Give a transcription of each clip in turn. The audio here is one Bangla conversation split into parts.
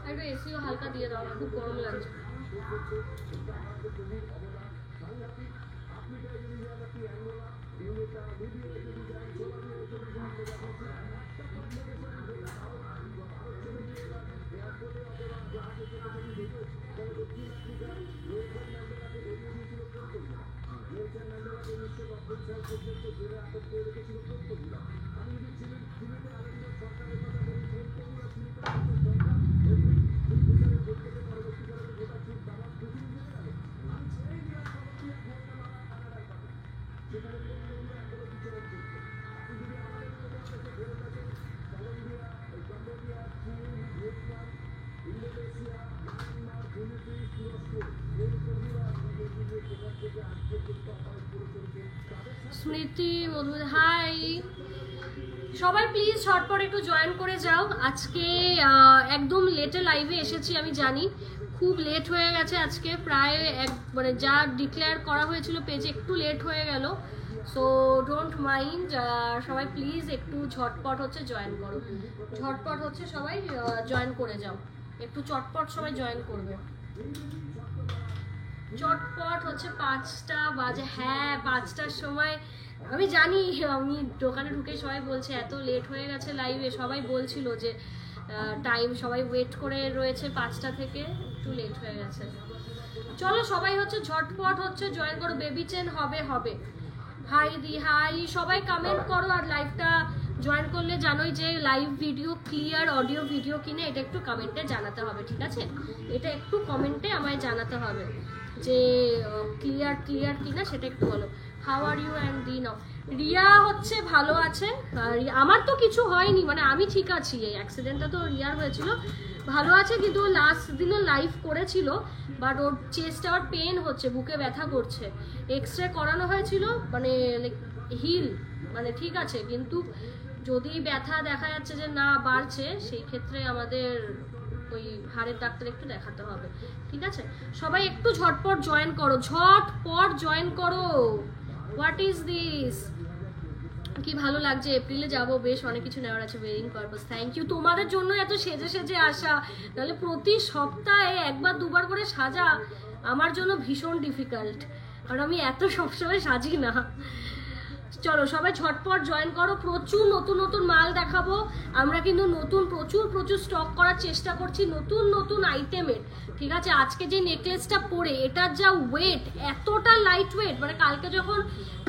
একটু এসিও হালকা দিয়ে দাও, খুব গরম লাগছে। স্মৃতি মধু, হাই সবাই, প্লিজ ঝটপট একটু জয়েন করে যাও। আজকে একদম লেটে লাইভে এসেছি, আমি জানি খুব লেট হয়ে গেছে আজকে, প্রায় মানে যা ডিক্লেয়ার করা হয়েছিল পেজে একটু লেট হয়ে গেল। সো ডোন্ট মাইন্ড, সবাই প্লিজ একটু ঝটপট হচ্ছে জয়েন করো, ঝটপট হচ্ছে সবাই জয়েন করে যাও, একটু চটপট সবাই জয়েন করবে। চটপট হচ্ছে 5টা বাজে, হ্যাঁ 5টার সময় আমি জানি, আমি দোকানে ঢুকে সবাই বলছে এত লেট হয়ে গেছে লাইভে, সবাই বলছিল যে টাইম, সবাই ওয়েট করে রয়েছে 5টা থেকে, একটু লেট হয়ে গেছে। চলো সবাই হচ্ছে ঝটপট হচ্ছে জয়েন করো, বেবি চেন হবে হবে। হাই দি, হাই সবাই কমেন্ট করো, আর লাইভটা জয়েন করলে জানোই যে live video clear, audio video কিনে এটা একটু কমেন্টে জানাতে হবে, ঠিক আছে? এটা একটু কমেন্টে আমায় জানাতে হবে যে ক্লিয়ার ক্লিয়ার কিনা, সেটা একটু বলো। How are you and the now? Riya হচ্ছে ভালো আছে, আমার তো কিছু হয়নি, মানে আমি ঠিক আছি, এই অ্যাক্সিডেন্টটা তো রিয়ার হয়েছিল, ভালো আছে, কিন্তু লাস্ট দিনও লাইভ করেছিল, বাট ওর চেস্টে আবার পেন হচ্ছে, বুকে ব্যথা করছে, এক্সরে করানো হয়েছিল, মানে হিল মানে ঠিক আছে, কিন্তু যদি ব্যথা দেখা যাচ্ছে যে না বাড়ছে, সেই ক্ষেত্রে আমাদের ওই হাড়ের ডাক্তার একটু দেখাতে হবে, ঠিক আছে? সবাই একটু ঝটপট জয়েন করো, ঝটপট জয়েন করো। What is this? কি ভালো লাগছে, এপ্রিলে যাব, বেশ অনেক কিছু নেওয়ার আছে, ওয়েডিং পারপাস। থ্যাংক ইউ, তোমাদের জন্য এত সেজে সেজে আসা, তাহলে প্রতি সপ্তাহে একবার দুবার করে সাজা আমার জন্য ভীষণ ডিফিকাল্ট, কারণ আমি এত সবসময় সাজি না। চলো সবাই ঝটপট জয়েন করো, প্রচুর নতুন নতুন মাল দেখাবো আমরা, কিন্তু নতুন প্রচুর স্টক করার চেষ্টা করছি, নতুন নতুন আইটেমের, ঠিক আছে? আজকে যে নেকলেসটা পরে, এটার যা ওয়েট, এতটা লাইট ওয়েট, মানে কালকে যখন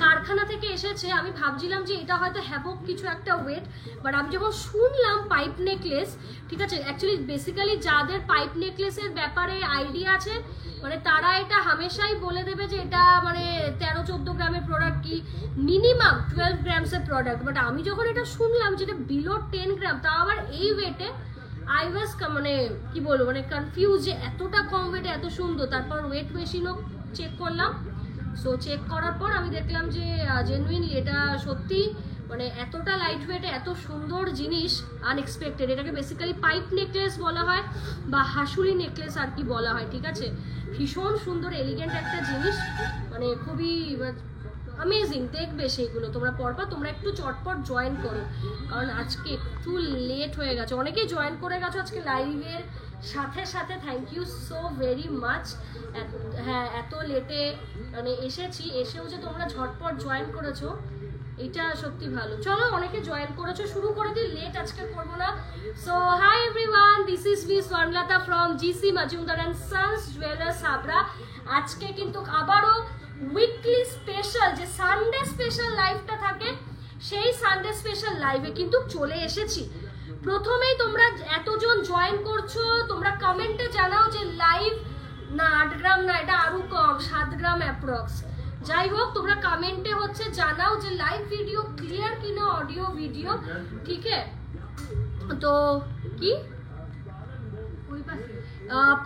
কারখানা থেকে এসেছে আমি ভাবছিলাম যে এটা হয়তো হ্যাভক কিছু একটা ওয়েট, বাট আমি যখন শুনলাম পাইপ নেকলেস, ঠিক আছে, অ্যাকচুয়ালি বেসিক্যালি যাদের পাইপ নেকলেসের ব্যাপারে আইডিয়া আছে, মানে তারা এটা হামেশাই বলে দেবে যে এটা মানে 13-14 গ্রামের প্রোডাক্ট, কি মিনিমাম 12 গ্রামসের প্রোডাক্ট, বাট আমি যখন এটা শুনলাম যেটা বিলো 10 গ্রাম, তা আবার এই ওয়েটে, আই ওয়াজ মানে কি বলবো, মানে কনফিউজ যে এতটা কম ওয়েটে এত সুন্দর। তারপর ওয়েট মেশিনও চেক করলাম, সো চেক করার পর আমি দেখলাম যে জেনুইনলি এটা সত্যি, মানে এতটা লাইট ওয়েটে এত সুন্দর জিনিস আনএক্সপেক্টেড। এটাকে বেসিক্যালি পাইপ নেকলেস বলা হয় বা হাসুলি নেকলেস আর কি বলা হয়, ঠিক আছে? ভীষণ সুন্দর এলিগেন্ট একটা জিনিস, মানে খুবই অ্যামেজিং, দেখবে সেইগুলো তোমরা পরপা, তোমরা একটু চটপট জয়েন করো, কারণ আজকে একটু লেট হয়ে গেছে, অনেকেই জয়েন করে গেছো আজকে লাইভের সাথে সাথে, thank you so very much. হ্যাঁ এত লেটে মানে এসেছি, এসেও যে তোমরা ঝটপট জয়েন করেছো, এটা সত্যি ভালো। চলো অনেকে জয়েন করেছো, শুরু করে দিই, লেট আজকে করবো না। So hi everyone, this is me Swarnalata from GC Majumdar and sons jewellers Habra. আজকে কিন্তু আবারও উইকলি স্পেশাল, যে সানডে স্পেশাল লাইভটা থাকে, সেই সানডে স্পেশাল লাইভে কিন্তু চলে এসেছি। প্রথমেই তোমরা এতজন জয়েন করছো, তোমরা কমেন্টে জানাও যে লাইভ না 8 গ্রাম না, এটা আরো কম, 7 গ্রাম অ্যাপ্রক্স। যাই হোক, তোমরা কমেন্টে হচ্ছে জানাও যে লাইভ ভিডিও ক্লিয়ার কিনা, অডিও ভিডিও, ঠিক আছে? তো কি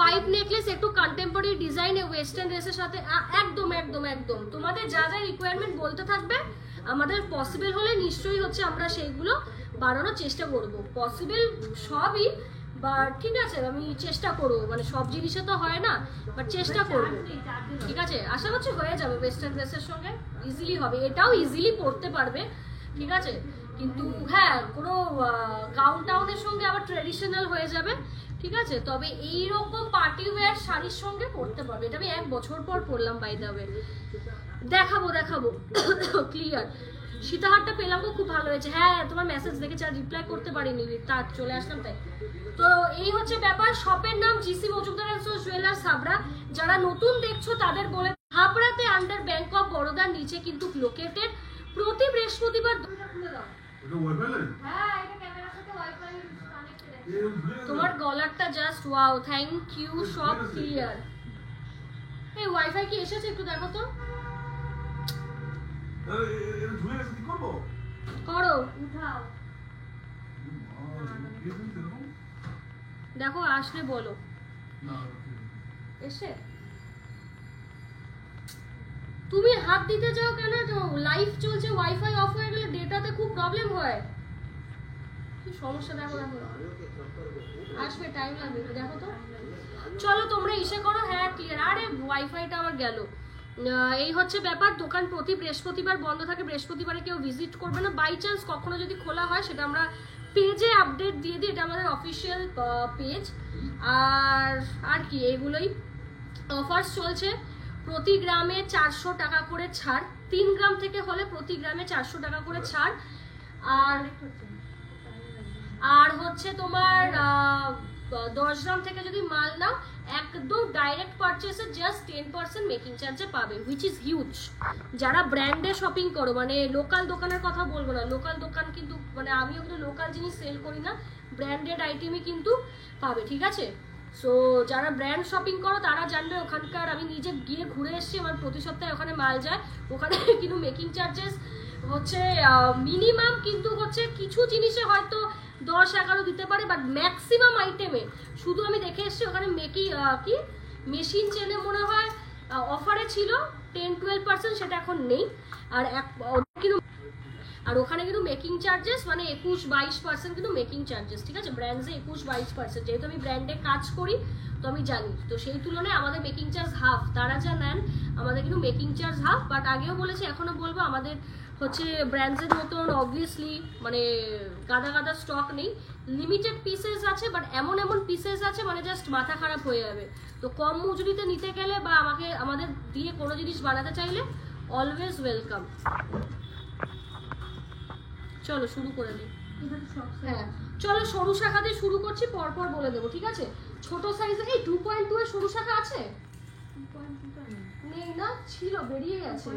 পাইপ নেকলেস একটু কন্টেম্পোরারি ডিজাইনে ওয়েস্টার্ন ড্রেসের সাথে একদম একদম একদম তোমাদের যা যা রিকোয়ারমেন্ট বলতে থাকবে, আমাদের পসিবল হলে নিশ্চয়ই হচ্ছে আমরা সেইগুলো বাড়ানোর চেষ্টা করব। পসিবল সবই, বা ঠিক আছে আমি চেষ্টা করবো, মানে সব জিনিসে তো হয় না, বাট চেষ্টা করবো, ঠিক আছে। আশা করছি হয়ে যাবে, ওয়েস্টার্ন ড্রেসের সঙ্গে ইজিলি হবে, এটাও ইজিলি পরতে পারবে, ঠিক আছে। কিন্তু হ্যাঁ, কোনো গাউন টাউনের সঙ্গে আবার ট্রেডিশনাল হয়ে যাবে, ঠিক আছে। তবে এইরকম পার্টি ওয়্যার শাড়ির সঙ্গে পরতে পারবে, এটা আমি 1 বছর পর পরলাম বাই দ্য ওয়ে। দেখাবো ক্লিয়ার। সীতাহারটা পেলাম, খুব ভালো হয়েছে। হ্যাঁ, তোমার মেসেজ দেখেছি, আর রিপ্লাই করতে পারিনি, তা চলে আসলাম তাই। তো এই হচ্ছে ব্যাপার। শপের নাম GC Majumdar and sons jewellers Habra. যারা নতুন দেখছো তাদের বলে, হাবড়াতে আন্ডার ব্যাংক অফ বরোদার নিচে কিন্তু লোকেটেড। প্রতি বৃহস্পতিবার তোমার গলারটা জাস্ট ওয়াও, থ্যাংক ইউ, সব ক্লিয়ার। এই ওয়াইফাই কি এসেছে একটু দেখো তো, করো উঠাও, দেখো আসলে বলো এসে। তুমি হাত দিতে যাও কেন? লাইভ চলছে, ওয়াইফাই অফ হয়ে গেলে ডেটাতে খুব প্রবলেম হয়, কি সমস্যা দেখো। আসবে, টাইম লাগবে, দেখো তো। চলো তোমরা ইসে করো। হ্যাঁ ক্লিয়ার। আরে ওয়াইফাইটা আমার গেল। এই হচ্ছে ব্যাপার। দোকান প্রতি বৃহস্পতিবার বন্ধ থাকে, বৃহস্পতিবারে কেউ ভিজিট করবে না। বাই চান্স কখনো যদি খোলা হয় সেটা আমরা পেজে আপডেট দিয়ে দিই, এটা আমাদের অফিসিয়াল পেজ। আর কি, এগুলোই অফার্স চলছে। প্রতি গ্রামে 400 টাকা করে ছাড়, 3 গ্রাম থেকে হলে প্রতি গ্রামে 400 টাকা করে ছাড়। আর হচ্ছে তোমার 10 গ্রাম থেকে যদি মাল নাও, একদম ডাইরেক্ট পারচেসে জাস্ট 10% মেকিং চার্জে পাবে, হুইচ ইজ হিউজ। যারা ব্র্যান্ডে শপিং করো, মানে লোকাল দোকানের কথা বলবো না, লোকাল দোকান কিন্তু, মানে আমিও কিন্তু লোকাল জিনিস সেল করি না, ব্র্যান্ডেড আইটেমই কিন্তু পাবে, ঠিক আছে। সো যারা ব্র্যান্ড শপিং করো তারা জানবে, ওখানকার আমি নিজে গিয়ে ঘুরে এসেছি, আমার প্রতি সপ্তাহে ওখানে মাল যায়, ওখানে কিন্তু মেকিং চার্জেস হচ্ছে মিনিমাম, কিন্তু হচ্ছে কিছু জিনিসে হয়তো 10-11 দিতে পারে, বাট ম্যাক্সিমাম আইটেমে শুধু আমি দেখে এসেছি ওখানে কি মেশিন চেনে মনে হয় অফারে ছিল 10-12%, সেটা এখন নেই। আর ওখানে কিন্তু মেকিং চার্জেস মানে 21-22% কিন্তু মেকিং চার্জেস, ঠিক আছে। ব্র্যান্ডসে 21-22%, যেহেতু আমি ব্র্যান্ডে কাজ করি তো আমি জানি, তো সেই তুলনায় আমাদের মেকিং চার্জ হাফ। তারা যা নেন আমাদের কিন্তু মেকিং চার্জ হাফ। বাট আগেও বলেছি, এখনো বলবো, আমাদের হচ্ছে ব্র্যান্ডসের মতন অবভিয়াসলি মানে গাদা স্টক নেই, লিমিটেড পিসেস আছে, বাট এমন পিসেস আছে মানে জাস্ট মাথা খারাপ হয়ে যাবে। তো কম মজুরিতে নিতে গেলে বা আমাদের দিয়ে কোনো জিনিস বানাতে চাইলে অলওয়েজ ওয়েলকাম। চলো শুরু করে দিই। হ্যাঁ চলো, সরু শাখা দিয়ে শুরু করছি, পরপর বলে দেবো, ঠিক আছে। ছোট সাইজে এই 2.2 এর সরু শাখা আছে? নেই না, ছিল, বেরিয়ে গেছে।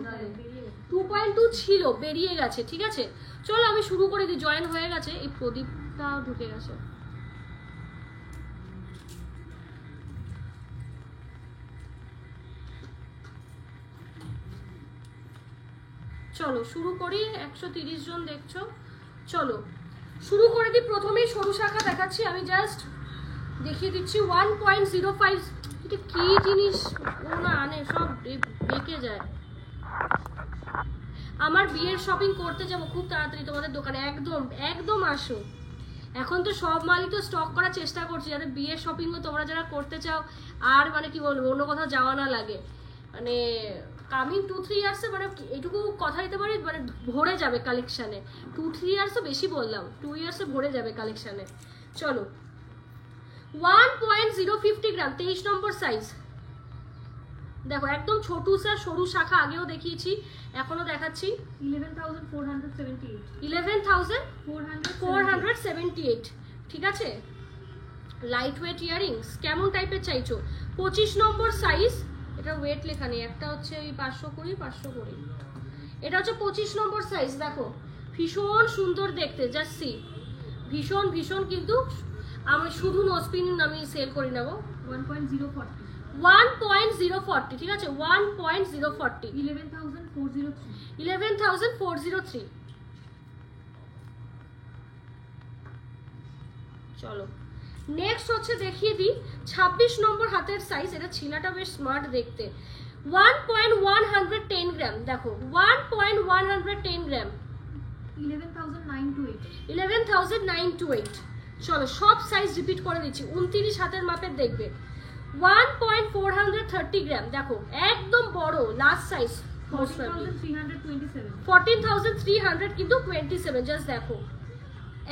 2.2 ছিল, বেরিয়ে গেছে, ঠিক আছে। চলো আমি শুরু করে দিই, জয়েন হয়ে গেছে, এই প্রদীপটা ঢুকে গেছে। চলো শুরু করি, 130 জন দেখছো, চলো শুরু করে দিই। প্রথমেই সরু শাখা দেখাচ্ছি, আমি জাস্ট দেখিয়ে দিচ্ছি। 1.05, এটা কি জিনিস না আনে, সব বেঁকে যায়। আমার বিয়ের শপিং করতে যাবো খুব তাড়াতাড়ি তোমাদের দোকানে, একদম আসো। এখন তো সব মালই তো স্টক করার চেষ্টা করছি, যাতে বিয়ের শপিংও তোমরা যারা করতে চাও আর মানে কি বলবো, অন্য কোথাও যাওয়া না লাগে। মানে কামিং 2-3 ইয়ার্সে মানে এইটুকু কথা দিতে পারি, মানে ভরে যাবে কালেকশানে। 2-3 ইয়ার্সে বেশি বললাম, 2 ইয়ার্সে ভরে যাবে কালেকশানে। চলো 1.050 গ্রাম, 23 নম্বর সাইজ। দেখো একদম ছোটু স্যার, সরু শাখা আগেও দেখিয়েছি, এখনো দেখাচ্ছি। 11,478, ঠিক আছে। লাইট ওয়েট ইয়ারিংস কেমন টাইপের চাইছো? 25 নম্বর সাইজ, এটা ওয়েট লেখা নেই, একটা হচ্ছে ওই 520, এটা হচ্ছে 25 নম্বর সাইজ। দেখো ভীষণ সুন্দর দেখতে, জাস্ট সি, ভীষণ কিন্তু আমি শুধু নোজপিন আমি সেল করি নেবো। 1.040, ঠিক আছে। 1.040, 11,403। চলো নেক্সট হচ্ছে দেখিয়ে দিই 26 নম্বর হাতের সাইজ, এটা ছিলাটা বেশ স্মার্ট দেখতে। 1.110 গ্রাম দেখো, 1.110 গ্রাম, 11,928। চলো সব সাইজ রিপিট করে দিচ্ছি, 29 হাতের মাপের দেখবে। 1.430 গ্রাম দেখো, একদম বড় লাস্ট সাইজ, 14,300 কিন্তু 27। জাস্ট দেখো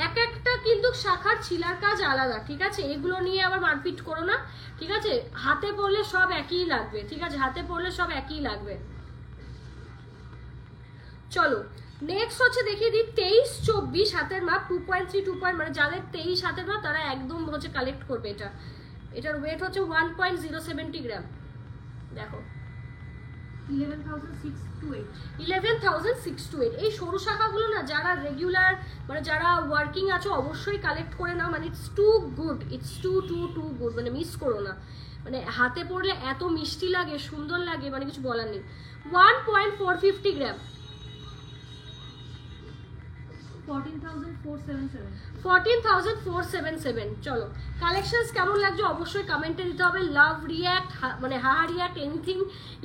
এক একটা কিন্তু শাখার ছিলার কাজ আলাদা, ঠিক আছে? এগুলো নিয়ে আবার মারপিট করো না, ঠিক আছে? হাতে পড়লে সব একই লাগবে, ঠিক আছে? হাতে পড়লে সব একই লাগবে। চলো নেক্সট হচ্ছে দেখিয়ে দিই 23-24 হাতের মাপ, 2.3 2. মানে যাদের 23 হাতের মাপ তারা একদম হচ্ছে কালেক্ট করবে এটা। এটার ওয়েট হচ্ছে 1.070 গ্রাম দেখো, 11,628। এই সরু শাখাগুলো না যারা রেগুলার মানে যারা ওয়ার্কিং আছো অবশ্যই কালেক্ট করে নাও, মানে it's too good, it's too good, মানে মিস করো না। মানে হাতে পড়লে এত মিষ্টি লাগে, সুন্দর লাগে, মানে কিছু বলার নেই। 1.450 গ্রাম, 14,477। চলো কালেকশনস কেমন লাগছে অবশ্যই কমেন্টে দিতে হবে। লাভ, রিয়াক্ট, মানে haha react, anything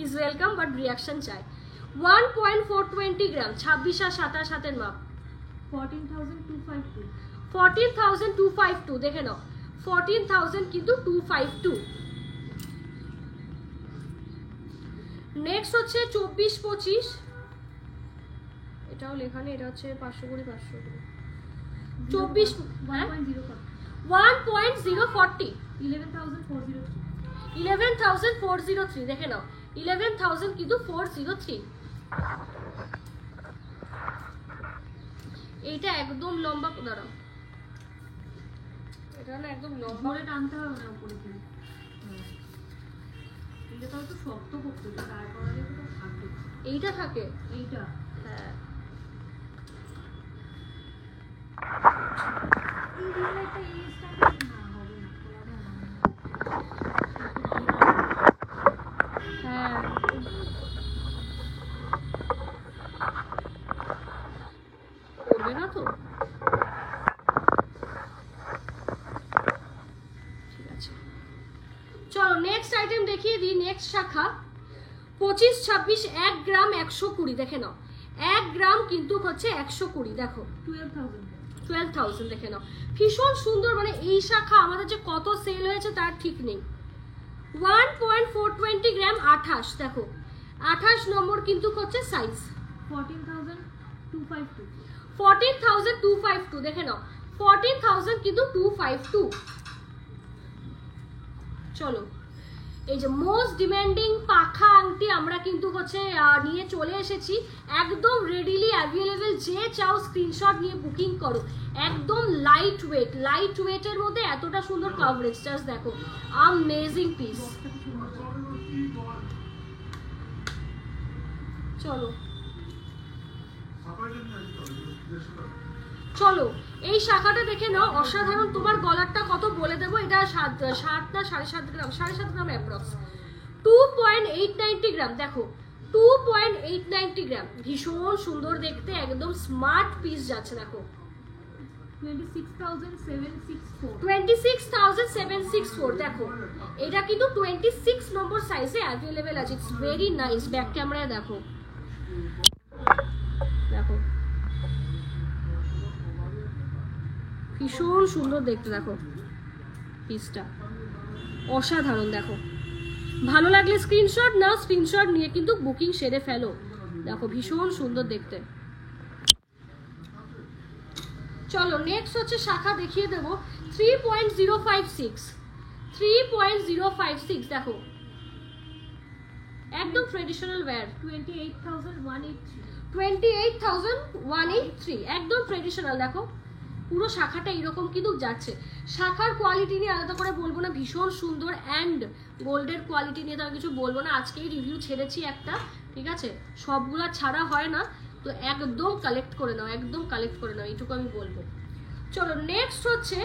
is welcome, but reaction চাই। 1.420 গ্রাম, 26 আর 27 হাতের মাপ, 14,252। দেখে নাও 14,000 কিন্তু 252। নেক্সট হচ্ছে 24-25, এটাও লেখা নেই, এটা হচ্ছে 500 করে 500 করে। 24 1.040, 11,403। দেখে নাও 11,000 কিন্তু 403। এইটা একদম লম্বা, দাঁড়াও এটা না একদম লম্বা টানতে হবে না উপরে থেকে, এটা তো একটু শক্ত করতে হবে, তারপর আগে তো থাকে, এইটা থাকে, এইটা হ্যাঁ। এই ডিজাইনটা এই স্টাইলে না হবে না, হ্যাঁ করবে না তো, ঠিক আছে। চলো নেক্সট আইটেম দেখিয়ে দিই। নেক্সট শাখা 25-26, 1 গ্রাম 120। দেখে নাও 1 গ্রাম কিন্তু হচ্ছে 120, দেখো 12,000। দেখে নাও ভীষণ সুন্দর, মানে এই শাখা আমাদের যে কত সেল হয়েছে তার ঠিক নেই। 1.420 গ্রাম, 28। দেখো 28 নম্বর কিন্তু হচ্ছে সাইজ, 14,252। দেখে নাও 14,000 কিন্তু 252। চলো এই যে মোস্ট ডিমান্ডিং পাখা আংটি আমরা কিন্তু হচ্ছে নিয়ে চলে এসেছি, একদম রেডিলি অ্যাভেলেবেল। যে চাও স্ক্রিনশট নিয়ে বুকিং করো। একদম লাইট ওয়েটের মধ্যে এতটা সুন্দর কভারেজ, জাস্ট দেখো অ্যামেজিং পিস। চলো চলো এই শাখাটা দেখে নাও, অসাধারণ। তোমার গলারটা কত বলে দেবো, এটা 7 না 7.5 গ্রাম, 7.5 গ্রাম অ্যাপ্রক্স, 2.890 গ্রাম। দেখো 2.890 গ্রাম, ভীষণ সুন্দর দেখতে, একদম স্মার্ট পিস যাচ্ছে। দেখো 26,764। দেখো এটা কিন্তু 26 নম্বর সাইজে অ্যাভেলেবেল আছে, ইটস ভেরি নাইস। ব্যাক ক্যামেরায় দেখো, দেখো ভীষণ সুন্দর দেখতে, দেখো পিসটা অসাধারণ। দেখো ভালো লাগলে স্ক্রিনশট নাও, স্ক্রিনশট নিয়ে কিন্তু বুকিং সেরে ফেলো। দেখো ভীষণ সুন্দর দেখতে। চলো নেক্সট হচ্ছে শাখা দেখিয়ে দেবো 3.056। দেখো একদম ট্রেডিশনাল ওয়্যার, 28,183। একদম ট্রেডিশনাল। দেখো পুরো শাখাটা এরকম কিন্তু যাচ্ছে। শাখার কোয়ালিটি নিয়ে আলাদা করে বলবো না, ভীষণ সুন্দর। অ্যান্ড গোল্ডের কোয়ালিটি নিয়ে তো আর কিছু বলবো না, আজকেই রিভিউ ছেড়েছি একটা, ঠিক আছে? সবগুলা ছাড়া হয় না, তো একদম কালেক্ট করে নাও, একদম কালেক্ট করে নাও, এইটুকু আমি বলবো। চলো নেক্সট হচ্ছে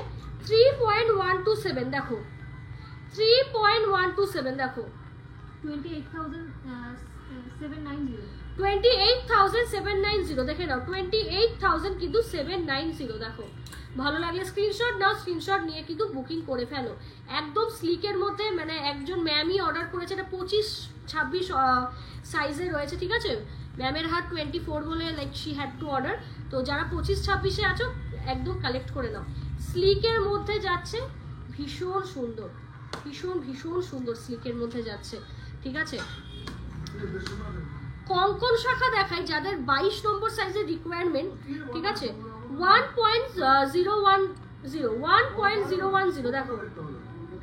3.127। দেখো 3.127। দেখো 28,790। দেখে নাও 28,000 কিন্তু 790। দেখো ভালো লাগলে স্ক্রিনশট নাও, স্ক্রিনশট নিয়ে কিন্তু বুকিং করে ফেলো। একদম স্লিকের মধ্যে, মানে একজন ম্যামই অর্ডার করেছে, এটা 25-26 সাইজে রয়েছে, ঠিক আছে। ম্যামের হাত 24 বলে like she had to order. তো যারা 25-26-এ আছো একদম কালেক্ট করে নাও। স্লিকের মধ্যে যাচ্ছে, ভীষণ সুন্দর, ভীষণ ভীষণ সুন্দর স্লিকের মধ্যে যাচ্ছে, ঠিক আছে। কঙ্কন শাখা দেখাই যাদের 22 নম্বর সাইজের রিকোয়ারমেন্ট, ঠিক আছে। 1.010 দেখো,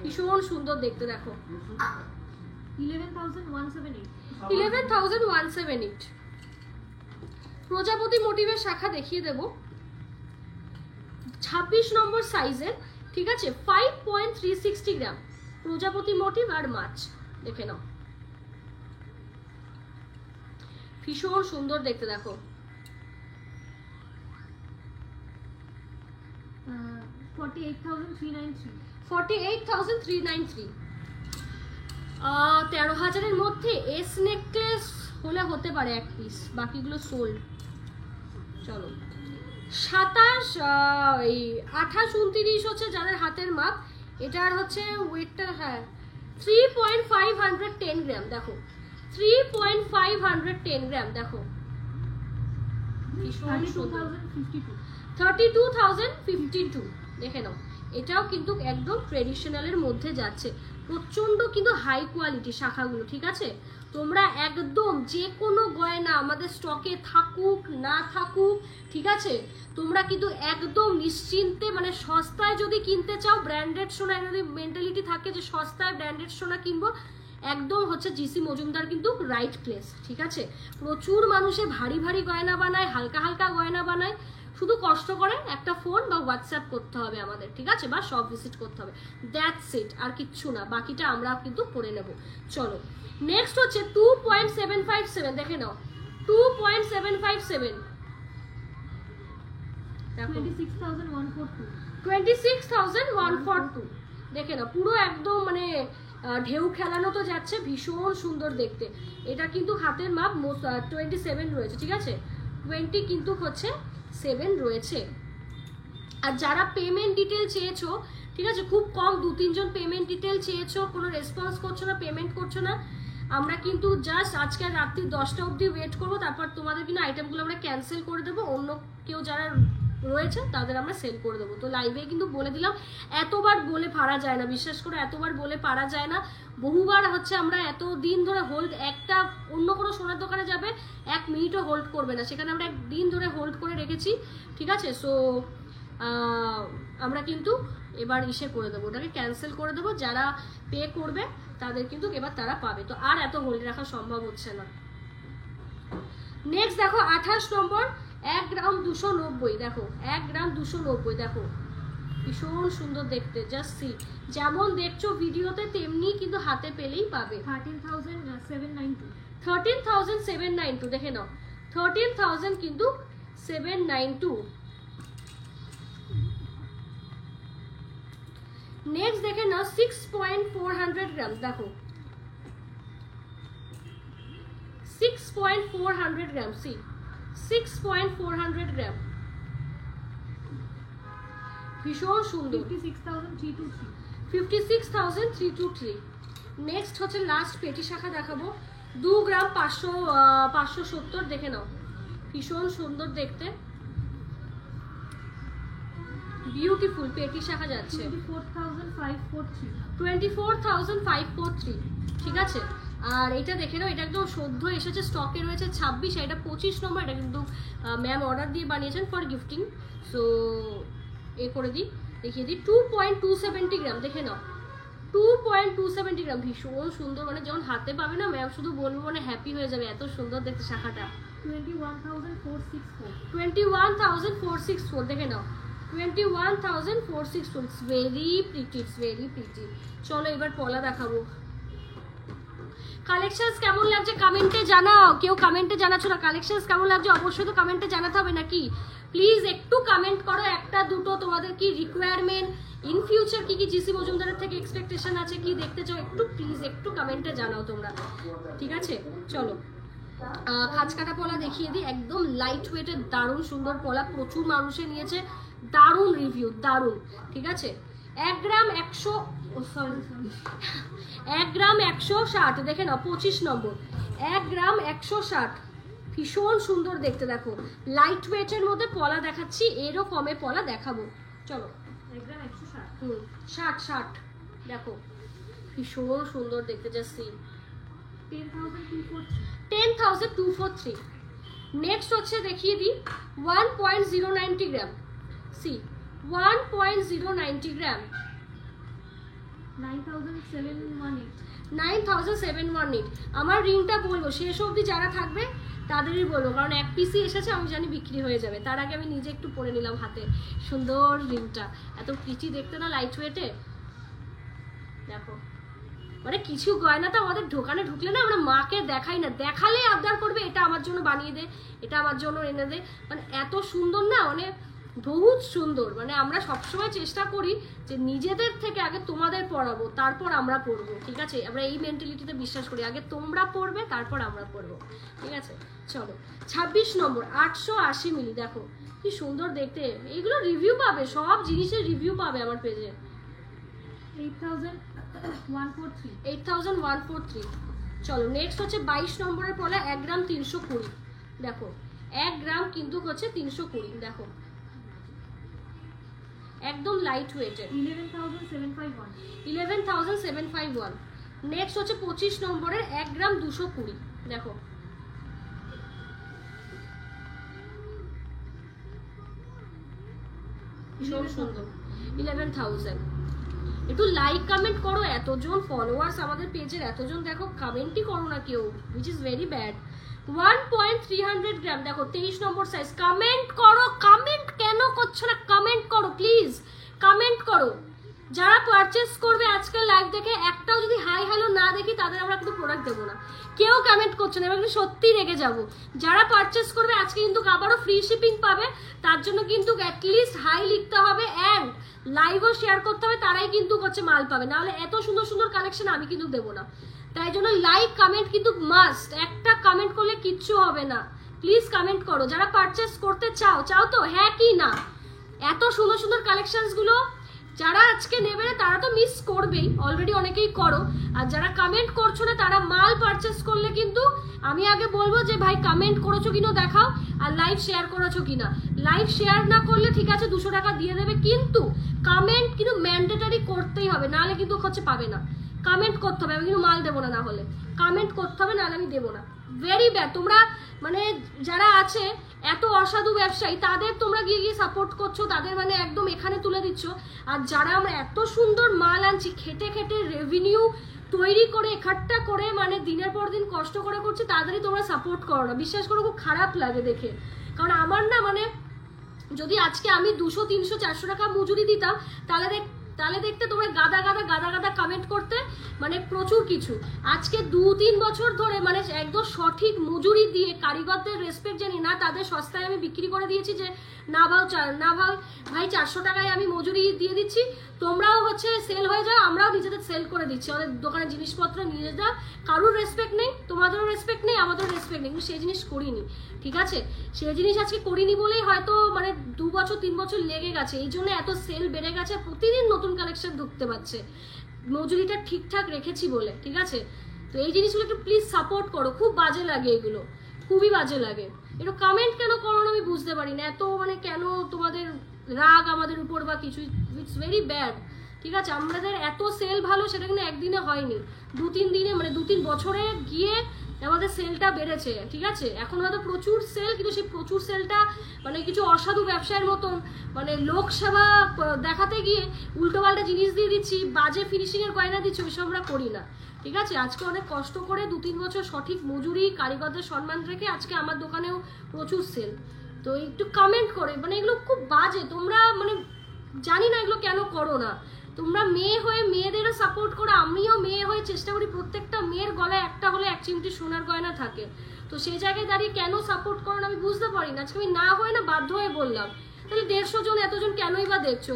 ভীষণ সুন্দর দেখতে, দেখো 11,178 প্রজাপতি মোটিভের শাখা দেখিয়ে দেব, 26 নম্বর সাইজের, ঠিক আছে। 5.360 গ্রাম প্রজাপতি মোটিভ আর মাছ, দেখে নাও, ভীষণ সুন্দর দেখতে, দেখো 48,393 13,000-এর মধ্যে এস নেকলেস হলে হতে পারে এক পিস, বাকিগুলো সোল্ড। চলো 27, 28, 29 হচ্ছে যাদের হাতের মাপ। এটার হচ্ছে ওয়েটটা, হ্যাঁ 3.510 গ্রাম, দেখো 3.510 গ্রাম, দেখো 32,052 দেখে নাও। এটাও কিন্তু একদম ট্রেডিশনালের মধ্যে যাচ্ছে, প্রচন্ড কিন্তু হাই কোয়ালিটি শাখাগুলো, ঠিক আছে। তোমরা একদম যে কোনো গয়না আমাদের স্টকে থাকুক না থাকুক, ঠিক আছে, তোমরা কিন্তু একদম নিশ্চিন্তে, মানে সস্তায় যদি কিনতে চাও, ব্র্যান্ডেড সোনা যদি মেন্টালিটি থাকে যে সস্তায় ব্র্যান্ডেড সোনা কিনবো, একদম হচ্ছে জিসি মজুমদার কিন্তু রাইট প্লেস, ঠিক আছে। প্রচুর মানুষে ভারী ভারী গয়না বানায়, হালকা হালকা গয়না বানায়, শুধু কষ্ট করে একটা ফোন বা হোয়াটসঅ্যাপ করতে হবে আমাদের, ঠিক আছে, বা শপ ভিজিট করতে হবে, দ্যাটস ইট, আর কিচ্ছু না, বাকিটা আমরা কিন্তু করে নেব। চলো নেক্সট হচ্ছে 2.757, দেখে নাও 2.757, 26,142 দেখে নাও, পুরো একদম মানে ঢেউ খেলানো তো যাচ্ছে, ভীষণ সুন্দর দেখতে। এটা কিন্তু হাতের মাপ 27 রয়েছে, ঠিক আছে, 20 কিন্তু হচ্ছে 7 রয়েছে। আর যারা পেমেন্ট ডিটেল চেয়েছো, ঠিক আছে, খুব কম 2-3 জন পেমেন্ট ডিটেল চেয়েছো, কোনো রেসপন্স করছো না, পেমেন্ট করছো না, আমরা কিন্তু জাস্ট আজকে রাত্রি 10টা অবধি ওয়েট করবো, তারপর তোমাদের কিন্তু আইটেমগুলো আমরা ক্যান্সেল করে দেবো, অন্য কেউ যারা রয়েছে তাদের আমরা সেল করে দেবো। তো লাইভে কিন্তু বলে দিলাম, এতবার বলে পারা যায় না, বিশ্বাস করে এতবার বলে পারা যায় না, বহুবার হচ্ছে আমরা এত দিন ধরে হোল্ড, একটা অন্য কোনো সোনার দোকানে যাবে 1 মিনিটও হোল্ড করবে না, সেখানে আমরা 1 দিন ধরে হোল্ড করে রেখেছি, ঠিক আছে। সো আমরা কিন্তু এবার ইসে করে দেবো, ওটাকে ক্যান্সেল করে দেবো, যারা পে করবে তাদের কিন্তু এবার তারা পাবে, তো আর এত হোল্ড রাখা সম্ভব হচ্ছে না। নেক্সট দেখো 28 নম্বর, 1 গ্রাম 290, দেখো 1 গ্রাম 290, দেখো ভীষণ সুন্দর দেখতে, জাস্ট সি, যেমন দেখছো ভিডিওতে তেমনি কিন্তু হাতে পেলেই পাবে। 13,792 দেখে নাও, 13,000 কিন্তু 792। নেক্সট দেখে নাও 6.400 গ্রাম, দেখো 6.400 গ্রাম, সি 6.400 গ্রাম, ভীষণ সুন্দর, 56,323। নেক্সট হচ্ছে লাস্ট পেটি শাখা দেখাবো, 2 গ্রাম 570, দেখে নাও, ভীষণ সুন্দর দেখতে, বিউটিফুল পেটি শাখা যাচ্ছে 24,543, ঠিক আছে। আর এটা দেখে নাও, এটা একদম সদ্য এসেছে, স্টকে রয়েছে 26, এটা 25 নম্বর, এটা কিন্তু ম্যাম অর্ডার দিয়ে বানিয়েছেন ফর গিফটিং। সো এ করে দিই, দেখিয়ে দিই, 2.270 গ্রাম, দেখে নাও 2.270 গ্রাম, ভীষণ সুন্দর, মানে যখন হাতে পাবে না ম্যাম শুধু বলবো, মানে হ্যাপি হয়ে যাবে, এত সুন্দর দেখতে শাখাটা। 21,464, দেখে নাও 21,464, it's very pretty, it's very pretty. চলো এবার পলা দেখাবো। কালেকশনস কেমন লাগছে কমেন্টে জানাও, কেউ কমেন্টে জানাচ্ছো না, কালেকশনস কেমন লাগছে অবশ্যই তো কমেন্টে জানাতে হবে নাকি, প্লিজ একটু কমেন্ট করো, একটা দুটো তোমাদের কি রিকোয়ারমেন্ট, ইন ফিউচার কি কি জিসি মজুমদারের থেকে এক্সপেকটেশন আছে, কি দেখতে চাও, একটু প্লিজ একটু কমেন্টে জানাও তোমরা, ঠিক আছে। চলো খাঁজ কাটা পলা দেখিয়ে দিই, একদম লাইট ওয়েটের দারুণ সুন্দর পলা, প্রচুর মানুষে নিয়েছে, দারুণ রিভিউ, দারুণ। ঠিক আছে, 1 গ্রাম 100, সরি 1 গ্রাম 160, দেখে নাও 25 নম্বর, 1 গ্রাম 160, ভীষণ সুন্দর দেখতে। দেখো লাইট ওয়েটের মধ্যে পলা দেখাচ্ছি, এরও কমে পলা দেখাবো। চলো 1 গ্রাম 160, 60 দেখো ভীষণ সুন্দর দেখতে। Just see 10,243। নেক্সট হচ্ছে দেখিয়ে দিই 1.090 গ্রাম, সি 1.090 গ্রাম, 9,718। আমার রিংটা বলবো শেষ অবধি যারা থাকবে তাদেরই বলবো, কারণ এক পিসি এসেছে, আমি জানি বিক্রি হয়ে যাবে। তার আগে আমি নিজে একটু পরে নিলাম হাতে সুন্দর রিংটা, এত প্রিটি দেখতে না লাইট ওয়েটে। দেখো মানে কিছু গয়না তো আমাদের দোকানে ঢুকলে না আমরা মাকে দেখাই না, দেখালে আবদার করবে এটা আমার জন্য বানিয়ে দে, এটা আমার জন্য এনে দে, মানে এত সুন্দর না, মানে বহুত সুন্দর। মানে আমরা সবসময় চেষ্টা করি যে নিজেদের থেকে আগে তোমাদের পড়াবো, তারপর আমরা পড়বো। ঠিক আছে, আমরা এই মেন্টালিটিতে বিশ্বাস করি, আগে তোমরা পড়বে তারপর আমরা পড়বো। ঠিক আছে, চলো 26 নম্বর 880 মিলি। দেখো কি সুন্দর দেখতে, এইগুলো রিভিউ পাবে, সব জিনিসের রিভিউ পাবে আমার পেজে। 8,143। চলো নেক্সট হচ্ছে 22 নম্বরের পলা 1 গ্রাম 320। দেখো 1 গ্রাম কিন্তু হচ্ছে 320। দেখো একদম লাইট ওয়েটের, 11,751। নেক্সট হচ্ছে 25 নম্বরের 1 গ্রাম 220। দেখো ভীষণ সুন্দর, 11,000। একটু লাইক কমেন্ট করো, এতজন ফলোয়ার্স আমাদের পেজের, এতজন দেখো কমেন্টই করো না কেউ, which is very bad। 1.300 গ্রাম। দেখো 23 নম্বর সাইজ। কমেন্ট করো, কমেন্ট কেন করছো না? কমেন্ট করো প্লিজ, কমেন্ট করো। যারা পারচেস করবে আজকাল লাইভ দেখে, একটাও যদি হাই হ্যালো না দেখি তাদের আমরা কিন্তু প্রোডাক্ট দেবো না। কেউ কমেন্ট করছে না, এবার কিন্তু সত্যি রেগে যাবো। যারা পারচেস করবে আজকে কিন্তু আবারও ফ্রি শিপিং পাবে, তার জন্য কিন্তু অ্যাটলিস্ট হাই লিখতে হবে অ্যান্ড লাইভও শেয়ার করতে হবে, তারাই কিন্তু হচ্ছে মাল পাবে, নাহলে এত সুন্দর সুন্দর কালেকশন আমি কিন্তু দেবো না। তাই জন্য লাইক কমেন্ট কিন্তু মাস্ট, একটা কমেন্ট করলে কিচ্ছু হবে না, প্লিজ কমেন্ট করো। যারা পারচেস করতে চাও, চাও তো হ্যাঁ কি না? এত সুন্দর সুন্দর কালেকশনসগুলো যারা আজকে নেবে না তারা তো মিস করবেই, অলরেডি অনেকেই করো। আর যারা কমেন্ট করছো না তারা মাল পারচেস করলে কিন্তু আমি আগে বলবো যে ভাই কমেন্ট করেছো কিনা দেখাও, আর লাইভ শেয়ার করেছো কিনা। লাইভ শেয়ার না করলে ঠিক আছে 200 টাকা দিয়ে দেবে, কিন্তু কমেন্ট কিন্তু ম্যান্ডেটারি করতেই হবে, নাহলে কিন্তু হচ্ছে পাবে না। কমেন্ট করতে হবে, আমি কিন্তু মাল দেবো না, না হলে কমেন্ট করতে হবে, নাহলে আমি দেবো না। Very bad. তোমরা মানে যারা আছে এত অসাধু ব্যবসায়ী, তাদের তোমরা গিয়ে গিয়ে সাপোর্ট করছো, তাদের মানে একদম এখানে তুলে দিচ্ছ। আর যারা আমরা এত সুন্দর মাল আনছি, খেটে খেটে রেভিনিউ তৈরি করে একট্টা করে মানে দিনের পর দিন কষ্ট করে করছি, তাদেরই তোমরা সাপোর্ট করো না। বিশ্বাস করো খুব খারাপ লাগে দেখে, কারণ আমার না মানে যদি আজকে আমি 200, 300, 400 টাকা মজুরি দিতাম, তাহলে দেখতে তোমরা গাদা গাদা গাদা গাদা কমেন্ট করতে, মানে প্রচুর কিছু। আজকে 2-3 বছর ধরে মানে একদম সঠিক মজুরি দিয়ে কারিগরদের রেসপেক্ট জানি না, তাদের সস্তায় আমি বিক্রি করে দিয়েছি যে না ভাই 400 টাকায় আমি মজুরি দিয়ে দিচ্ছি, তোমরাও হচ্ছে সেল হয়ে যাও, আমরাও নিজেদের সেল করে দিচ্ছি, আমাদের দোকানের জিনিসপত্র নিয়ে যাও। কারোর রেসপেক্ট নেই, তোমাদেরও রেসপেক্ট নেই, আমাদেরও রেসপেক্ট নেই, কিন্তু সেই জিনিস করিনি। ঠিক আছে, সেই জিনিস আজকে করিনি বলেই হয়তো মানে 2 বছর 3 বছর লেগে গেছে, এই জন্য এত সেল বেড়ে গেছে, প্রতিদিন নতুন কালেকশন ঢুকতে পারছে, মজুরিটা ঠিকঠাক রেখেছি বলে। ঠিক আছে, তো এই জিনিসগুলো একটু প্লিজ সাপোর্ট করো, খুব বাজে লাগে এগুলো, খুবই বাজে লাগে। একটু কমেন্ট কেন করো না আমি বুঝতে পারি না, এত মানে কেন তোমাদের রাগ আমাদের উপর বা কিছু, ইটস ভেরি ব্যাড। ঠিক আছে, আমাদের এত সেল ভালো সেটা কিন্তু একদিনে হয়নি, 2-3 দিনে মানে 2-3 বছরে গিয়ে আমাদের সেলটা বেড়েছে। ঠিক আছে, এখন হয়তো প্রচুর সেল, কিন্তু সেই প্রচুর সেলটা মানে কিছু অসাধু ব্যবসায়ের মতন মানে লোকসেবা দেখাতে গিয়ে উল্টোপাল্টা জিনিস দিয়ে দিচ্ছি, বাজে ফিনিশিংয়ের গয়না দিচ্ছি, ওইসব আমরা করি না। ঠিক আছে, আজকে অনেক কষ্ট করে 2-3 বছর সঠিক মজুরি কারিগরদের সম্মান রেখে আজকে আমার দোকানেও প্রচুর সেল। তো একটু কমেন্ট করে, মানে এগুলো খুব বাজে, তোমরা মানে জানি না এগুলো কেন করো না। তোমরা মেয়ে হয়ে মেয়েদেরও সাপোর্ট করো, আমিও মেয়ে হয়ে চেষ্টা করি প্রত্যেকটা মেয়ের গলায় একটা হলে 1 চিমটি সোনার গয়না থাকে, তো সেই জায়গায় দাঁড়িয়ে কেন সাপোর্ট করো না আমি বুঝতে পারি না। আজকে আমি না হয়ে না বাধ্য হয়ে বললাম, তাহলে 150 জন এতজন কেনই বা দেখছো,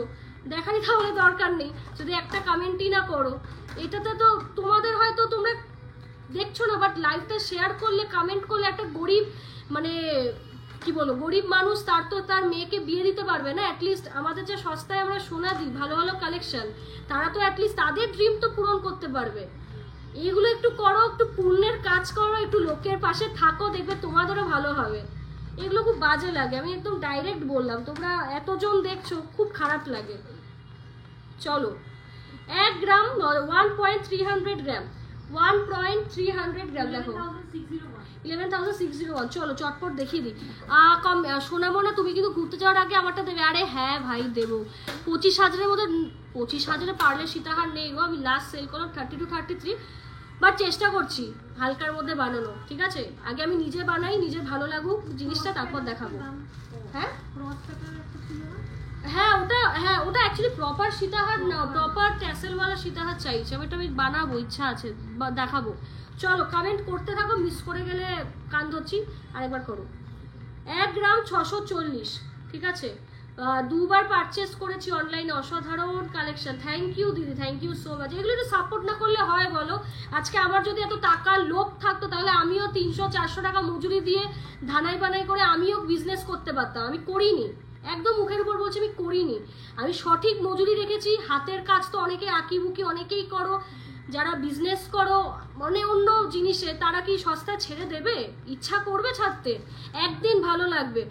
দেখারই তাহলে দরকার নেই যদি একটা কমেন্টই না করো। এটাতে তো তোমাদের হয়তো তোমরা দেখছো না, বাট লাইভটা শেয়ার করলে কমেন্ট করলে একটা গরিব মানে কি বলবো, গরিব মানুষ, তার তো তার মেয়েকে বিয়ে দিতে পারবে না, অ্যাটলিস্ট আমাদের যে সস্তায় আমরা সোনা দিই, ভালো ভালো কালেকশন, তারা তো অ্যাটলিস্ট তাদের ড্রিম তো পূরণ করতে পারবে। এইগুলো একটু করো, একটু পুণ্যের কাজ করো, একটু লোকের পাশে থাকো, দেখবে তোমাদেরও ভালো হবে। এগুলো খুব বাজে লাগে, আমি একদম ডাইরেক্ট বললাম, তোমরা এতজন দেখছো, খুব খারাপ লাগে। চলো 1 গ্রাম 1.300 গ্রাম 1.300 গ্রাম দেখো 11,601। চলো চটপট দেখিয়ে দিই। শোনাবো না, তুমি কিন্তু ঘুরতে যাওয়ার আগে আমারটা দেবে। আরে হ্যাঁ ভাই দেবো। 25,000-এর মধ্যে 25,000-এ পারলে সীতাহার নেই গো, আমি লাস্ট সেল করলাম 30 to 33, বাট চেষ্টা করছি হালকার মধ্যে বানানো, ঠিক আছে? আগে আমি নিজে বানাই, নিজে ভালো লাগুক জিনিসটা, তারপর দেখাবো। হ্যাঁ হ্যাঁ ওটা অ্যাকচুয়ালি প্রপার সীতাহার না, প্রপার ট্যাসেলওয়ালা সীতাহার চাইছে, ওটা আমি বানাবো, ইচ্ছা আছে, দেখাবো। চলো কমেন্ট করতে থাকো, মিস করে গেলে কান ধরছি, আরেকবার করো। 1 গ্রাম 640, ঠিক আছে? 2বার পারচেস করেছি অনলাইনে, অসাধারণ কালেকশন। থ্যাংক ইউ দিদি, থ্যাংক ইউ সো মাচ। এগুলো একটু সাপোর্ট না করলে হয় বলো? আজকে আমার যদি এত টাকার লোভ থাকতো, তাহলে আমিও 300-400 টাকা মজুরি দিয়ে ধানাই বানাই করে আমিও বিজনেস করতে পারতাম। আমি করিনি, একদম মুখের উপর বলছি আমি করিনি। আমি সঠিক মজুরি রেখেছি। হাতের কাজ তো অনেকে আঁকিবুকি অনেকেই করো, যারা বিজনেস করো মানে অন্য জিনিসে, তারা কি সস্তা ছেড়ে দেবে? ইচ্ছা করবে ছাড়তে, একদিন ভালো লাগবে,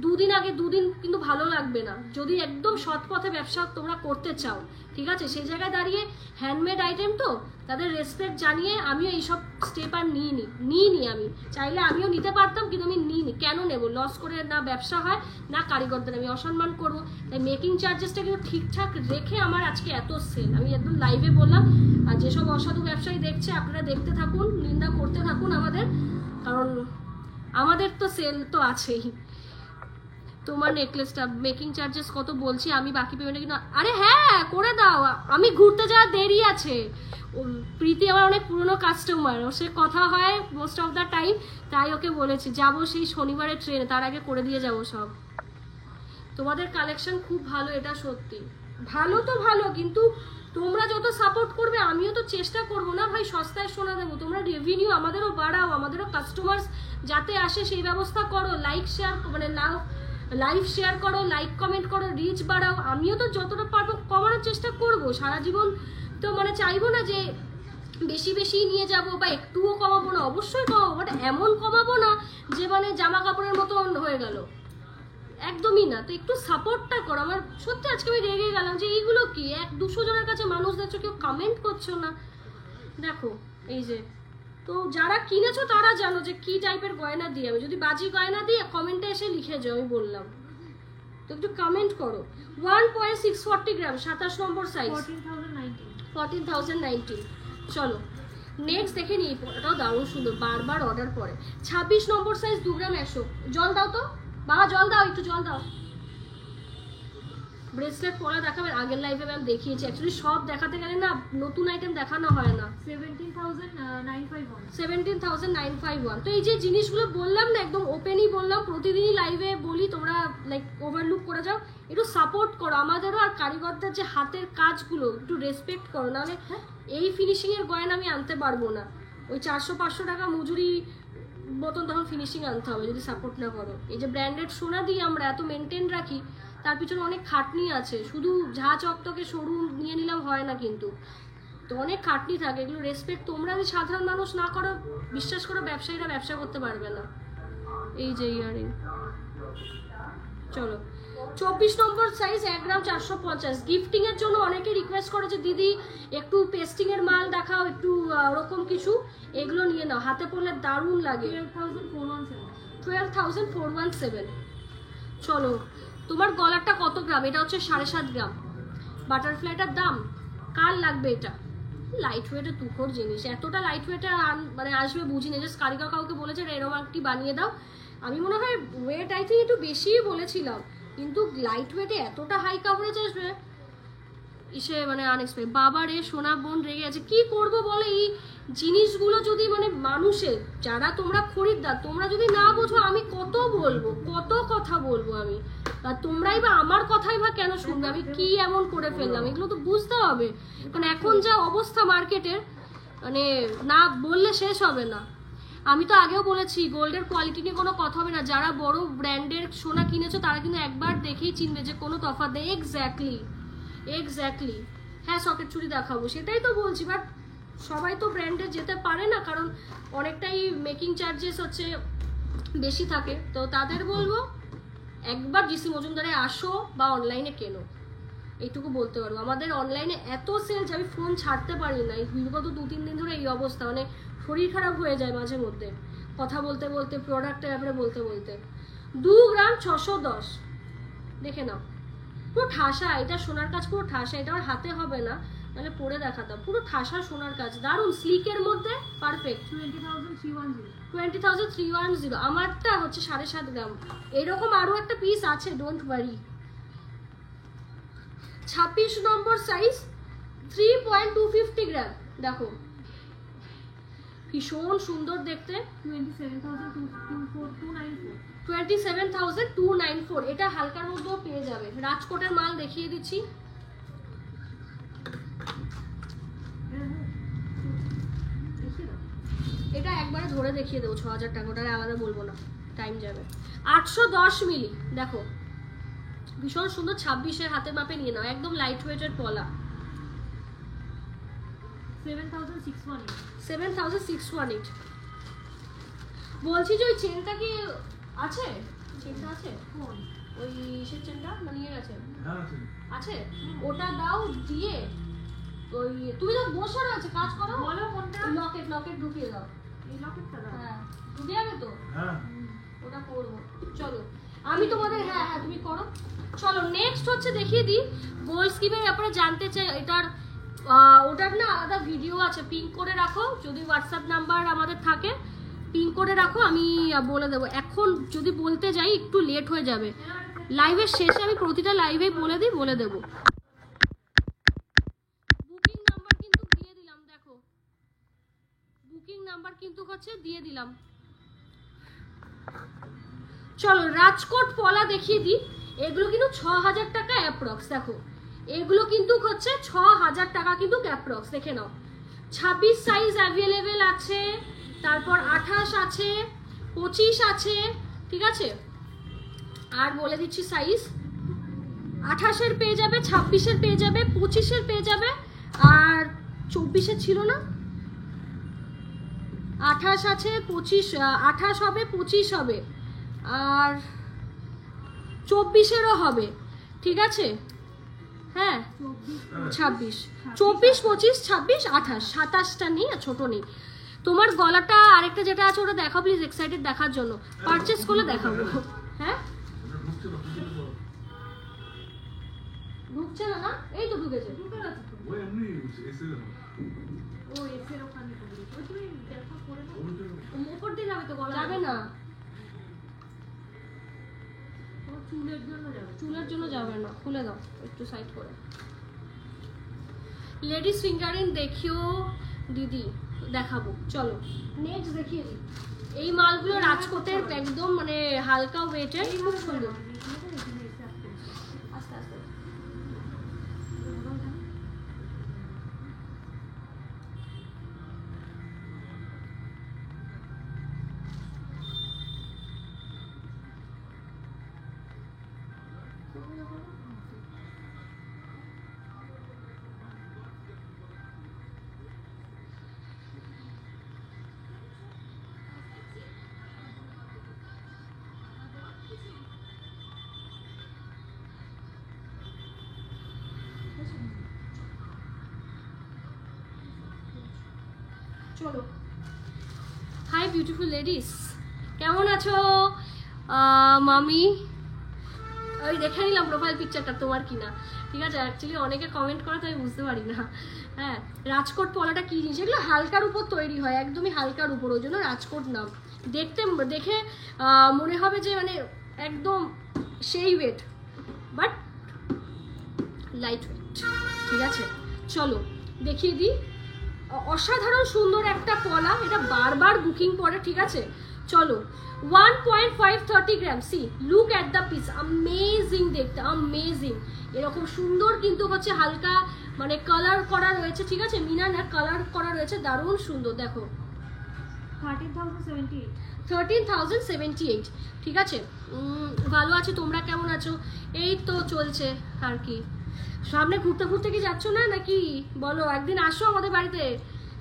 দুদিন কিন্তু ভালো লাগবে না। যদি একদম সৎ পথে ব্যবসা তোমরা করতে চাও, ঠিক আছে, সেই জায়গায় দাঁড়িয়ে হ্যান্ডমেড আইটেম তো তাদের রেসপেক্ট জানিয়ে আমিও এইসব স্টেপ আর নিইনি। আমি চাইলে আমিও নিতে পারতাম, কিন্তু আমি নিইনি। কেন নেব? লস করে না ব্যবসা হয়, না কারিগরদের আমি অসম্মান করব। তাই মেকিং চার্জেসটা কিন্তু ঠিকঠাক রেখে আমার আজকে এত সেল। আমি একদম লাইভে বললাম। আর যেসব অসাধু ব্যবসায়ী দেখছে, আপনারা দেখতে থাকুন, নিন্দা করতে থাকুন আমাদের, কারণ আমাদের তো সেল তো আছেই। তোমার নেকলেসটা মেকিং চার্জেস কত বলছি আমি, বাকি পেমেন্টে কিন্তু। আরে হ্যাঁ করে দাও, আমি ঘুরতে যাওয়ার দেরি আছে। প্রীতি আমার অনেক পুরনো কাস্টমার, ওর সে কথা হয় মোস্ট অফ দ্য টাইম, তাই ওকে বলেছি যাবো সেই শনিবারের ট্রেনে, তার আগে করে দিয়ে যাবো সব। তোমাদের কালেকশন খুব ভালো, এটা সত্যি ভালো তো ভালো, কিন্তু তোমরা যত সাপোর্ট করবে আমিও তো চেষ্টা করবো না ভাই সস্তায় সোনা দেবো। তোমরা রেভিনিউ আমাদেরও বাড়াও, আমাদেরও কাস্টমার্স যাতে আসে সেই ব্যবস্থা করো। লাইক শেয়ার মানে লাইভ শেয়ার করো, লাইক কমেন্ট করো, রিচ বাড়াও। আমিও তো যতটা পারবো কমানোর চেষ্টা করব। সারা জীবন তো মানে চাইবো না যে বেশি বেশি নিয়ে যাব বা একটুও কমাবো না, অবশ্যই কমাবো, বাট এমন কমাবো না যে মানে জামা কাপড়ের মতো হয়ে গেল, একদমই না। তো একটু সাপোর্টটা করো। আমার সত্যি আজকে আমি রেগে গেলাম যে এইগুলো কি 100-200 জনের কাছে মানুষ দেখছো, কেউ কমেন্ট করছো না। দেখো এই যে, তো যারা কিনেছো তারা জানো যে কি টাইপের গয়না দিয়ে। আমি যদি বাজি গয়না দিয়ে কমেন্টে এসে লিখে যাও, আমি বললাম তো একটু কমেন্ট করো। 1.640 গ্রাম 27 নম্বর সাইজ 14,019। চলো নেক্সট দেখে নিই, এটাও দারুণ সুন্দর, বারবার অর্ডার করে। 26 নম্বর সাইজ 2 গ্রাম 100। জল দাও তো বাবা, জল দাও, একটু জল দাও। ব্রেসলেট পরা দেখাবেন? আগের লাইভে ম্যাম দেখিয়েছি। অ্যাকচুয়ালি সব দেখাতে গেলে না নতুন আইটেম দেখানো হয় না। 17,951। তো এই যে জিনিসগুলো বললাম না, একদম ওপেনই বললাম, প্রতিদিনই লাইভে বলি, তোমরা লাইক ওভারলুক করে যাও। একটু সাপোর্ট করো আমাদেরও, আর কারিগরদের যে হাতের কাজগুলো একটু রেসপেক্ট করো, নাহলে এই ফিনিশিংয়ের গয়না আমি আনতে পারবো না। ওই 400-500 টাকা মজুরি মতন তখন ফিনিশিং আনতে হবে যদি সাপোর্ট না করো। এই যে ব্র্যান্ডেড সোনা দিয়ে আমরা এত মেনটেন রাখি, তার পিছনে অনেক খাটনি আছে। শুধু ঝা চকটকে শোরুম নিয়ে নিলাম হয় না, কিন্তু তো অনেক খাটনি থাকে। এগুলো রেসপেক্ট তোমরা যদি সাধারণ মানুষ না করো, বিশ্বাস করো ব্যবসায়ীরা ব্যবসা করতে পারবে না। এই যে ইয়ারিং, চলো 24 নম্বর সাইজ 1 গ্রাম 450। গিফটিং এর জন্য অনেকে রিকোয়েস্ট করে যে দিদি একটু পেস্টিং এর মাল দেখাও, একটু ওরকম কিছু, এগুলো নিয়ে নাও, হাতে পরলে দারুণ লাগে। 12,417। চলো তোমার গলারটা কত গ্রাম? এটা হচ্ছে 7.5 গ্রাম। বাটারফ্লাইটার দাম কার লাগবে? এটা লাইট ওয়েটের তুখোর জিনিস, এতটা লাইট ওয়েটে মানে আসবে বুঝিনি। জাস্ট কারিগর কাউকে বলেছে এরকম একটি বানিয়ে দাও। আমি মনে হয় ওয়েট আই থিঙ্ক একটু বেশিই বলেছিলাম, কিন্তু লাইট ওয়েটে এতটা হাই কাভারেজ আসবে ইসে মানে আনএক্সপেক্টেড। বাবা রে সোনা বোন রেগে আছে, কি করব বলে? এই জিনিসগুলো যদি মানে মানুষের, যারা তোমরা খরিদ্দার, তোমরা যদি না বোঝো, আমি কত বলবো, কত কথা বলবো আমি, আর তোমরাই বা আমার কথাই বা কেন শুনবে? আমি কি এমন করে ফেললাম? এগুলো তো বুঝতে হবে, কারণ এখন যা অবস্থা মার্কেটের, মানে না বললে শেষ হবে না। আমি তো আগেও বলেছি গোল্ডের কোয়ালিটি নিয়ে কোনো কথা হবে না, যারা বড় ব্র্যান্ডের সোনা কিনেছো তারা কিন্তু একবার দেখেই চিনবে যে কোনো তফাৎ নেই। এক্স্যাক্টলি হ্যাঁ সকেট চুড়ি দেখাবো, সেটাই তো বলছি, বাট সবাই তো ব্র্যান্ডে যেতে পারে না, কারণ অনেকটাই মেকিং চার্জেস হচ্ছে বেশি থাকে। তো তাদের বলবো একবার জিসি মজুমদারে আসো বা অনলাইনে কেনো, এইটুকু বলতে পারবো। আমাদের অনলাইনে এত সেল যে আমি ফোন ছাড়তে পারি না, এই বিগত 2-3 দিন ধরে এই অবস্থা, মানে শরীর খারাপ হয়ে যায় মাঝে মধ্যে কথা বলতে বলতে, প্রোডাক্টের ব্যাপারে বলতে বলতে। 2 গ্রাম 610 দেখে নাও, পুরো ঠাসা, এটা সোনার কাজ পুরো ঠাসা, এটা আমার হাতে হবে না, মানে পরে দেখাতাম, পুরো ঠাসা সোনার কাজ, দারুণ স্লিকের মধ্যে পারফেক্ট। 20,310 আমারটা হচ্ছে 7.5 গ্রাম, এরকম আরো একটা পিস আছে, ডোন্ট ওয়ারি। 26 নম্বর সাইজ, 3.250 গ্রাম, দেখো ভীষণ সুন্দর দেখতে। 27,294 এটা হালকার মধ্যেও পেয়ে যাবে। রাজকোটের মাল দেখিয়ে দিচ্ছি, এটা একবারে ধরে দেখিয়ে দেবো 6,000 টাকা, ওটা আলাদা বলবো না, টাইম যাবে। 810 মিলি, দেখো ভীষণ সুন্দর, 26-এর হাতের মাপে নিয়ে নাও, একদম লাইট ওয়েটের পলা। 7,618 বলছি যে ওই চেনটা কি আছে? চেনটা আছে ওই সে চেনটা না নিয়ে গেছে? আছে, ওটা দাও, দিয়ে ওই তুমি তো বসে রয়েছে, কাজ করো, বলো কোনটা। লকেট ঢুকিয়ে দাও, এই লকেটটা দাও, হ্যাঁ ঢুকে যাবে তো, হ্যাঁ ওটা করবো। চলো আমি তোমাদের, হ্যাঁ তুমি করো। চলো নেক্সট হচ্ছে দেখিয়ে দিই গোল্ড স্কিমের ব্যাপারে জানতে চাই, এটার ওটার না আলাদা ভিডিও আছে, পিন করে রাখো, যদি হোয়াটসঅ্যাপ নাম্বার আমাদের থাকে পিন করে রাখো, আমি বলে দেবো। এখন যদি বলতে যাই একটু লেট হয়ে যাবে, লাইভের শেষে আমি প্রতিটা লাইভে বলে দেবো। বুকিং নাম্বার কিন্তু দিয়ে দিলাম, দেখো বুকিং নাম্বার কিন্তু হচ্ছে দিয়ে দিলাম। চলো রাজকোট পলা দেখিয়ে দিই, এগুলো কিন্তু 6,000 টাকা অ্যাপ্রক্স, দেখো এগুলো কিন্তু হচ্ছে 6,000 টাকা কিন্তু অ্যাপ্রক্স, দেখে নাও। 26 সাইজ অ্যাভেলেবেল আছে, তারপর 28 আছে, 25 আছে, ঠিক আছে। আর বলে দিচ্ছি সাইজ, 28-এর পেয়ে যাবে, 26-এর পেয়ে যাবে, 25-এর পেয়ে যাবে, আর 24-এর ছিল না, 28 আছে, 25 28 হবে, 25 হবে, আর 24-এরও হবে, ঠিক আছে। হ্যাঁ 26, 24, 25, 26, 28, 27টা নেই, আর ছোট নেই। তোমার গলাটা আরেকটা যেটা আছে ওটা দেখাও প্লিজ, এক্সাইটেড দেখার জন্য, পারচেজ করলে দেখাবো। হ্যাঁ ঢুকছে না, এই তো ঢুকেছে, উপর দিয়ে যাবে তো, গলা যাবে না, চুলের জন্য যাবে না, খুলে দাও একটু সাইড করে। লেডিস ফিঙ্গারিং দেখিও দিদি, দেখাবো। চলো নেক্সট দেখিয়ে দিই, এই মালগুলো রাজকোটের একদম মানে হালকা ওয়েটের, খুব সুন্দর। আস্তে আস্তে চলো। হাই বিউটিফুল লেডিস, কেমন আছো? মামি ওই দেখে নিলাম প্রোফাইল পিকচারটা তোমার কিনা, ঠিক আছে। অ্যাকচুয়ালি অনেকে কমেন্ট করে তো আমি বুঝতে পারি না। হ্যাঁ রাজকোট পলাটা কি জিনিস, এগুলো হালকার উপর তৈরি হয়, একদমই হালকার উপর, ওই জন্য রাজকোট নাম। দেখে মনে হবে যে মানে একদম সেই ওয়েট, বাট লাইট ওয়েট, ঠিক আছে। চলো দেখিয়ে দিই, অসাধারণ সুন্দর একটা পলা, এটা বারবার বুকিং পড়ে, ঠিক আছে। চলো 1.530 gram, see look at the piece, amazing দেখতে, অ্যামেজিং। এরকম সুন্দর কিন্তু হচ্ছে হালকা মানে কালার করা রয়েছে, ঠিক আছে, মিনা না কালার করা রয়েছে, দারুণ সুন্দর। দেখো 13,078 ঠিক আছে। ভালো আছে, তোমরা কেমন আছো? এই তো চলছে আর কি। সামনে ঘুরতে ঘুরতে কি যাচ্ছ না নাকি বলো? একদিন আসো আমাদের বাড়িতে,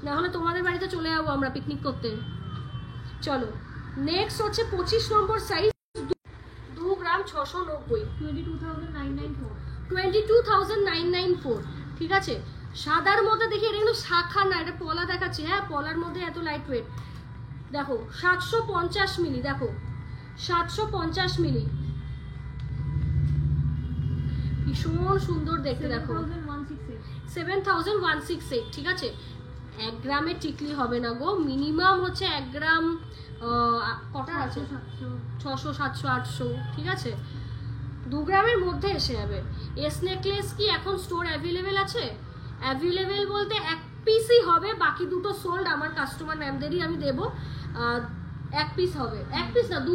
না হলে তোমাদের বাড়িতে চলে যাবো আমরা পিকনিক করতে। চলো নেক্সট হচ্ছে 25 নম্বর সাইজ, 2 গ্রাম 690, 22,994 ঠিক আছে। সাদার মধ্যে দেখি, এটা কিন্তু শাখা না, এটা পলা দেখাচ্ছে। হ্যাঁ, পলার মধ্যে এত লাইট ওয়েট। দেখো 750 মিলি, দেখো 750 মিলি, ভীষণ সুন্দর দেখতে। দেখো 7,168 ঠিক আছে। 1 গ্রামের টিকলি হবে না গো, মিনিমাম হচ্ছে 1 গ্রাম কটা আছে, 600 700 800 ঠিক আছে। 2 গ্রামের মধ্যে এসে যাবে। এস নেকলেস কি এখন স্টোর অ্যাভেলেবেল আছে? অ্যাভেলেবেল বলতে 1 পিসই হবে, বাকি দুটো সোল্ড। আমার কাস্টমার ম্যামদেরই আমি দেবো। 1 পিস হবে, 1 পিস না 2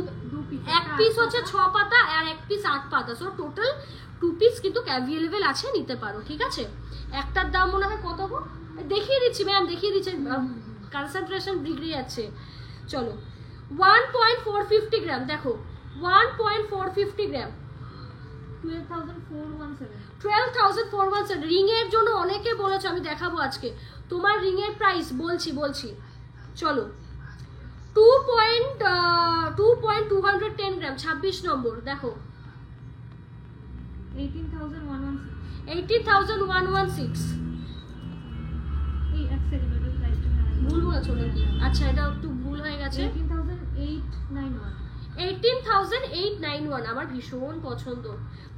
পিস। 1 পিস হচ্ছে 6 পাতা আর 1 পিস 8 পাতা, সো টোটাল 2 পিস কিন্তু অ্যাভেলেবেল আছে, নিতে পারো ঠিক আছে। একটার দাম মনে হয় কত গো, দেখিয়ে দিচ্ছি ম্যাম, দেখিয়ে দিচ্ছি, কনসেন্ট্রেশন বিগড়ে যাচ্ছে। চলো 1.450 গ্রাম, দেখো 1.450 গ্রাম, 12,417। রিং এর জন্য অনেকে বলেছো, আমি দেখাবো আজকে তোমার রিং এর প্রাইস বলছি। চলো 2.210 গ্রাম, 26 নম্বর, দেখো 18,116। ভুল বলেছো নাকি? আচ্ছা, এটা একটু ভুল হয়ে গেছে। 18,891। আমার ভীষণ পছন্দ,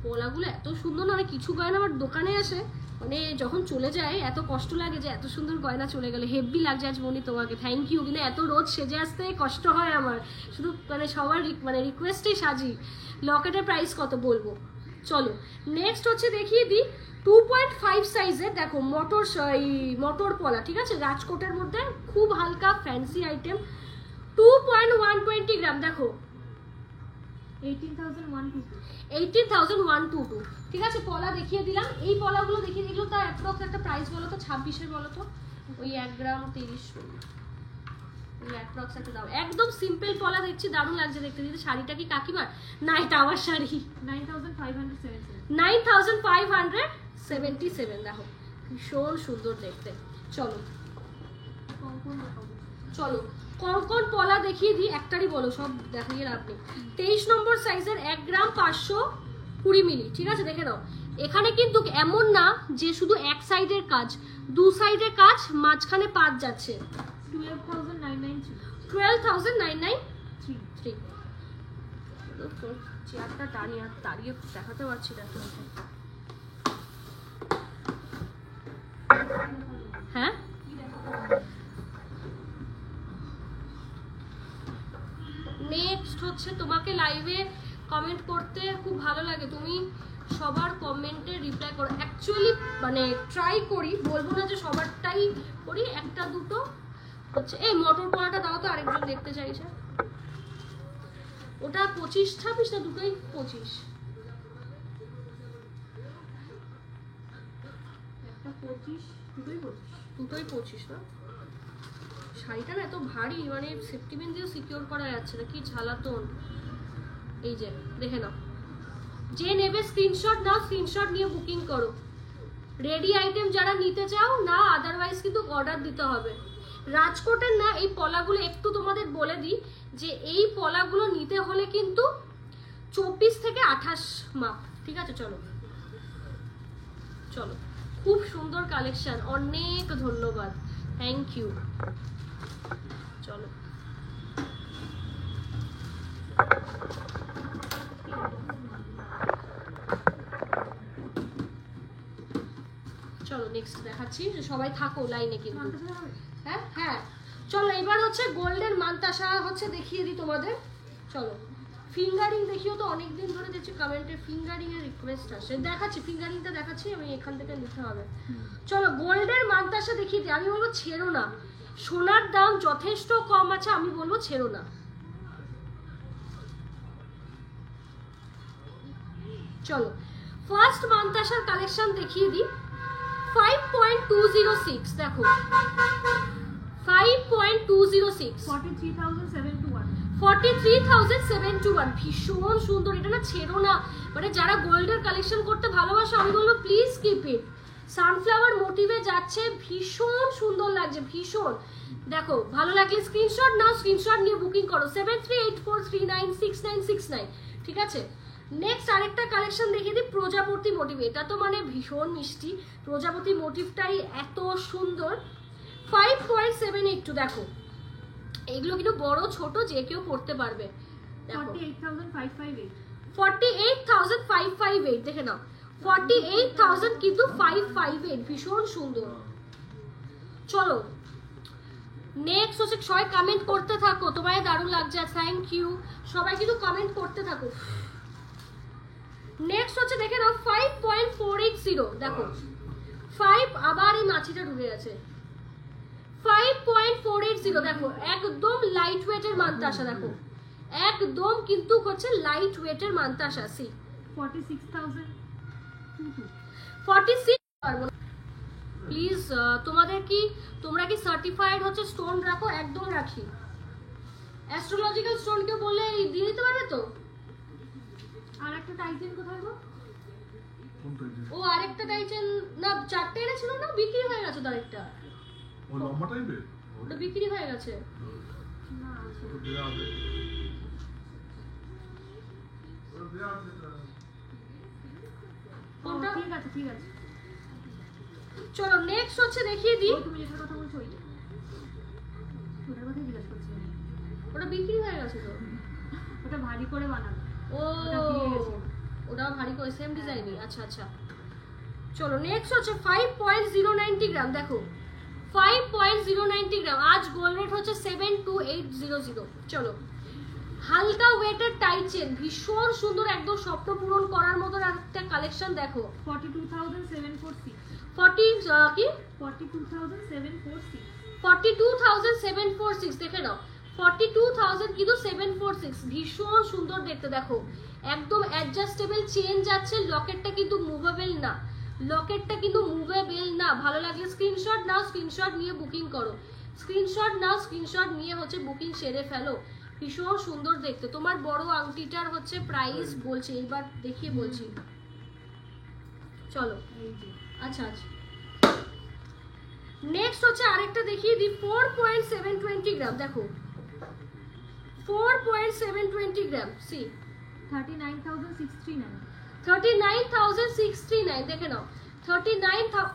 পলাগুলো এত সুন্দর না। কিছু গয়না আমার দোকানে আসে, মানে যখন চলে যায় এত কষ্ট লাগে যে এত সুন্দর গয়না চলে গেলে। হেভি লাগছে আজ মনি তোমাকে, থ্যাংক ইউ। কিন্তু এত রোজ সেজে আসতে কষ্ট হয় আমার, শুধু মানে সবার মানে রিকোয়েস্টেই সাজি। লকেটের প্রাইস কত বলবো? চলো নেক্সট হচ্ছে দেখিয়ে দিই 2.5 সাইজের, দেখো মটর পলা ঠিক আছে, রাজকোটের মধ্যে খুব হালকা ফ্যান্সি আইটেম। 2.120 গ্রাম, দেখো 18,122 ঠিক আছে। পলা দেখিয়ে দিলাম, এই পলাগুলো দেখিয়ে দিল। তার অ্যাপ্রক্স একটা প্রাইস বলো তো, 26-এর বলো তো। ওই 1 গ্রাম 30, ওই অ্যাপ্রক্স একটা দাও। একদম সিম্পল পলা দেখছি, দারুণ লাগছে দেখতে। দিদি শাড়িটা কি কাকিমার? না, এটা আমার শাড়ি। 9,577 দেখো, ভীষণ সুন্দর দেখতে। চলো চলো কঙ্কন পলা দেখিয়ে দিই, একটারই বলো, সব দেখিয়ে লাভ নেই। 23 নম্বর সাইজের, 1 গ্রাম 520 মিলি ঠিক আছে। দেখে নাও, এখানে কিন্তু এমন না যে শুধু এক সাইডের কাজ, 2 সাইডের কাজ, মাঝখানে পাত যাচ্ছে। 12,993। চেয়ারটা দাঁড়িয়ে দেখাতে পারছি না। হ্যাঁ, নেক্সট হচ্ছে তোমাকে লাইভে কমেন্ট করতে খুব ভালো লাগে, তুমি সবার কমেন্টে রিপ্লাই করো। অ্যাকচুয়ালি মানে ট্রাই করি, বলবো না যে সবারটাই করি, একটা দুটো হচ্ছে। এই মটর পলাটা দাও তো, আরেকজন দেখতে চাইছে। ওটা 25-26 না দুটোই 25? দুটোই 25 না? শাড়িটা না এত ভারী, মানে সেফটি পিন দিয়েও সিকিউর করা যাচ্ছে না, কি ঝালাতন। এই যে দেখে নাও, যে নেবে স্ক্রিনশট নাও, স্ক্রিনশট নিয়ে বুকিং করো। রেডি আইটেম যারা নিতে চাও না, আদারওয়াইজ কিন্তু অর্ডার দিতে হবে। রাজকোটের না এই পলাগুলো একটু তোমাদের বলে দিই যে এই পলাগুলো নিতে হলে কিন্তু 24 থেকে 28 মাপ ঠিক আছে। চলো চলো, খুব সুন্দর কালেকশন, অনেক ধন্যবাদ, থ্যাংক ইউ। চলো চলো নেক্সট দেখাচ্ছি, সবাই থাকো লাইনে কিন্তু। হ্যাঁ হ্যাঁ, চলো এবার হচ্ছে গোল্ডেন মান্তাসা হচ্ছে দেখিয়ে দিই তোমাদের। চলো ফিঙ্গারিং দেখিও তো, অনেকদিন ধরে দেখছি কমেন্টে ফিঙ্গারিং এর রিকোয়েস্ট আসে। দেখাচ্ছি ফিঙ্গারিংটা দেখাচ্ছি, আমি এখান থেকে নিতে হবে। চলো গোল্ডের মান্তাসা দেখিয়ে দিই। আমি বলবো ছেড়ো না, সোনার দাম যথেষ্ট কম আছে, আমি বলবো ছেড়ো না। চলো ফার্স্ট মান্তাসার কালেকশন দেখিয়ে দিই। 5.206 দেখো, 5.206 43,721 43,721 ভীষণ সুন্দর। এটা না ছেড়ো না, মানে যারা গোল্ডের কালেকশন করতে ভালোবাসো আমি বলবো প্লিজ কিপ ইট। সানফ্লাওয়ার মোটিভে যাচ্ছে, ভীষণ সুন্দর লাগছে, ভীষণ। দেখো ভালো লাগলে স্ক্রিনশট নাও, স্ক্রিনশট নিয়ে বুকিং করো 7384396969, ঠিক আছে। নেক্সট আরেকটা কালেকশন দেখিয়ে দিই, প্রজাপতি মোটিভ। এটা তো মানে ভীষণ মিষ্টি, প্রজাপতি মোটিভটাই এত সুন্দর। 5.782 দেখো, এগুলো কিন্তু বড় ছোট যে কেউ পড়তে পারবে। 48,558 48,558 দেখে নাও, 48,000 কিন্তু 558, ভীষণ সুন্দর। চলো নেক্সট হচ্ছে, সবাই কমেন্ট করতে থাকো, তোমায় দারুণ লাগছে, থ্যাংক ইউ, সবাই কিন্তু কমেন্ট করতে থাকো। নেক্সট হচ্ছে দেখে নাও 5.480 দেখো, 5 আবার এই মাছিটা ঢুকে গেছে। 5.480 দেখো, একদম লাইট ওয়েটের মান্তাসা, দেখো একদম কিন্তু হচ্ছে লাইট ওয়েটের মান্তাসা। C 46 please. তোমরা কি সার্টিফাইড হচ্ছে স্টোন রাখো? একদম রাখি। অ্যাস্ট্রোলজিক্যাল স্টোন কে বললে দিয়ে দিতে পারবে তো? আর একটা টাইটেন কোথায় গো? ও আরেকটা টাইটেন না, চারটে এনেছিল না, বিক্রি হয়ে গেছে তো আরেকটা। ও লম্বা টাইপের, ওটা বিক্রি হয়ে গেছে। না আছে। ওটা দেয়া আছে। ওটা দেয়া আছে। কোনটা? ঠিক আছে ঠিক আছে। চলো নেক্সট হচ্ছে দেখিয়ে দিই। তুমি যেটার কথা বলছো ওইটা, ওটার কথাই জিজ্ঞাসা করছিলাম। ওটা বিক্রি হয়ে গেছে তো। ওটা ভারী করে বানানো। ও ওটা দিয়ে গেছে। ওটাও ভারী করে, সেম ডিজাইনই। আচ্ছা আচ্ছা, চলো নেক্সট হচ্ছে 5.090 গ্রাম দেখো, 5.090 গ্রাম। আজ গোল্ড রেট হচ্ছে 72800। চলো হালকা ওয়েটের টাইট চেন, ভীষণ সুন্দর, একদম স্বপ্ন পূরণ করার মতো একটা কালেকশন। দেখো 42,746 কি 42,746 42,746 দেখে নাও, 42,000 কিন্তু 746, ভীষণ সুন্দর দেখতে। দেখো একদম অ্যাডজাস্টেবল চেন যাচ্ছে, লকেটটা কিন্তু মুভেবল না, লকেটটা কিন্তু মুভেবল না। ভালো লাগলে স্ক্রিনশট নাও, স্ক্রিনশট নিয়ে বুকিং করো, স্ক্রিনশট নাও, স্ক্রিনশট নিয়ে হচ্ছে বুকিং সেরে ফেলো। ভীষণ সুন্দর দেখতে। তোমার বড় আংটিটার হচ্ছে প্রাইস বলছি, এইবার দেখিয়ে বলছি। চলো আচ্ছা আচ্ছা, নেক্সট হচ্ছে আরেকটা দেখিয়ে দিই, 4.720 গ্রাম দেখো, 4.720 গ্রাম। সি 39,639 39,639 দেখে নাও, 39,000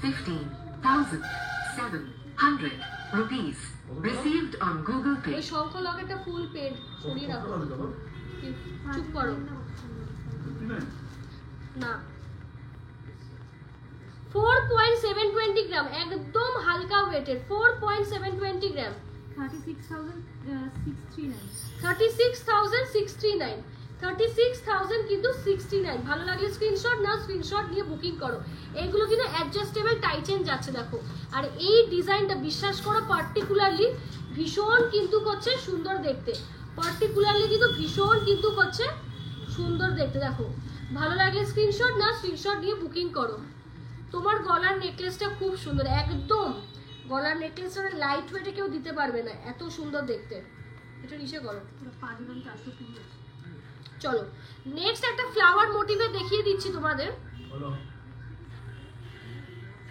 15,700 rupees received on Google Pay. ওই শঙ্খ লকেটটা ফুল পেড সরিয়ে রাখো, চুপ করো না। 4.720 গ্রাম, একদম হালকা ওয়েটের, 4.720 গ্রাম, 36,639 36,069, 36,000 কিন্তু 69। ভালো লাগলে স্ক্রিনশট নাও, স্ক্রিনশট নিয়ে বুকিং করো। এগুলো কিন্তু অ্যাডজাস্টেবল টাইটেন যাচ্ছে দেখো। আর এই ডিজাইনটা বিশ্বাস করো পার্টিকুলারলি ভীষণ কিন্তু হচ্ছে সুন্দর দেখতে, পার্টিকুলারলি কিন্তু ভীষণ কিন্তু হচ্ছে সুন্দর দেখতে। দেখো ভালো লাগলে স্ক্রিনশট নাও, স্ক্রিনশট নিয়ে বুকিং করো। তোমার গলার নেকলেসটা খুব সুন্দর, একদম গলার নেকলেসটা লাইট ওয়েটে কেউ দিতে পারবে না, এত সুন্দর দেখতে। এটা নিচে করো। 5,420 চলো নেক্সট একটা ফ্লাওয়ার মোটিভে দেখিয়ে দিচ্ছি তোমাদের, হলো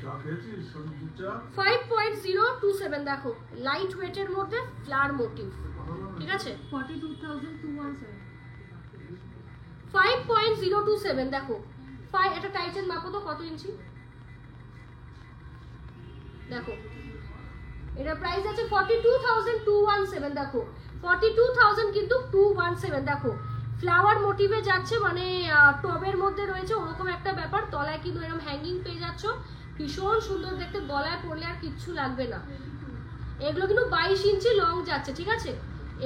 চা খেয়েছিস সবজি চা? 5.027 দেখো, লাইট ওয়েটের মধ্যে ফ্লাওয়ার মোটিভ, ঠিক আছে। 42,217 5.027 দেখো, এটা টাইটেন মাপো তো কত ইঞ্চি দেখো। এটা প্রাইস আছে 42,217 দেখো, 42,000 কিন্তু 217 দেখো। ফ্লাওয়ার মোটিভে যাচ্ছে, মানে টবের মধ্যে রয়েছে ওরকম একটা ব্যাপার, তলায় কিন্তু এরকম হ্যাঙ্গিং পেয়ে যাচ্ছ, ভীষণ সুন্দর দেখতে, গলায় পরলে আর কিচ্ছু লাগবে না। এগুলো কিন্তু 22 ইঞ্চি লং যাচ্ছে, ঠিক আছে,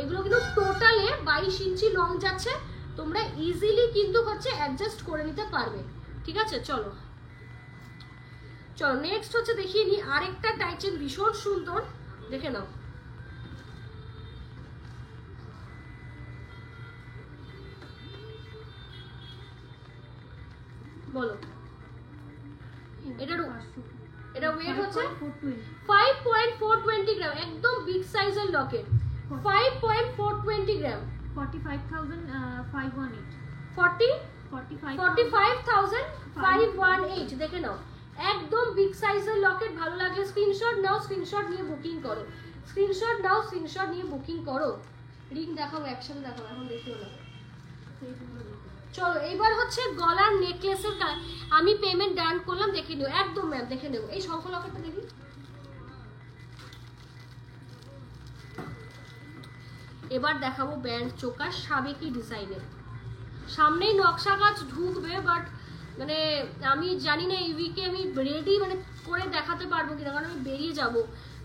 এগুলো কিন্তু টোটালে 22 ইঞ্চি লং যাচ্ছে, তোমরা ইজিলি কিন্তু হচ্ছে অ্যাডজাস্ট করে নিতে পারবে, ঠিক আছে। চলো চলো নেক্সট হচ্ছে দেখিয়ে নি আরেকটা টাইটেন, ভীষণ সুন্দর দেখে নাও। বলো এটা ওয়েট হচ্ছে 420 5.420 গ্রাম, একদম বিগ সাইজের লকেট। 5.420 গ্রাম, 45,518 45 45 45,518 দেখে নাও, একদম বিগ সাইজের লকেট। ভালো লাগলে স্ক্রিনশট নাও, স্ক্রিনশট নিয়ে বুকিং করো, স্ক্রিনশট নাও, স্ক্রিনশট নিয়ে বুকিং করো। রিং দেখাবো, একসাথে দেখাবো, এখন দেখিও না। চলো এইবার হচ্ছে গলার নেকলেসের আমি পেমেন্ট ডান করলাম, দেখে নিও একদম ম্যাম, দেখে নেব। এই শঙ্খ লকেটটা দেখি, এবার দেখাবো ব্যান্ড চোকার সাবেকি ডিজাইনের। সামনেই নকশা কাজ ঢুকবে, বাট মানে আমি জানি না এই উইকে আমি রেডি মানে করে দেখাতে পারবো কিনা, কারণ আমি বেরিয়ে যাব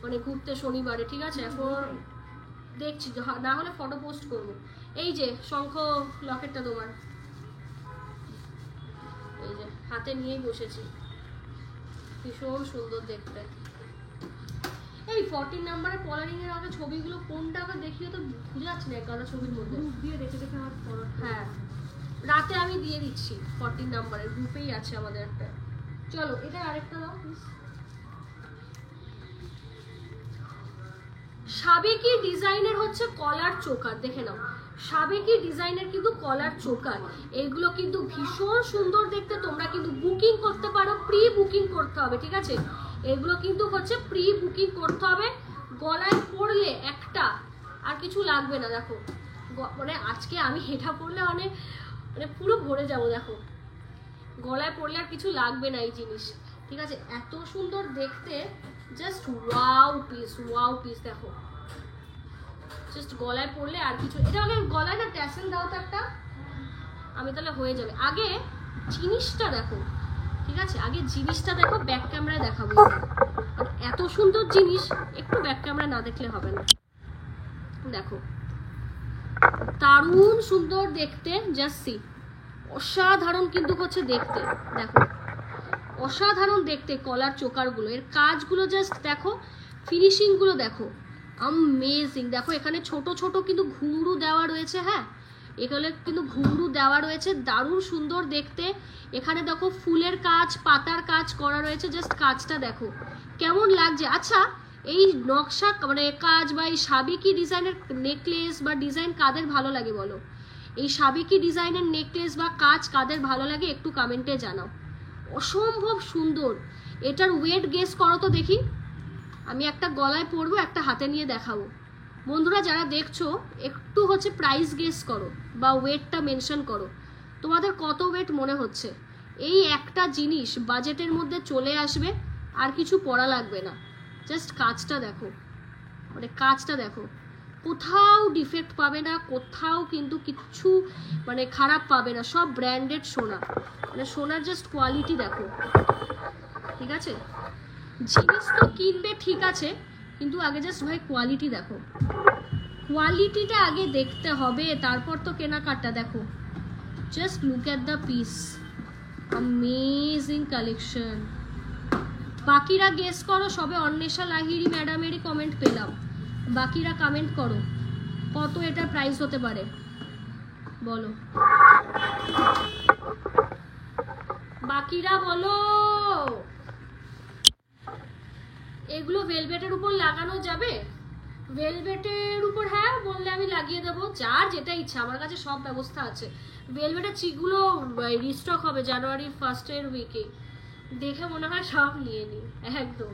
মানে ঘুরতে শনিবারে, ঠিক আছে? এখন দেখছি, না হলে ফটো পোস্ট করবো। এই যে শঙ্খ লকেটটা তোমার, এই যে হাতে নিয়েই বসেছি, ভীষণ সুন্দর দেখতে। এই 14 নাম্বারের পলারিং এর আগে ছবিগুলো কোনটা আগে দেখিও তো বুঝে যাচ্ছে না, একাদা ছবির মধ্যে গ্রুপ দিয়ে দেখে দেখে আমার পড়া। হ্যাঁ রাতে আমি দিয়ে দিচ্ছি, 14 নাম্বারের গ্রুপেই আছে আমাদের একটা। চলো এটা আরেকটা দাও প্লিজ। সাবেকি ডিজাইনের হচ্ছে কলার চোকার, দেখে নাও সাবেকি ডিজাইনের কিন্তু কলার চোকার, এগুলো কিন্তু ভীষণ সুন্দর দেখতে। তোমরা কিন্তু বুকিং করতে পারো, প্রি বুকিং করতে হবে, ঠিক আছে? এগুলো কিন্তু হচ্ছে প্রি বুকিং করতে হবে। গলায় পরলে একটা আর কিছু লাগবে না, দেখো মানে আজকে আমি এটা পরলে মানে মানে পুরো ভরে যাব, দেখো গলায় পরলে আর কিছু লাগবে না এই জিনিস, ঠিক আছে? এত সুন্দর দেখতে, just wow piece, wow piece. দেখো জাস্ট গলায় পরলে আর কিছু, এটা আগে গলায় না ট্যাসেল দাও তো একটা, আমি তাহলে হয়ে যাবে। আগে জিনিসটা দেখো, ঠিক আছে? আগে জিনিসটা দেখো, ব্যাক ক্যামেরায় দেখাবো। এত সুন্দর জিনিস একটু ব্যাক ক্যামেরা না দেখলে হবে না। দেখো দারুণ সুন্দর দেখতে, জাস্ট সি, অসাধারণ কিন্তু হচ্ছে দেখতে। দেখো অসাধারণ দেখতে কলার চোকারগুলো, এর কাজগুলো জাস্ট দেখো, ফিনিশিংগুলো দেখো, অ্যামেজিং। দেখো এখানে ছোট ছোট কিন্তু ঘুঙরু দেওয়া রয়েছে, হ্যাঁ এখানে কিন্তু ঘুঙরু দেওয়া রয়েছে, দারুণ সুন্দর দেখতে। এখানে দেখো ফুলের কাজ, পাতার কাজ করা রয়েছে, জাস্ট কাজটা দেখো কেমন লাগছে। আচ্ছা এই নকশা মানে কাজ বা এই সাবেকি ডিজাইনের নেকলেস বা ডিজাইন কাদের ভালো লাগে বলো? এই সাবেকি ডিজাইনের নেকলেস বা কাজ কাদের ভালো লাগে একটু কমেন্টে জানাও। অসম্ভব সুন্দর। এটার ওয়েট গেস করো তো দেখি। আমি একটা গলায় পরবো, একটা হাতে নিয়ে দেখাবো। বন্ধুরা যারা দেখছো একটু হচ্ছে প্রাইস গেস করো বা ওয়েটটা মেনশন করো, তোমাদের কত ওয়েট মনে হচ্ছে? এই একটা জিনিস বাজেটের মধ্যে চলে আসবে, আর কিছু পড়া লাগবে না। জাস্ট কাজটা দেখো, মানে কাজটা দেখো, কোথাও ডিফেক্ট পাবে না, কোথাও কিন্তু কিচ্ছু মানে খারাপ পাবে না, সব ব্র্যান্ডেড সোনা, মানে সোনার জাস্ট কোয়ালিটি দেখো, ঠিক আছে? জিনিস তো কিনবে ঠিক আছে, কিন্তু আগে জাস্ট ভাই কোয়ালিটি দেখো, কোয়ালিটিটা আগে দেখতে হবে, তারপর তো কেনাকাটা। দেখো just look at the piece, amazing collection. বাকিরা গেস করো, সবে অন্বেষা লাহিড়ী ম্যাডামেরই কমেন্ট পেলাম, বাকিরা কমেন্ট করো কত এটা প্রাইস হতে পারে বলো, বাকিরা বলো। এগুলো ভেলভেটের উপর লাগানো যাবে? ভেলভেটের উপর হ্যাঁ বললে আমি লাগিয়ে দেবো, যার যেটা ইচ্ছা, আমার কাছে সব ব্যবস্থা আছে। ভেলভেটের চিকগুলো রিস্টক হবে জানুয়ারির ফার্স্টের উইকে, দেখে মনে হয় সব নিয়ে নিই একদম।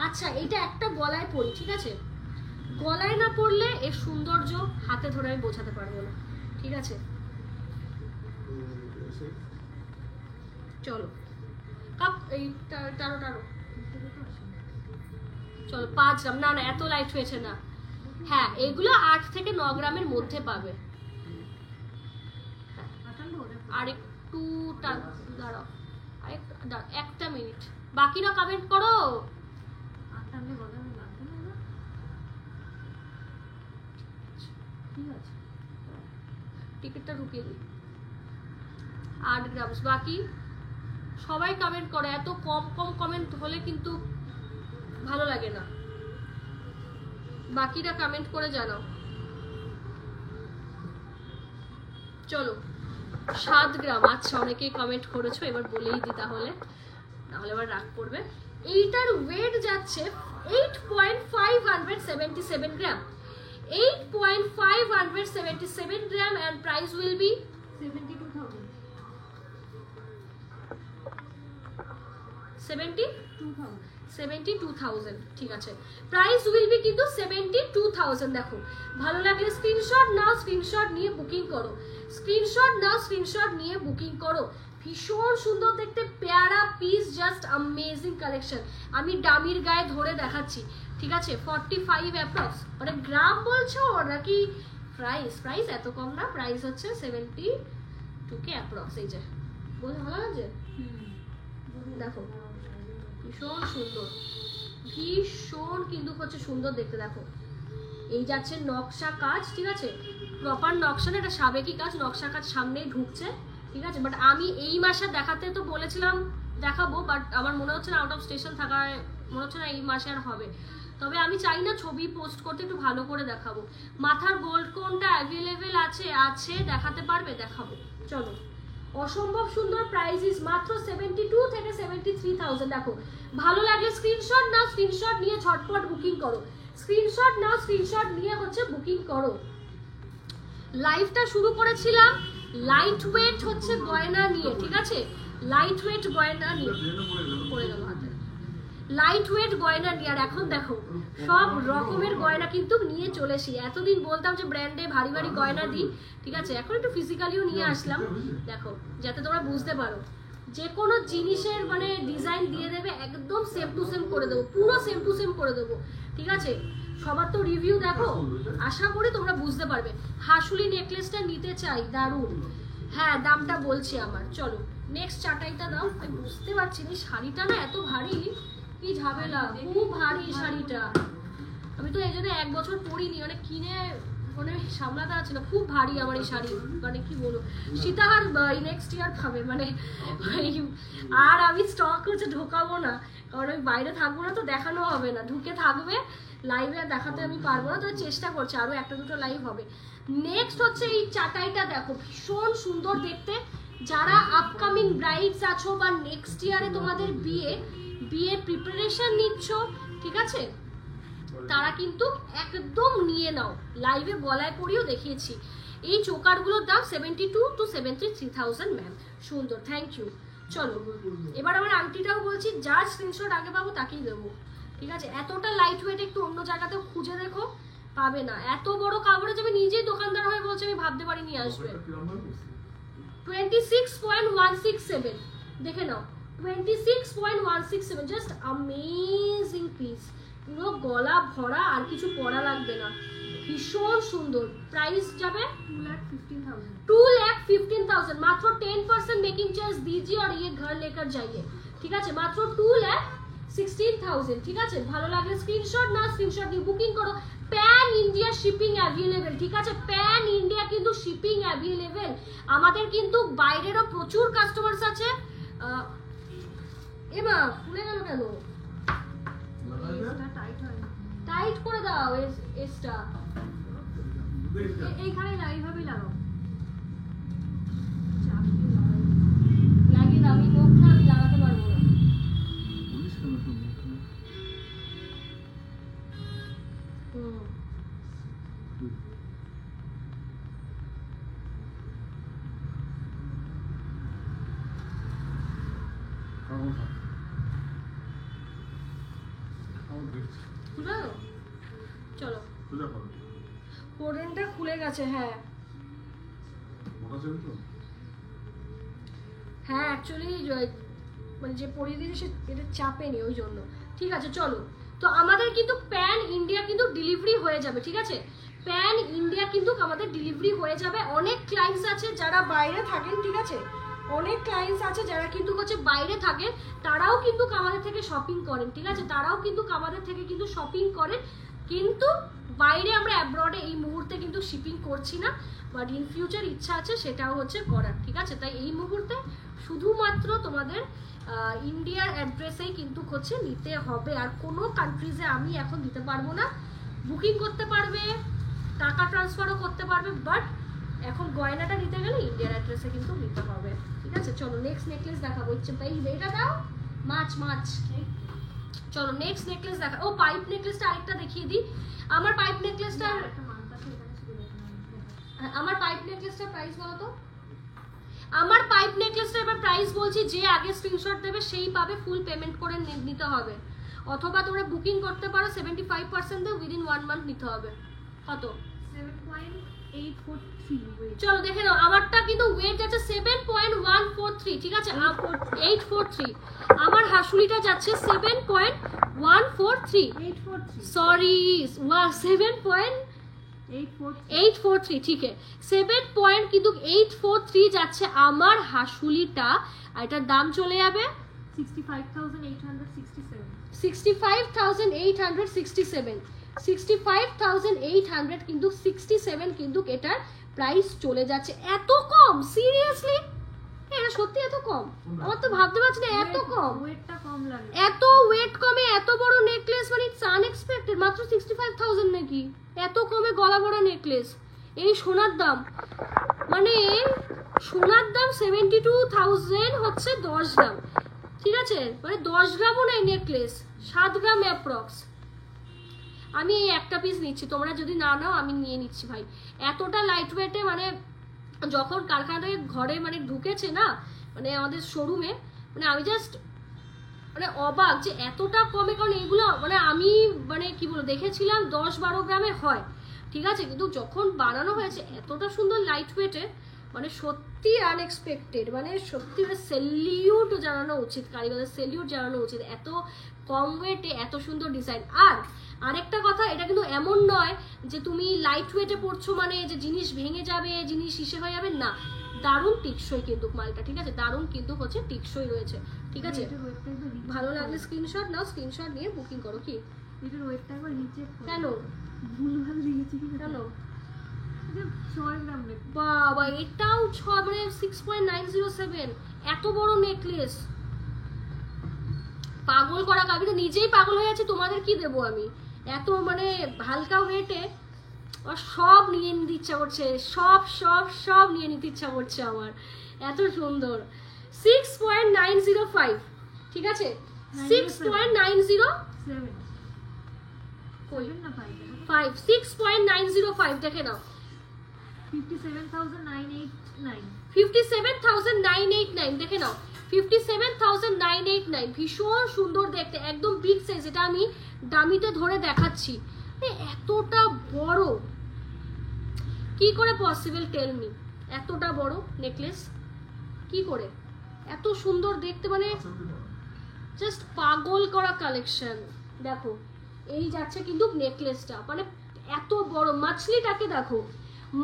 আচ্ছা এটা একটা গলায় পরি, ঠিক আছে? গলায় না পরলে এর সৌন্দর্য হাতে ধরে আমি বোঝাতে পারবো না, ঠিক আছে? চলো কাপ এই টারো টারো, চলো 5 গ্রাম, না না এত লাইট হয়েছে না। হ্যাঁ এগুলো 8 থেকে 9 গ্রামের মধ্যে পাবে। আর একটু দাঁড়াও, একটা মিনিট, বাকিরা কমেন্ট করো। টিকিটটা ঢুকিয়ে দিই, 8 গ্রাম। বাকি সবাই কমেন্ট করো, এত কম কম কমেন্ট হলে কিন্তু ভালো লাগে না। বাকিরা কমেন্ট করে জানাও। চলো 7 গ্রাম। আচ্ছা অনেকেই কমেন্ট করেছো, এবার বলেই দিই তাহলে, নাহলে আবার রাগ করবে। এইটার ওয়েট যাচ্ছে 8.577 গ্রাম, 8.577 গ্রাম, and price will be 72,000 72,000। ঠিক আছে, প্রাইস উইল বি কিন্তু 72,000। দেখো, ভালো লাগলে স্ক্রিনশট নাও, স্ক্রিনশট নিয়ে বুকিং করো, স্ক্রিনশট নাও, স্ক্রিনশট নিয়ে বুকিং করো। ভীষণ সুন্দর দেখতে, পেয়ারা পিস, জাস্ট অ্যামেজিং কালেকশন। আমি ডামির গায়ে ধরে দেখাচ্ছি, ঠিক আছে। 45 অ্যাপ্রক্স, মানে গ্রাম বলছো নাকি প্রাইস? প্রাইস এত কম না, প্রাইস হচ্ছে 72K অ্যাপ্রক্স। এই যে বলতে ভালো লাগছে, দেখো ভীষণ সুন্দর, ভীষণ কিন্তু হচ্ছে সুন্দর দেখতে। দেখো, এই যাচ্ছে নকশা কাজ, ঠিক আছে, প্রপার নকশা না, এটা সাবেকি কাজ, নকশা কাজ সামনেই ঢুকছে, ঠিক আছে। বাট আমি এই মাসে দেখাতে তো বলেছিলাম দেখাবো, বাট আমার মনে হচ্ছে না, আউট অফ স্টেশন থাকায় মনে হচ্ছে না এই মাসে আর হবে। তবে আমি চাই না ছবি পোস্ট করতে, একটু ভালো করে দেখাবো। মাথার গোল্ড কোনটা অ্যাভেলেবেল আছে দেখাতে পারবে? দেখাবো, চলো। অসম্ভব সুন্দর, প্রাইস ইজ মাত্র 72 থেকে 73,000। দেখো, ভালো লাগলে স্ক্রিনশট নাও, স্ক্রিনশট নিয়ে ঝটপট বুকিং করো, স্ক্রিনশট নাও, স্ক্রিনশট নিয়ে হচ্ছে বুকিং করো। লাইভটা শুরু করেছিলাম লাইট ওয়েট হচ্ছে গয়না নিয়ে, ঠিক আছে, লাইট ওয়েট গয়না নিয়ে, পড়ে গেল হাতে, লাইট ওয়েট গয়না নিয়ে। আর এখন দেখো সব রকমের গয়না কিন্তু নিয়ে চলেছি। এতদিন বলতাম যে ব্র্যান্ডে ভারী ভারী গয়না দিই, ঠিক আছে, এখন একটু ফিজিক্যালিও নিয়ে আসলাম, দেখো, যাতে তোমরা বুঝতে পারো। যে কোনো জিনিসের মানে ডিজাইন দিয়ে দেবে, একদম সেম টু সেম করে দেবো, পুরো সেম টু সেম করে দেবো, ঠিক আছে। সবার তো রিভিউ দেখো, আশা করি তোমরা বুঝতে পারবে। হাসুলি নেকলেসটা নিতে চাই, দারুণ। হ্যাঁ, দামটা বলছি আমার, চলো নেক্সট চাটাইটা দাও। আমি বুঝতে পারছি না, শাড়িটা না এত ভারী, কি ঝামেলা, খুব ভারী শাড়িটা। আমি তো এই জন্য 1 বছর পরিনি, মানে কিনে মানে সামলাতে আছে না, খুব ভারী আমার এই শাড়ি, মানে কি বলবো। সীতাহার নেক্সট ইয়ার খাবে, মানে আর আমি স্টক হচ্ছে ঢোকাবো না, কারণ আমি বাইরে থাকবো না, তো দেখানো হবে না, ঢুকে থাকবে লাইভে, আর দেখাতে আমি পারবো না, তো চেষ্টা করছি আরো 1-2টো লাইভ হবে। নেক্সট হচ্ছে এই চাটাইটা, দেখো ভীষণ সুন্দর দেখতে। যারা আপকামিং ব্রাইডস আছো বা নেক্সট ইয়ারে তোমাদের বিয়ে প্রিপারেশন নিচ্ছ, ঠিক আছে, তারা কিন্তু একদম নিয়ে নাও। লাইভে গলায় পরিয়েও দেখিয়েছি। এই চোকারগুলোর দাম 72 to 73,000 ম্যাম। সুন্দর, থ্যাংক ইউ। চলো এবার আমার আংটিটাও বলছি, যার স্ক্রিনশট আগে পাবো তাকেই দেবো, ঠিক আছে। এতটা লাইট ওয়েট একটু অন্য জায়গাতেও খুঁজে দেখো, পাবে না। এত বড় কাভারেজ আমি নিজেই দোকানদার হয়ে বলছি, আমি ভাবতে পারি নিয়ে আসবে। 26.167, দেখে নাও, 26.167, জাস্ট অ্যামেজিং পিস, পুরো গলা ভরা, আর কিছু পরা লাগবে না, ভীষণ সুন্দর। প্রাইস যাবে 2,15,000। 2,15,000, মাত্র 10% মেকিং চার্জ दीजिए और ये घर लेकर जाइए, ঠিক আছে, মাত্র 2,16,000, ঠিক আছে। ভালো লাগলে স্ক্রিনশট না, স্ক্রিনশট দিয়ে বুকিং করো। প্যান ইন্ডিয়া শিপিং অ্যাভেলেবেল, ঠিক আছে, প্যান ইন্ডিয়া কিন্তু শিপিং অ্যাভেলেবেল। আমাদের কিন্তু বাইরেরও প্রচুর কাস্টমার্স আছে। এমা খুলে গেল কেন? এটা টাইট হয় না, টাইট করে দাও এসটা, এইখানে এইভাবেই লাগাও। লাগিয়ে দাও। আমি মুখটা আমি লাগাতে পারবো না। খুলে দাও, চলো। কোডেনটা খুলে গেছে, হ্যাঁ হ্যাঁ, অ্যাকচুয়ালি মানে যে পরিয়ে দিয়েছে সে এটা চাপেনি, ওই জন্য। ঠিক আছে, চলো। তো আমাদের কিন্তু প্যান ইন্ডিয়া কিন্তু ডেলিভারি হয়ে যাবে, ঠিক আছে, প্যান ইন্ডিয়া কিন্তু আমাদের ডেলিভারি হয়ে যাবে। অনেক ক্লায়েন্টস আছে যারা বাইরে থাকেন, ঠিক আছে, অনেক ক্লায়েন্টস আছে যারা কিন্তু হচ্ছে বাইরে থাকেন, তারাও কিন্তু আমাদের থেকে শপিং করেন, ঠিক আছে, তারাও কিন্তু আমাদের থেকে কিন্তু শপিং করেন, কিন্তু বাইরে আমরা অ্যাব্রডে এই মুহূর্তে কিন্তু শিপিং করছি না, বাট ইন ফিউচার ইচ্ছা আছে সেটাও হচ্ছে করার, ঠিক আছে। তাই এই মুহূর্তে শুধুমাত্র তোমাদের ইন্ডিয়ার অ্যাড্রেসেই কিন্তু হচ্ছে নিতে হবে, আর কোনো কান্ট্রিজে আমি এখন দিতে পারবো না। বুকিং করতে পারবে, টাকা ট্রান্সফারও করতে পারবে, বাট এখন গয়নাটা নিতে গেলে ইন্ডিয়ার অ্যাড্রেসে কিন্তু নিতে হবে, ঠিক আছে। চলো নেক্সট নেকলেস দেখাবো। ইচ্ছে ভাই এটা দাও, মাছ চলো নেক্সট নেকলেস দেখা। ও পাইপ নেকলেসটা আরেকটা দেখিয়ে দিই। আমার পাইপ নেকলেসটা একটা মাল আছে এখানে শুধু দেখুন। আমার পাইপ নেকলেসটার প্রাইস বলো তো। আমার পাইপ নেকলেসটা এবার প্রাইস বলছি, যে আগে স্ক্রিনশট দেবে সেই পাবে, ফুল পেমেন্ট করে নিতে হবে, অথবা তোমরা বুকিং করতে পারো 75% দিয়ে উইদিন 1 মান্থ নিতে হবে। কত? 7.843 weight। চলো দেখে নাও, আমারটা কিন্তু ওয়েট যাচ্ছে 7.143, ঠিক আছে 843। আমার হাসুলিটা যাচ্ছে 7.143, 843 সরি 7.843, ঠিক আছে 7 কিন্তু 843 যাচ্ছে আমার হাসুলিটা, আর এটার দাম চলে যাবে 65,867। 65,867, 65,800 কিন্তু 67 কিন্তু এটার প্রাইস চলে যাচ্ছে। এত কম? সিরিয়াসলি এটা সত্যি এত কম? আমার তো ভাবতে পারছি না এত কম। ওয়েটটা কম লাগে। এত ওয়েট কমে এত বড় নেকলেস, মানে ইটস আনএক্সপেক্টেড। মাত্র 65,000 নাকি? এত কমে গলা বড় নেকলেস। এই সোনার দাম, মানে সোনার দাম 72,000 হচ্ছে 10 গ্রাম, ঠিক আছে, মানে 10 গ্রামও নেই নেকলেস, 7 গ্রাম অ্যাপ্রক্স। আমি এই একটা পিস নিচ্ছি, তোমরা যদি না নাও আমি নিয়ে নিচ্ছি ভাই। এতটা লাইট ওয়েটে, মানে যখন কারখানা থেকে ঘরে মানে ঢুকেছে না, মানে আমাদের শোরুমে, মানে আমি জাস্ট মানে অবাক যে এতটা কমে। কারণ এগুলো মানে আমি মানে কি বলবো দেখেছিলাম 10-12 গ্রামে হয়, ঠিক আছে, কিন্তু যখন বানানো হয়েছে এতটা সুন্দর লাইট ওয়েটে, মানে সত্যি আনএক্সপেক্টেড, মানে সত্যি সেলিউট জানানো উচিত, কারিগরদের সেলিউট জানানো উচিত, এত কম ওয়েটে এত সুন্দর ডিজাইন। আর আরেকটা কথা, এটা কিন্তু এমন নয় যে তুমি লাইট ওয়েটে পড়ছো মানে যে জিনিস ভেঙে যাবে, জিনিস ইসে হয়ে যাবে, না, দারুণ টিকসই কিন্তু মালটা, ঠিক আছে, দারুণ কিন্তু হচ্ছে টিকসই রয়েছে, ঠিক আছে। এটার ওয়েটটা একবার ভালো লাগলে স্ক্রিনশট নাও, স্ক্রিনশট নিয়ে বুকিং করো। কি এটার ওয়েটটা একবার রিচেক করো। কেন ভুলভাল দিয়েছি কি কেন? এটা 6 গ্রাম নেই। বাবা এটাও 6 মানে 6.907, এত বড় নেকলেস, পাগল করা। আমি তো নিজেই পাগল হয়ে যাচ্ছি, তোমাদের কি দেবো আমি, এত মানে হালকা ওয়েটে সব নিয়ে নিতে ইচ্ছা করছে, সব সব সব নিয়ে নিতে ইচ্ছা করছে আমার, এত সুন্দর। 6.905, ঠিক আছে 6.907 কই 7 না 5? 5, 6.905 দেখে নাও। 57,989। 57,989 দেখে নাও, 57,989, ভীষণ সুন্দর দেখতে, একদম বিগ সাইজ। এটা আমি দামিতে ধরে দেখাচ্ছি, এতটা বড় কি করে পসিবল, টেল মি, এতটা বড় নেকলেস কি করে, এত সুন্দর দেখতে, মানে জাস্ট পাগল করা কালেকশন। দেখো এই যাচ্ছে কিন্তু নেকলেসটা, মানে এত বড় মাছলিটাকে দেখো,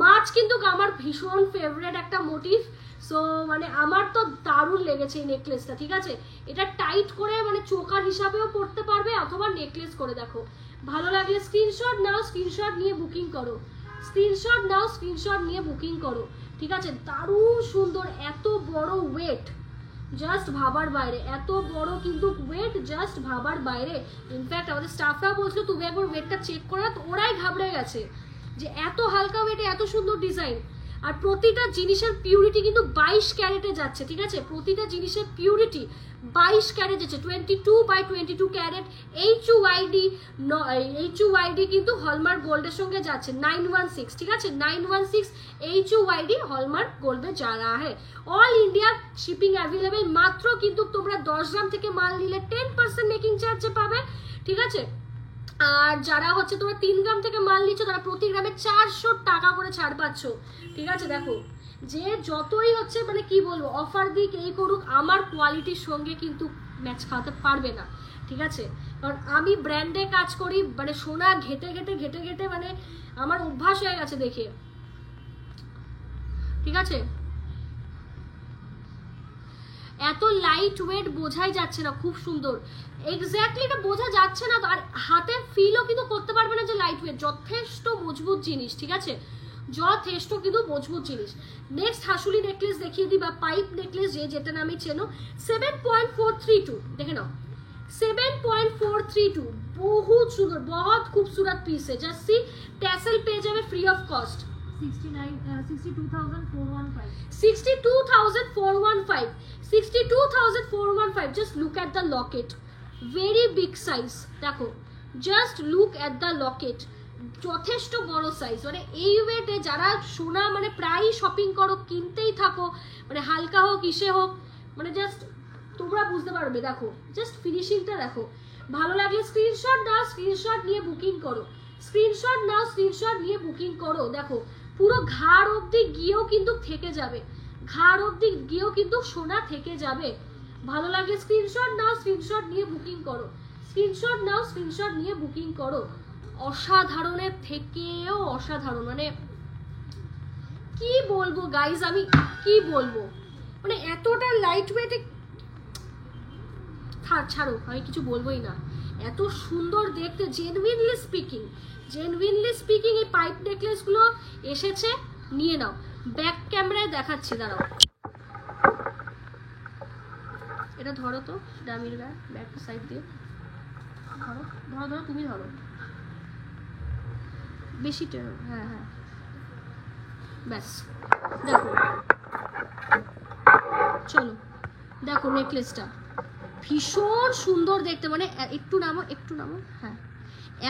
মাছ কিন্তু আমার ভীষণ ফেভারিট একটা মোটিভ, সো মানে আমার তো দারুণ লেগেছে এই নেকলেসটা, ঠিক আছে। এটা টাইট করে মানে চোকার হিসাবেও পরতে পারবে, অথবা নেকলেস করে। দেখো ভালো লাগলে স্ক্রিনশট নাও, স্ক্রিনশট নিয়ে বুকিং করো, স্ক্রিনশট নাও, স্ক্রিনশট নিয়ে বুকিং করো, ঠিক আছে। দারুণ সুন্দর, এত বড় ওয়েট, জাস্ট ভাবার বাইরে, এত বড় কিন্তু ওয়েট জাস্ট ভাবার বাইরে। ইনফ্যাক্ট আমাদের স্টাফরাও বলছিল তুমি একবার ওয়েটটা চেক করো না, তো ওরাই ঘাবড়ে গেছে যে এত হালকা ওয়েটে এত সুন্দর ডিজাইন। আর প্রতিটা জিনিসের পিউরিটি কিন্তু 22 ক্যারেটে যাচ্ছে, ঠিক আছে, প্রতিটা জিনিসের পিউরিটি 22 ক্যারেট যাচ্ছে, 22/22 ক্যারেট। HUID কিন্তু হলমার্ক গোল্ডের সঙ্গে যাচ্ছে, 916, ঠিক আছে, 916 HUID হলমার্ক গোল্ড में जा रहा है। All India shipping available. মাত্র কিন্তু তোমরা 10 গ্রাম থেকে মাল নিলে 10% মেকিং চার্জে পাবে, ঠিক আছে। আর যারা হচ্ছে তোমরা 3 গ্রাম থেকে মাল নিচ্ছ তারা প্রতি গ্রামে 400 টাকা করে ছাড় পাচ্ছ, ঠিক আছে। দেখো যে যতই হচ্ছে মানে কি বলবো অফার দিক এই করুক, আমার কোয়ালিটির সঙ্গে কিন্তু ম্যাচ খাওয়াতে পারবে না, ঠিক আছে। কারণ আমি ব্র্যান্ডে কাজ করি, মানে সোনা ঘেটে ঘেটে ঘেটে ঘেটে মানে আমার অভ্যাস হয়ে গেছে দেখে, ঠিক আছে। এত লাইট ওয়েট বোঝাই যাচ্ছে না, খুব সুন্দর, এক্স্যাক্টলি এটা বোঝা যাচ্ছে না। আর হাতে ফিলও কিন্তু করতে পারবে না যে লাইট ওয়েট, যথেষ্ট মজবুত জিনিস, ঠিক আছে, যথেষ্ট কিন্তু মজবুত জিনিস। নেক্সট হাসুলি নেকলেস দেখিয়ে দিই, বা পাইপ নেকলেস যেটা নামে চেনো, 7.432 দেখে নাও, 7.432 बहुत सुंदर, बहुत खूबसूरत पीस है। जस्ट सी टैसल पे जावे free of cost, 62,415। 62,415, 62,415। Just look at the locket, very big size. দেখো just look at the locket, যথেষ্ট বড় সাইজ। মানে এই ওয়েটে যারা সোনা মানে প্রায় শপিং করো, কিনতেই থাকো, মানে হালকা হোক ইসে হোক, মানে জাস্ট তোমরা বুঝতে পারবে। দেখো জাস্ট ফিনিশিংটা দেখো। ভালো লাগলে স্ক্রিনশট নাও, স্ক্রিনশট নিয়ে বুকিং করো, স্ক্রিনশট নাও, স্ক্রিনশট নিয়ে বুকিং করো। দেখো পুরো ঘাড় অবধি গিয়েও কিন্তু থেকে যাবে, ঘাড় অবধি গিয়েও কিন্তু সোনা থেকে যাবে। ভালো লাগলে স্ক্রিনশট নাও, স্ক্রিনশট নিয়ে বুকিং করো, স্ক্রিনশট নাও, স্ক্রিনশট নিয়ে বুকিং করো। অসাধারণের থেকেও অসাধারণ, মানে কি বলবো গাইজ, আমি কি বলবো, মানে এতটা লাইট ওয়েটে ছাড়ো, আমি কিছু বলবোই না। এত সুন্দর দেখতে, জেনুইনলি স্পিকিং এই পাইপ নেকলেসগুলো এসেছে, নিয়ে নাও। ব্যাক ক্যামেরায় দেখাচ্ছি, দাঁড়াও এটা ধরো তো, ডামির ব্যাক সাইড দিয়ে ধরো, ধরো তুমি ধরো বেশি টেরো, হ্যাঁ হ্যাঁ ব্যাস। দেখো চলো দেখো নেকলেসটা ভীষণ সুন্দর দেখতে, মানে একটু নামো হ্যাঁ।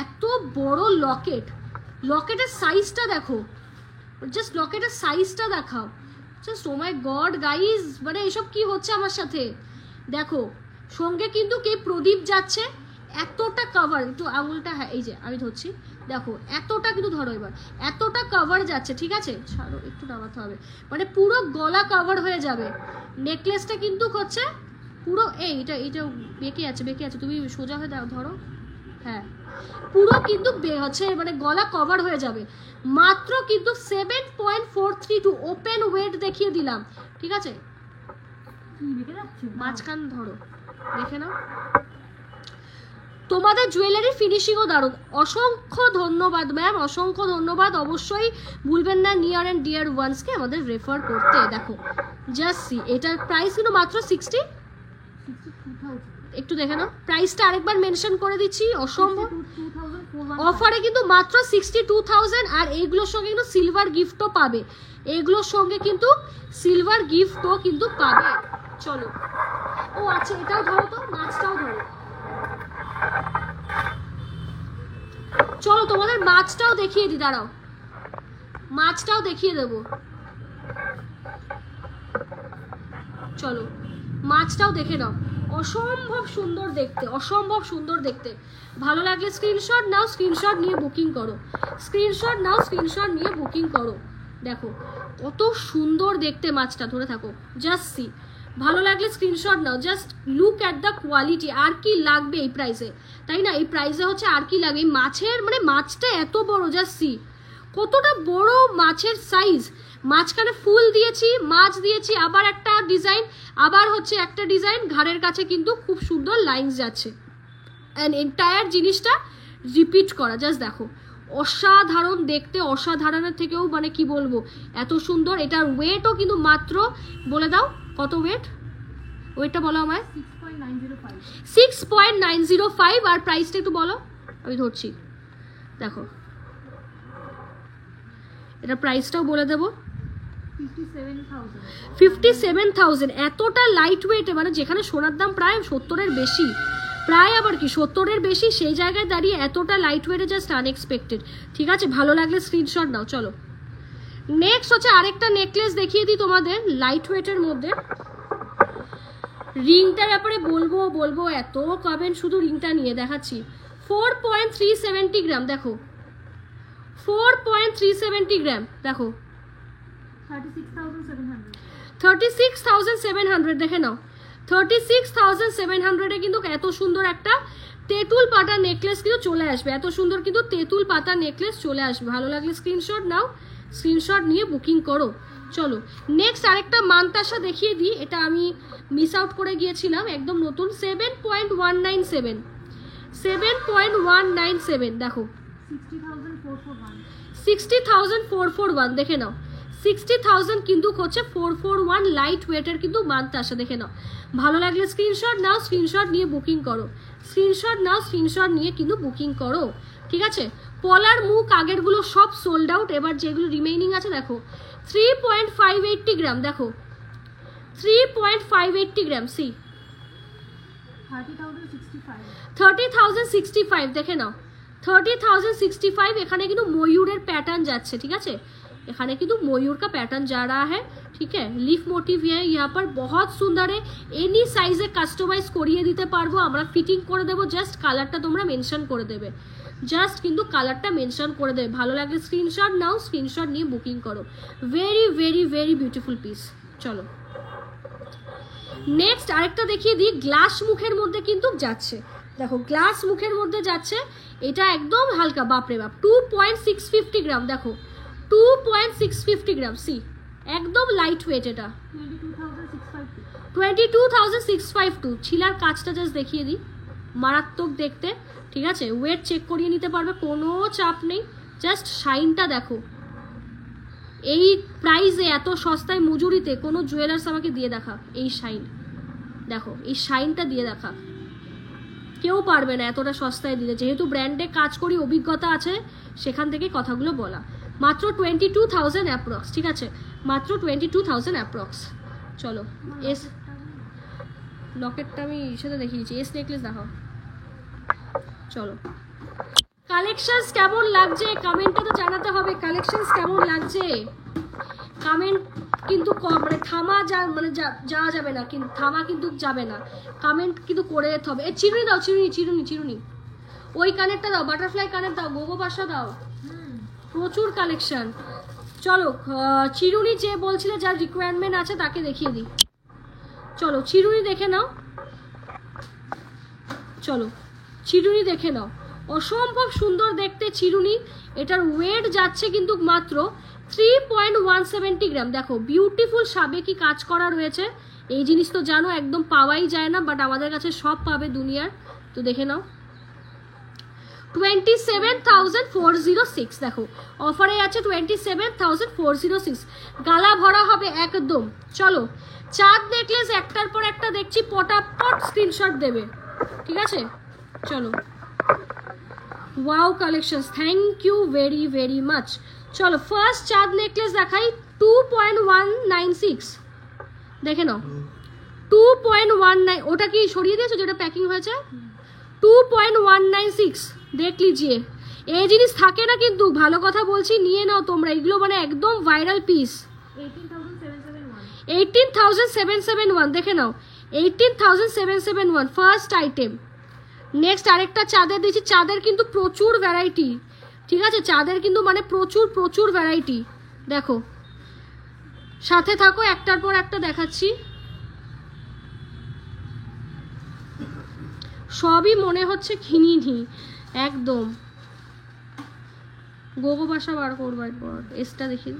এত বড় লকেট, লকেটের সাইজটা দেখো, জাস্ট লকেটের সাইজটা দেখাও, জাস্ট ও মাই গড গাইজ, মানে এসব কি হচ্ছে আমার সাথে। দেখো সঙ্গে কিন্তু কে প্রদীপ যাচ্ছে, এতটা কভার, একটু আঙুলটা, হ্যাঁ এই যে আমি ধরছি, দেখো এতটা কিন্তু ধরো এবার, এতটা কভার যাচ্ছে, ঠিক আছে ছাড়ো একটু নামাতে হবে, মানে পুরো গলা কভার হয়ে যাবে। নেকলেসটা কিন্তু হচ্ছে পুরো এইটা বেঁকে আছে, তুমি সোজা হয়ে ধরো, হ্যাঁ পুরো কিন্তু হচ্ছে মানে গলা কভার হয়ে যাবে। মাত্র কিন্তু 7.432 ওপেন ওয়েট দেখিয়ে দিলাম, ঠিক আছে মাঝখান ধরো দেখে নাও। তোমাদের জুয়েলারি ফিনিশিংও দারুণ, অসংখ্য ধন্যবাদ ম্যাম, অসংখ্য ধন্যবাদ। অবশ্যই ভুলবেন না নিয়ার অ্যান্ড ডিয়ার ওয়ান্সকে আমাদের রেফার করতে। দেখো জাস্ট সি, এটার প্রাইস কিন্তু মাত্র 62,000, একটু দেখে নাও প্রাইসটা আরেকবার মেনশন করে দিচ্ছি, অসম্ভব অফারে কিন্তু মাত্র 62,000। আর এইগুলোর সঙ্গে কিন্তু সিলভার গিফটও পাবে, এইগুলোর সঙ্গে কিন্তু সিলভার গিফটও কিন্তু পাবে। চলো ও আচ্ছা এটাও ধরো তো, মাছটাও ধরো, চলো তোমাদের মাছটাও দেখিয়ে দিই, দাঁড়াও মাছটাও দেখিয়ে দেবো, চলো মাছটাও দেখে নাও। অসম্ভব সুন্দর দেখতে, অসম্ভব সুন্দর দেখতে। ভালো লাগলে স্ক্রিনশট নাও, স্ক্রিনশট নিয়ে বুকিং করো, স্ক্রিনশট নাও, স্ক্রিনশট নিয়ে বুকিং করো। দেখো কত সুন্দর দেখতে মাছটা, ধরে থাকো জাস্ট সি। ভালো লাগলে স্ক্রিনশট নাও, just look at the quality. আর কি লাগবে এই প্রাইসে, তাই না? এই প্রাইসে হচ্ছে আর কি লাগবে, এই মাছের মানে মাছটা এত বড়, জাস্ট সি কতটা বড় মাছের সাইজ। মাঝখানে ফুল দিয়েছি, মাছ দিয়েছি, আবার একটা ডিজাইন, আবার হচ্ছে একটা ডিজাইন, ঘাড়ের কাছে কিন্তু খুব সুন্দর লাইনস যাচ্ছে, অ্যান্ড এন্টায়ার জিনিসটা রিপিট করা। জাস্ট দেখো অসাধারণ দেখতে, অসাধারণের থেকেও মানে কি বলবো এত সুন্দর। এটার ওয়েটও কিন্তু মাত্র, বলে দাও কত ওয়েটটা বলো আমায়, 6.905। আর প্রাইসটা একটু বলো, আমি ধরছি, দেখো এটা প্রাইসটাও বলে দেবো, 57,000। এতটা লাইট ওয়েটে, মানে যেখানে সোনার দাম প্রায় 70-এর বেশি, প্রায় আবার কি 70-এর বেশি, সেই জায়গায় দাঁড়িয়ে এতটা লাইট ওয়েটে জাস্ট আনএক্সপেক্টেড। ঠিক আছে ভালো লাগলে স্ক্রিনশট নাও। চলো নেক্সট হচ্ছে আরেকটা নেকলেস দেখিয়ে দিই তোমাদের লাইট ওয়েটের মধ্যে। রিংটার ব্যাপারে বলবো এত কমেন্ট শুধু রিংটা নিয়ে, দেখাচ্ছি 4.370 গ্রাম, দেখো 4.370 গ্রাম, দেখো 36,700 দেখে নাও। 36,700 কিন্তু এত সুন্দর একটা তেঁতুল পাতা নেকলেস কিন্তু চলে আসবে, এত সুন্দর কিন্তু তেঁতুল পাতা নেকলেস চলে আসবে। ভালো লাগলে স্ক্রিনশট নাও, স্ক্রিনশট নিয়ে বুকিং করো। চলো নেক্সট আরেকটা মানতাসা দেখিয়ে দিই, এটা আমি মিস আউট করে গিয়েছিলাম, একদম নতুন 7.197 দেখো 60,441 দেখে নাও। 60,000 কিন্তু হচ্ছে 441 লাইট ওয়েটের কিন্তু মানতাসা, দেখে নাও। ভালো লাগলে স্ক্রিনশট নাও, স্ক্রিনশট নিয়ে বুকিং করো, স্ক্রিনশট নাও, স্ক্রিনশট নিয়ে কিন্তু বুকিং করো। ঠিক আছে পলার মুখ আগেরগুলো সব সোল্ড আউট, এবার যেগুলো রিমেইনিং আছে দেখো 3.580 গ্রাম, দেখো 3.580 গ্রাম, সি 30,065 দেখে নাও, 30,065 এখানে কিন্তু ময়ূরের প্যাটার্ন যাচ্ছে, ঠিক আছে, এখানে কিন্তু मयूर का पैटर्न जा रहा है, ठीक है, लीफ मोटिव है यहाँ पर, बहुत सुंदर है, एनी साइजे কাস্টমাইজ করিয়ে দিতে পারবো আমরা, ফিটিং করে দেবো, জাস্ট কালারটা তোমরা মেনশন করে দেবে, জাস্ট কিন্তু কালারটা মেনশন করে দেবে, ভালো লাগলে স্ক্রিনশট নাও, স্ক্রিনশট নিয়ে বুকিং করো, very very very beautiful piece. চলো নেক্সট আরেকটা দেখিয়ে দিই, গ্লাস মুখের মধ্যে কিন্তু যাচ্ছে, দেখো গ্লাস মুখের মধ্যে যাচ্ছে, এটা একদম হালকা, বাপরে বাপ, 2.650 গ্রাম, দেখো 2.650 গ্রাম, সি একদম লাইট ওয়েট, এটা 22,652, ছিলার কাজটা জাস্ট দেখিয়ে দিই, মারাত্মক দেখতে, ঠিক আছে, ওয়েট চেক করিয়ে নিতে পারবে, কোনো চাপ নেই, জাস্ট শাইনটা দেখো, এই প্রাইসে এত সস্তায় মজুরিতে কোনো জুয়েলার্স আমাকে দিয়ে দেখা, এই শাইন দেখো, এই শাইনটা দিয়ে দেখা, কেউ পারবে না এতটা সস্তায় দিতে, যেহেতু ব্র্যান্ডে কাজ করি, অভিজ্ঞতা আছে, সেখান থেকে কথাগুলো বলা, মাত্র 22,000 অ্যাপ্রক্স, ঠিক আছে, মাত্র 22,000 অ্যাপ্রক্স। চলো এস লকেটটা আমি সাথে দেখিয়ে দিচ্ছি, এস নেকলেস দেখাও। চলো কালেকশনস কেমন লাগছে কমেন্টে তো জানাতে হবে, কালেকশনস কেমন লাগছে, কমেন্ট কিন্তু মানে থামা যাওয়া যাবে না, কিন্তু থামা কিন্তু যাবে না, কমেন্ট কিন্তু করে যেতে হবে। চিরুনি দাও, চিরুনি ওই কানেরটা দাও, বাটারফ্লাই কানের দাও, গোগো পাশা দাও, প্রচুর কালেকশন। চলো চিরুনি যে বলছিলে, যার রিকোয়ারমেন্ট আছে তাকে দেখিয়ে দিই, চলো চিরুনি দেখে নাও, চলো চিরুনি দেখে নাও, অসম্ভব সুন্দর দেখতে চিরুনি, এটার ওয়েট যাচ্ছে কিন্তু মাত্র 3.170 গ্রাম, দেখো বিউটিফুল সাবেকি কাজ করা রয়েছে, এই জিনিস তো জানো একদম পাওয়াই যায় না, বাট আমাদের কাছে সব পাবে দুনিয়ার, তো দেখে নাও 27,406, দেখো অফারে আছে 27,406, গালা ভরা হবে একদম। চলো চাঁদ নেকলেস একটার পর একটা দেখছি, পটাপট স্ক্রিনশট দেবে, ঠিক আছে, চলো wow collections, thank you very very much. চলো ফার্স্ট চাঁদ নেকলেস দেখাই, 2.196 দেখে নাও, 2.19, ওটা কি সরিয়ে দিয়েছো যেটা প্যাকিং হয়েছে, 2.196 দেখ লিজিয়ে, এই জিনিস থাকে না কিন্তু, ভালো কথা বলছি, নিয়ে নাও তোমরা, এগুলো মানে একদম ভাইরাল পিস, 18,771 দেখে নাও, 18,771 ফার্স্ট আইটেম। নেক্সট আরেকটা চাঁদের দিচ্ছি, চাঁদের কিন্তু প্রচুর ভ্যারাইটি, ঠিক আছে, চাঁদের কিন্তু মানে প্রচুর ভ্যারাইটি, দেখো সাথে থাকো, একটার পর একটা দেখাচ্ছি, সবই মনে হচ্ছে খিনি একদম, গোগো বাসা বার করবার পর এসটা দেখি,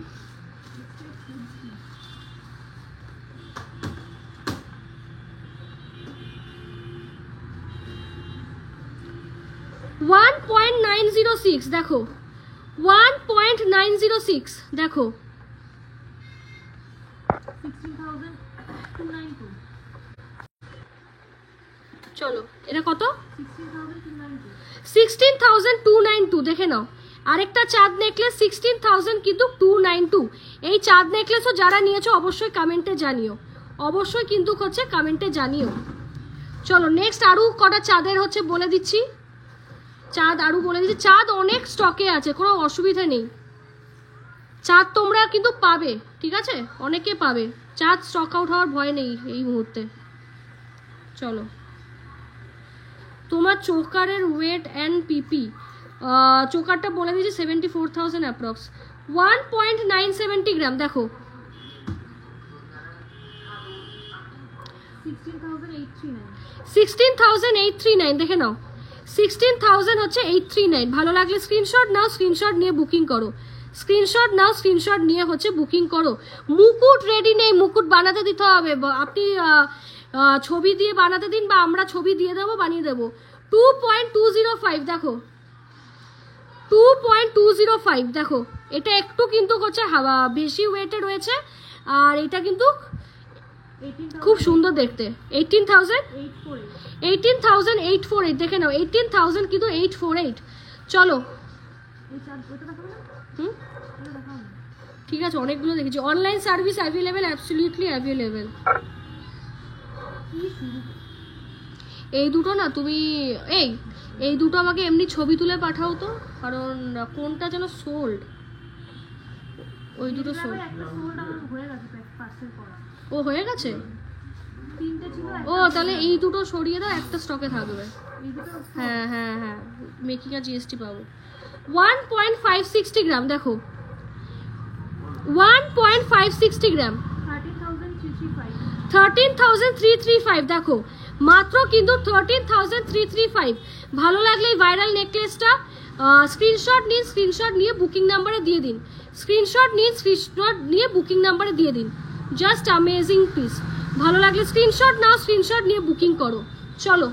$1.906 দেখো, 1.906 দেখো, 16,292 চলো এটা কত, 16,292 দেখে নাও, আরেকটা চাঁদ নেকলেস 16,000 কিন্তু 292, এই চাঁদ নেকলেসও যারা নিয়েছো অবশ্যই কমেন্টে জানিও, অবশ্যই কিন্তু হচ্ছে কমেন্টে জানিও। চলো নেক্সট আরও কটা চাঁদের হচ্ছে বলে দিচ্ছি, চাঁদ আরও বলে দিচ্ছি, চাঁদ অনেক স্টকে আছে, কোনো অসুবিধা নেই, চাঁদ তোমরা কিন্তু পাবে, ঠিক আছে, অনেকে পাবে, চাঁদ স্টক আউট হওয়ার ভয় নেই এই মুহূর্তে। চলো তোমার চোকারের ওয়েট অ্যান্ড পিপি, চোকারটা বলে দিয়েছি 74,000 অ্যাপ্রক্স, 1.970 গ্রাম, দেখো 16,839 দেখে নাও, 16,000 হচ্ছে 839, ভালো লাগলে স্ক্রিনশট নাও, স্ক্রিনশট নিয়ে বুকিং করো, স্ক্রিনশট নাও, স্ক্রিনশট নিয়ে হচ্ছে বুকিং করো। মুকুট রেডি নেই, মুকুট বানাতে দিতে হবে, আপনি ছবি দিয়ে বানাতে দিন, বা আমরা ছবি দিয়ে দেবো, বানিয়ে দেবো। 2.205 দেখো, 2.205 দেখো, এটা একটু কিন্তু হচ্ছে হাওয়া বেশি ওয়েটে রয়েছে, আর এটা কিন্তু খুব সুন্দর দেখতে, 18,848 দেখে নাও, 18,000 কিন্তু 848। চলো ঠিক আছে, অনেকগুলো দেখেছি, online service available, absolutely available. এই দুটো না তুমি এই দুটো আমাকে এমনি ছবি তুলে পাঠাও তো, কারণ কোনটা যেন সোল্ড, ওই দুটো সোল্ড। একটা সোল্ড আমার হয়ে গেছে পার্সেল করা। ও হয়ে গেছে? তিনটে ছিল, ও তাহলে এই দুটো সরিয়ে দাও, একটা স্টকে থাকবে। এই দুটো হ্যাঁ হ্যাঁ হ্যাঁ, মেকিং আর জিএসটি পাবো। 1.560 গ্রাম দেখো, 1.560 গ্রাম, 13,335। 13,335 দেখো, মাত্র কিন্তু 13,335। ভালো লাগলে এই ভাইরাল নেকলেসটা স্ক্রিনশট নিন, স্ক্রিনশট নিয়ে বুকিং নাম্বারে দিয়ে দিন, স্ক্রিনশট নিন, স্ক্রিনশট নিয়ে বুকিং নাম্বারে দিয়ে দিন। Just amazing piece. ভালো লাগলে স্ক্রিনশট নাও, স্ক্রিনশট নিয়ে বুকিং করো। চলো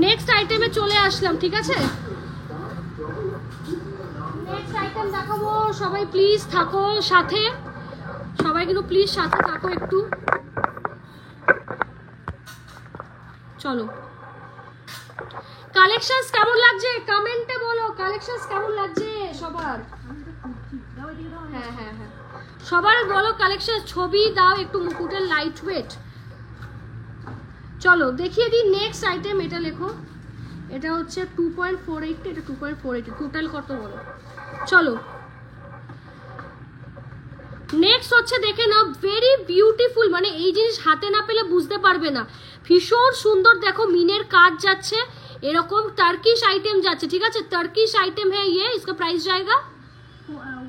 নেক্সট আইটেমে চলে আসলাম, ঠিক আছে? নেক্সট আইটেম দেখাবো, সবাই প্লিজ থাকো সাথে, সবাই কিন্তু প্লিজ সাথে থাকো একটু। চলো কালেকশনস কেমন লাগছে কমেন্টে বলো, কালেকশনস কেমন লাগছে সবার? হ্যাঁ হ্যাঁ হ্যাঁ, সবার বলো কালেকশন, ছবি দাও একটু মুকুটের লাইট ওয়েট। চলো দেখিয়ে দিই নেক্সট আইটেম, এটা লেখো, এটা হচ্ছে 2.48, এটা 2.48, টোটাল কত বলো? চলো নেক্সট হচ্ছে দেখে নাও, ভেরি বিউটিফুল, মানে এই জিনিস হাতে না পেলে বুঝতে পারবে না, ভীষণ সুন্দর। দেখো মিনের কাজ যাচ্ছে, এরকম টার্কিশ আইটেম যাচ্ছে, ঠিক আছে? টার্কিশ আইটেম হ্যাঁ ये, इसका प्राइस जाएगा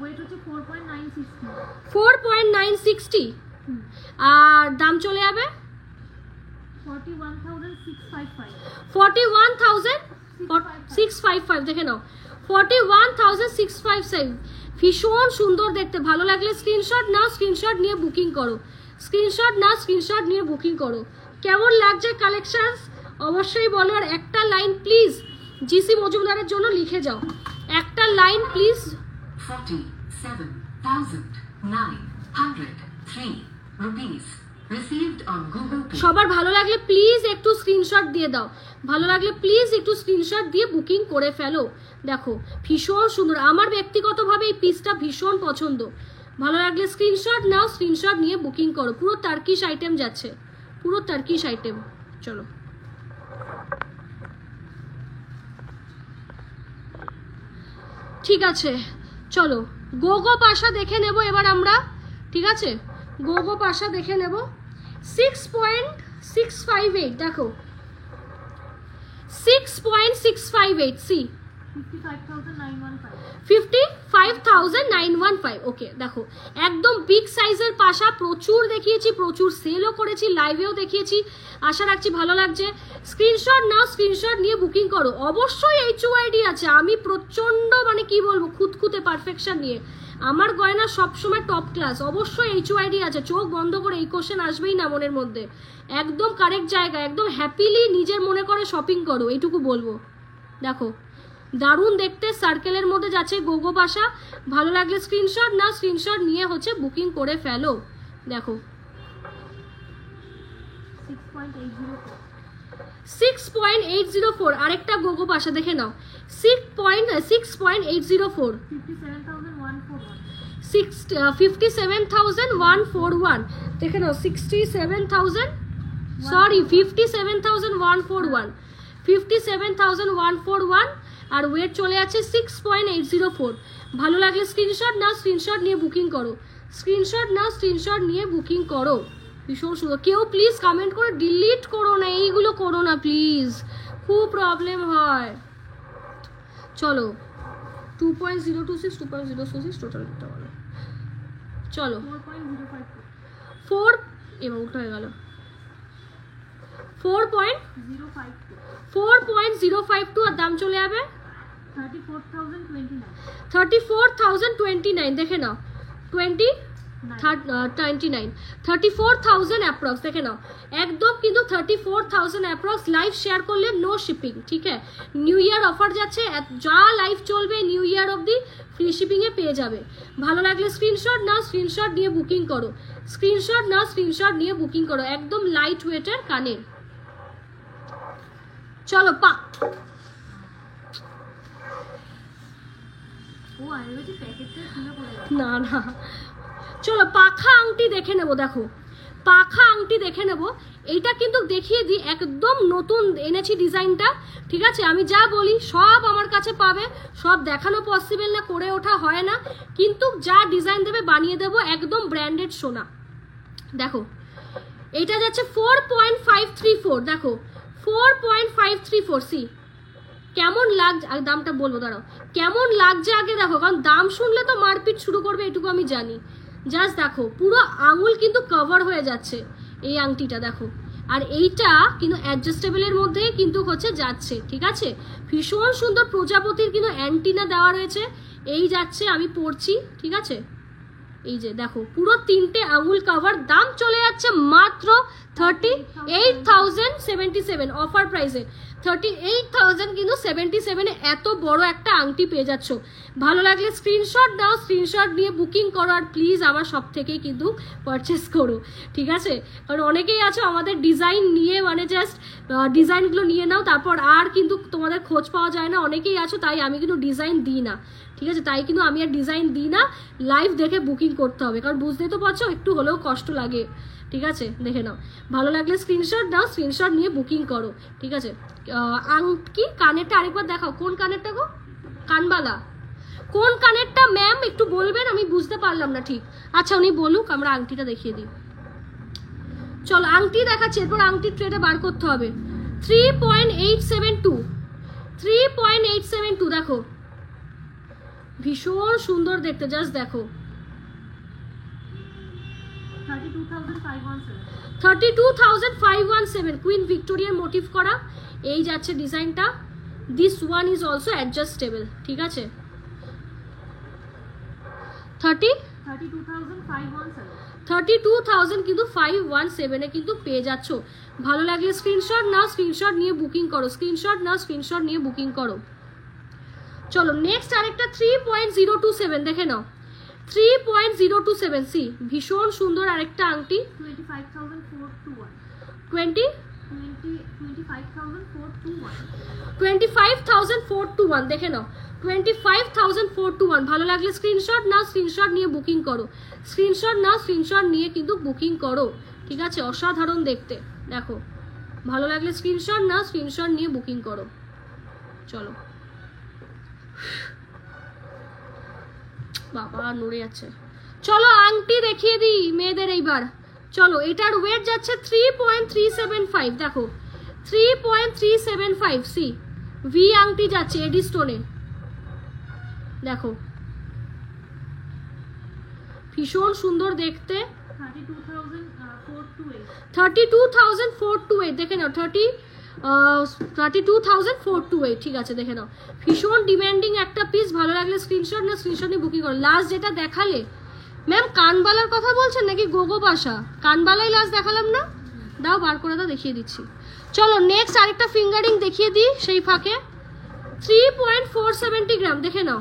ওয়েট হচ্ছে 4.960। 4.960 আর দাম চলে যাবে 41,655। 41,655 দেখে নাও, 41,655। ভীষণ সুন্দর দেখতে, ভালো লাগলে স্ক্রিনশট নাও, স্ক্রিনশট নিয়ে বুকিং করো, স্ক্রিনশট নাও, স্ক্রিনশট নিয়ে বুকিং করো। কেমন লাগছে কালেকশনস অবশ্যই বলো। আর একটা লাইন প্লিজ জিসি মজুমদারের জন্য লিখে যাও, একটা line please. 47,903 rupees received on Google Pay. সবার ভালো লাগলে প্লিজ একটু স্ক্রিনশট দিয়ে দাও, ভালো লাগলে প্লিজ একটু স্ক্রিনশট দিয়ে বুকিং করে ফেলো। দেখো ভীষণ সুন্দর, আমার ব্যক্তিগতভাবে এই পিসটা ভীষণ পছন্দ। ভালো লাগলে স্ক্রিনশট নাও, স্ক্রিনশট নিয়ে বুকিং করো। পুরো টার্কিশ আইটেম যাচ্ছে, পুরো টার্কিশ আইটেম। চলো ঠিক আছে, চলো গোগো পাশা দেখে নেব এবার আমরা, ঠিক আছে? গোগো পাশা দেখে নেব। 6.658 দেখো, 6.658 সি, 55,915। 55,915 ওকে। দেখো একদম বিগ সাইজের পাশা, প্রচুর দেখিয়েছি, প্রচুর সেলও করেছি, লাইভেও দেখিয়েছি, আশা রাখছি ভালো লাগছে। স্ক্রিনশট নাও, স্ক্রিনশট নিয়ে বুকিং করো। অবশ্যই HUID আছে, আমি প্রচণ্ড মানে কি বলবো খুঁতখুঁতে পারফেকশন নিয়ে, আমার গয়না সবসময় টপ ক্লাস। অবশ্যই HUID আছে, চোখ বন্ধ করে এই কোশ্চেন আসবেই না মনের মধ্যে। একদম কারেক্ট জায়গা, একদম হ্যাপিলি নিজের মনে করে শপিং করো, এইটুকু বলবো। দেখো দারুণ দেখতে, সার্কেলের মধ্যে যাচ্ছে গোগো পাশা। ভালো লাগলে স্ক্রিনশট না, স্ক্রিনশট নিয়ে হচ্ছে বুকিং করে ফেলো। দেখো 6.804 আরেকটা গোগো পাশা দেখে নাও, 6.804, 57,141 দেখে নাও, 57,141 আর ওয়েট চলে আছে 6.804। ভালো লাগলে স্ক্রিনশট নাও, স্ক্রিনশট নিয়ে বুকিং করো, স্ক্রিনশট নাও, স্ক্রিনশট নিয়ে বুকিং করো। ভীষণ সুন্দর। কেউ প্লিজ কমেন্ট করে ডিলিট করো না, এইগুলো করো না প্লিজ, খুব প্রবলেম হয়। চলো 2.026, 2.026 টোটাল দিতে বলো। চলো 4 এবার উল্টো হয়ে গেল, 4.052 আর দাম চলে যাবে 34,029 দেখে নাও, 34,000 অ্যাপ্রক্স দেখে নাও, একদম কিন্তু 34,000 অ্যাপ্রক্স। লাইভ শেয়ার করলে নো শিপিং, ঠিক আছে? নিউ ইয়ার অফার যাচ্ছে, যা লাইভ চলবে নিউ ইয়ার অবধি ফ্রি শিপিংয়ে পেয়ে যাবে। ভালো লাগলে স্ক্রিনশট নাও, স্ক্রিনশট নিয়ে বুকিং করো, স্ক্রিনশট নাও, স্ক্রিনশট নিয়ে বুকিং করো। একদম লাইট ওয়েটের কানের। চলো পা না না, চলো পাখা আংটি দেখে নেবো। দেখো পাখা আংটি দেখে নেব। এইটা কিন্তু দেখিয়ে দিই, একদম নতুন এনেছি ডিজাইনটা, ঠিক আছে? আমি যা বলি সব আমার কাছে পাবে, সব দেখানো পসিবল না, করে ওঠা হয় না, কিন্তু যা ডিজাইন দেবে বানিয়ে দেবো, একদম ব্র্যান্ডেড সোনা। দেখো এইটা যাচ্ছে 4.534, দেখো 4.534 সি। কেমন লাগছে, আর দামটা বলবো দাঁড়াও, কেমন লাগছে আগে দেখো, কারণ দাম শুনলে তো মারপিট শুরু করবে এটুকু আমি জানি। জাস্ট দেখো পুরো আঙুল কিন্তু কভার হয়ে যাচ্ছে এই আংটিটা, দেখো। আর এইটা কিন্তু অ্যাডজাস্টেবলের মধ্যেই কিন্তু হচ্ছে যাচ্ছে, ঠিক আছে? ভীষণ সুন্দর প্রজাপতির কিন্তু অ্যান্টিনা দেওয়া রয়েছে, এই যাচ্ছে, আমি পরছি, ঠিক আছে? এই যে দেখো পুরো 3টে আঙুল কভার, দাম চলে যাচ্ছে মাত্র 38,077 অফার প্রাইসে। 38,000 কিন্তু 77 এ এত বড় একটা আংটি পেয়ে যাচ্ছ। ভালো লাগলে স্ক্রিনশট দাও, স্ক্রিনশট নিয়ে বুকিং করো, আর প্লিজ আমার সব থেকেই কিন্তু পারচেস করো, ঠিক আছে? কারণ অনেকেই আছো আমাদের ডিজাইন নিয়ে, মানে জাস্ট ডিজাইনগুলো নিয়ে নাও, তারপর আর কিন্তু তোমাদের খোঁজ পাওয়া যায় না, অনেকেই আছো, তাই আমি কিন্তু ডিজাইন দিই না, ঠিক আছে? তাই কিন্তু আমি আর ডিজাইন দিই না, লাইভ দেখে বুকিং করতে হবে, কারণ বুঝতেই তো পারছো একটু হলেও কষ্ট লাগে, ঠিক আছে? দেখে নাও, ভালো লাগলে স্ক্রিনশট দাও, স্ক্রিনশট নিয়ে বুকিং করো, ঠিক আছে? কি কানেরটা আরেকবার দেখাও, কোন কানেরটা গো? কানবালা কোন কানেরটা ম্যাম একটু বলবেন, আমি বুঝতে পারলাম না ঠিক। আচ্ছা উনি বলুক, আমরা আংটিটা দেখিয়ে দিই। চলো আংটি দেখাচ্ছি, এরপর আংটির ট্রেটা বার করতে হবে। 3.872, 3.872 দেখো, ভীষণ সুন্দর দেখতে, জাস্ট দেখো। 32,517 কুইন ভিক্টোরিয়ার মোটিভ করা, এই যাচ্ছে ডিজাইনটা। This one is also adjustable, ঠিক আছে? 32,517 কিন্তু 517 এ কিন্তু পেয়ে যাচ্ছ। ভালো লাগলে স্ক্রিনশট নাও, স্ক্রিনশট নিয়ে বুকিং করো, স্ক্রিনশট নাও, স্ক্রিনশট নিয়ে বুকিং করো। চলো নেক্সট আরেকটা 3.027 দেখে নাও, 3.027 সি, ভীষণ সুন্দর আরেকটা আংটি। 25,421 দেখে নাও, 25,421। ভালো লাগলে স্ক্রিনশট নাও, স্ক্রিনশট নিয়ে বুকিং করো, স্ক্রিনশট নাও, স্ক্রিনশট নিয়ে কিন্তু বুকিং করো, ঠিক আছে? অসাধারণ দেখতে, দেখো। ভালো লাগলে স্ক্রিনশট নাও, স্ক্রিনশট নিয়ে বুকিং করো। চলো বাবা নড়ে যাচ্ছে। চলো আংটি দেখিয়ে দিই মেয়েদের এইবার। চলো এটার ওয়েট যাচ্ছে 3.375, দেখো 3.375 সি, ভি আংটি যাচ্ছে এডি স্টোনে, দেখো ভীষণ সুন্দর দেখতে। 32,428 দেখে নাও, 32,428, ঠিক আছে? দেখে নাও, ভীষণ ডিমান্ডিং একটা পিস। ভালো লাগলে স্ক্রিনশট না, স্ক্রিনশট নিয়ে বুকিং করো। লাস্ট যেটা দেখালে ম্যাম কানবালার কথা বলছেন নাকি গোগো বাসা? কানবালাই লাস্ট দেখালাম না, দাও বার করে দাও, দেখিয়ে দিচ্ছি। চলো নেক্সট আরেকটা ফিঙ্গারিং দেখিয়ে দিই সেই ফাঁকে। 3.470 গ্রাম দেখে নাও,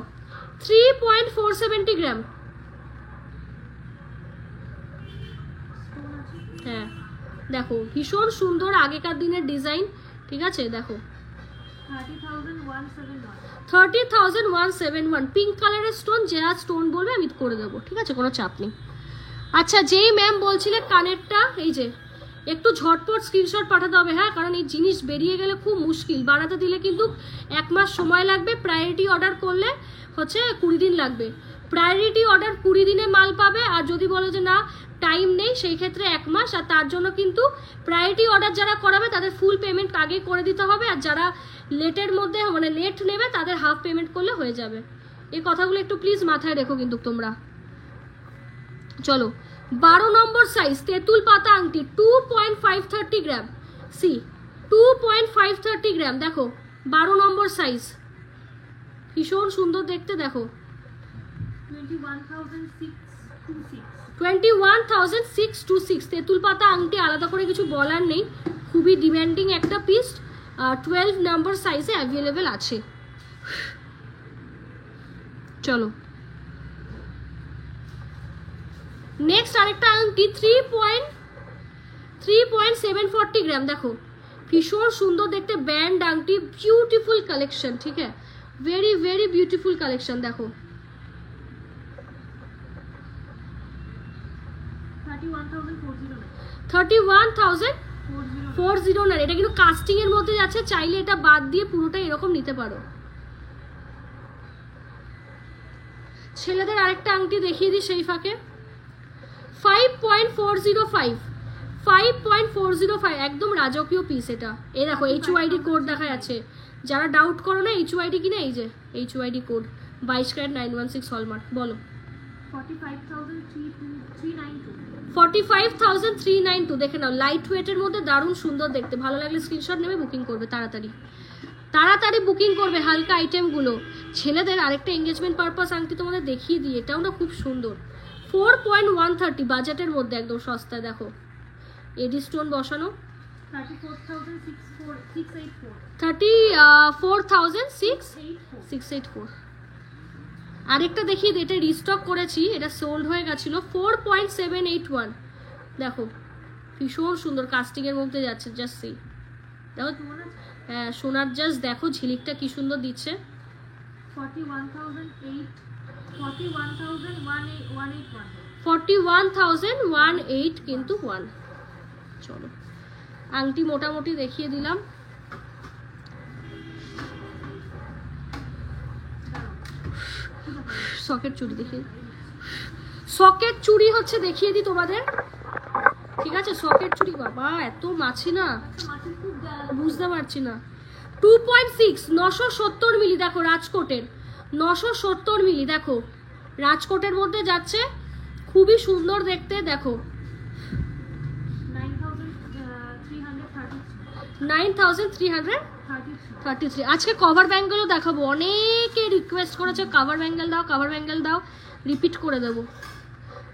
3.470 গ্রাম, হ্যাঁ দেখো ভীষণ সুন্দর আগেকার দিনের ডিজাইন, ঠিক আছে? দেখো 30,171 পিঙ্ক কালারের স্টোন, যে আর স্টোন বলবে আমি করে দেবো, ঠিক আছে? কোনো চাপ নেই। আচ্ছা যেই ম্যাম বলছিলে কানেরটা, এই যে একটু ঝটপট স্ক্রিনশট পাঠাতে হবে, হ্যাঁ, কারণ এই জিনিস বেরিয়ে গেলে খুব মুশকিল, বানাতে দিলে কিন্তু 1 মাস সময় লাগবে, প্রায়োরিটি অর্ডার করলে হচ্ছে 20 দিন লাগবে। প্রায়োরিটি অর্ডার 20 দিনে মাল পাবে, আর যদি বলো যে না টাইম নেই সেই ক্ষেত্রে 1 মাস। আর তার জন্য কিন্তু প্রায়োরিটি অর্ডার যারা করাবে তাদের ফুল পেমেন্ট আগে করে দিতে হবে, আর যারা লেটের মধ্যে মানে লেট নেবে তাদের হাফ পেমেন্ট করলে হয়ে যাবে। এই কথাগুলো একটু প্লিজ মাথায় রেখো কিন্তু তোমরা। চলো 12 নম্বর সাইজ তেঁতুল পাতা আংটি, 2.530 গ্রাম সি, 2.530 গ্রাম, দেখো 12 নম্বর সাইজ, ভীষণ সুন্দর দেখতে, দেখো 21,626 তেঁতুল পাতা আংটি, আলাদা করে কিছু বলার নেই, খুবই ডিমান্ডিং একটা পিস। 12 নম্বর সাইজে অ্যাভেলেবেল আছে। চলো নেক্সট আরেকটা আংটি 3.740 গ্রাম, দেখো ভীষণ সুন্দর দেখতে ব্যান্ড আংটি, বিউটিফুল কালেকশন, ঠিক আছে? ভেরি ভেরি বিউটিফুল কালেকশন, দেখো 31,409 এটা কিন্তু কাস্টিং এর মধ্যে যাচ্ছে, চাইলে এটা বাদ দিয়ে পুরোটা এরকম নিতে পারো। ছেলেদের আরেকটা আংটি দেখিয়ে দিই সেই ফাঁকে, 5.405 একদম রাজকীয় পিস এটা। এই দেখো HUID কোড দেখা যাচ্ছে, যারা ডাউট করো না HUID কিনা, এই যে HUID কোড 22 ক্যারেট 916 হলমার্ক। বলো 45,392 দেখে নাও, লাইট ওয়েটের মধ্যে দারুণ সুন্দর দেখতে। ভালো লাগলে স্ক্রিনশট নেবে, বুকিং করবে তাড়াতাড়ি তাড়াতাড়ি বুকিং করবে হালকা আইটেমগুলো। ছেলেদের আরেকটা এঙ্গেজমেন্ট পারপাস আংটি তোমাদের দেখিয়ে দিই, এটাও না খুব সুন্দর, 4.130 বাজেটের মধ্যে একদম সস্তায়। দেখো এডি স্টোন বসানো, 34,684। আরেকটা দেখিয়ে দিই, এটা রিস্টক করেছি, এটা সোল্ড হয়ে গেছিল, 4.781 দেখো ভীষণ সুন্দর কাস্টিং এর মধ্যে যাচ্ছে। জাস্ট সি দেখো, হ্যাঁ সোনার জাস্ট দেখো ঝিলিকটা কি সুন্দর দিচ্ছে। 41,108 কিন্তু 1। চলো আংটি মোটামুটি দেখিয়ে দিলাম। সকেট চুড়ি দেখিয়ে, সকেট চুড়ি হচ্ছে দেখিয়ে দিই তোমাদের, ঠিক আছে? সকেট চুড়ি, বাবা এত মাছি না, বুঝতে পারছি না। 2.6 970 মিলি দেখো, রাজকোটের 970 মিলি দেখো, রাজকোটের মধ্যে যাচ্ছে, খুবই সুন্দর দেখতে। দেখো 9,333। আজকে কভার ব্যাঙ্গেলও দেখাবো, অনেকে রিকোয়েস্ট করেছে কভার ব্যাঙ্গেল দাও, কভার ব্যাঙ্গেল দাও, রিপিট করে দেবো।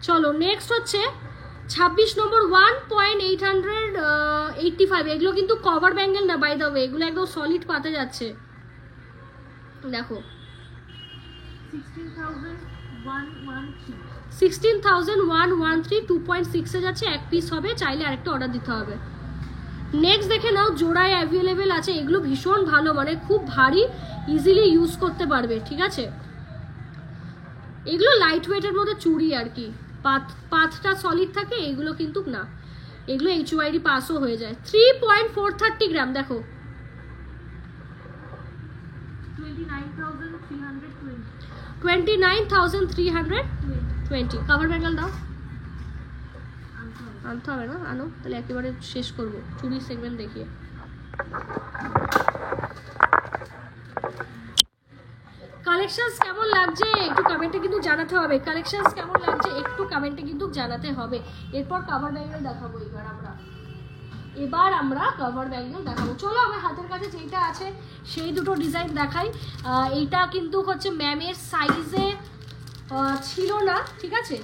চলো নেক্সট হচ্ছে 26 নম্বর 1.885। এগুলো কিন্তু কভার ব্যাঙ্গেল না বাই দ্য ওয়ে, এগুলো একদম সলিড পাতে যাচ্ছে। দেখো 16,113 2.6 এ যাচ্ছে, এক পিস হবে, চাইলে আরেকটা অর্ডার দিতে হবে। নেক্সট দেখে নাও, জোড়ায় অ্যাভেলেবেল আছে, এগুলো ভীষণ ভালো, মানে খুব ভারী, ইজিলি ইউজ করতে পারবে, ঠিক আছে? এগুলো লাইট ওয়েটের মধ্যে চুড়ি আর কি, পাতটা সলিড থাকে, এগুলো কিন্তু না, এগুলো HUID পাসও হয়ে যায়। 3.430 গ্রাম দেখো, 29,320। কভার ব্যাঙ্গেল দাও, আনতে হবে না, আনো তাহলে একেবারে শেষ করবো চুড়ি সেগমেন্ট দেখিয়ে। কালেকশনস কেমন লাগছে একটু কমেন্টে কিন্তু জানাতে হবে, কালেকশনস কেমন লাগছে একটু কমেন্টে কিন্তু জানাতে হবে। এরপর কভার ব্যাঙ্গেল দেখাবো, এবার আমরা কভার ব্যাঙ্গেল দেখাবো। চলো আমার হাতের কাছে যেটা আছে সেই দুটো ডিজাইন দেখাই। এইটা কিন্তু হচ্ছে ম্যামের সাইজে ছিল না, ঠিক আছে?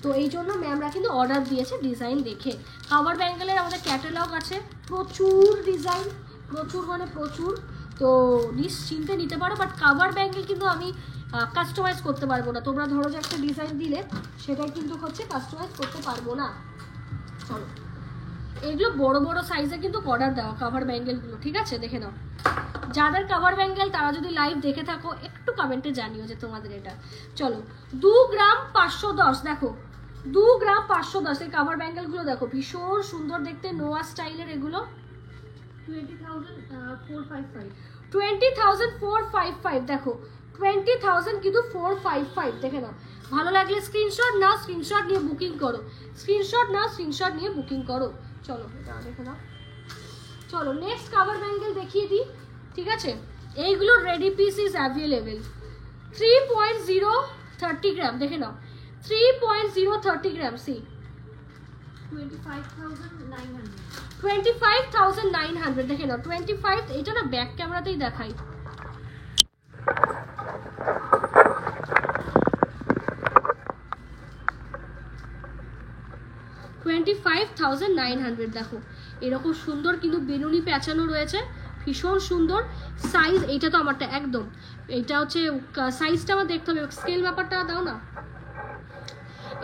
তো এই জন্য ম্যামরা কিন্তু অর্ডার দিয়েছে ডিজাইন দেখে। কভার ব্যাঙ্গেলের আমাদের ক্যাটালগ আছে, প্রচুর ডিজাইন, প্রচুর মানে প্রচুর, তো নিশ্চিন্তে নিতে পারো। বাট কভার ব্যাঙ্গেল কিন্তু আমি কাস্টমাইজ করতে পারবো না, তোমরা ধরো যে একটা ডিজাইন দিলে সেটাই কিন্তু হচ্ছে কাস্টমাইজ করতে পারবো না। চলো এগুলো বড় বড় সাইজে কিন্তু অর্ডার দেওয়া কভার ব্যাঙ্গেলগুলো, ঠিক আছে? দেখে নাও, যাদের কভার ব্যাঙ্গেল তারা যদি লাইভ দেখে থাকো একটু কমেন্টে জানিও যে তোমাদের এটা। চলো 2 গ্রাম 510 দেখো, 2 গ্রাম 510 এই কভার ব্যাঙ্গেলগুলো দেখো, ভীষণ সুন্দর দেখতে, নোয়া স্টাইলের এগুলো। 20,455 দেখো, 20,000 কিন্তু 455 দেখে নাও। ভালো লাগলে স্ক্রিনশট নাও, স্ক্রিনশট নিয়ে বুকিং করো, স্ক্রিনশট নাও, স্ক্রিনশট নিয়ে বুকিং করো। চলো এটা দেখে নাও। চলো নেক্সট কভার ব্যাঙ্গেল দেখিয়ে দিই, ঠিক আছে? এইগুলো রেডি পিস ইজ অ্যাভেলেবেল। 3.030 গ্রাম দেখে নাও, 3.030 গ্রাম, সি 25,900 দেখে নাও, 25। এটা না ব্যাক ক্যামেরাতেই দেখাই, 25,900 দেখো, এরকম সুন্দর কিন্তু বেনুনি প্যাঁচানো রয়েছে, ভীষণ সুন্দর সাইজ। এইটা তো আমারটা একদম, এটা হচ্ছে সাইজটা আমার দেখতে হবে, স্কেল ব্যাপারটা দাও না,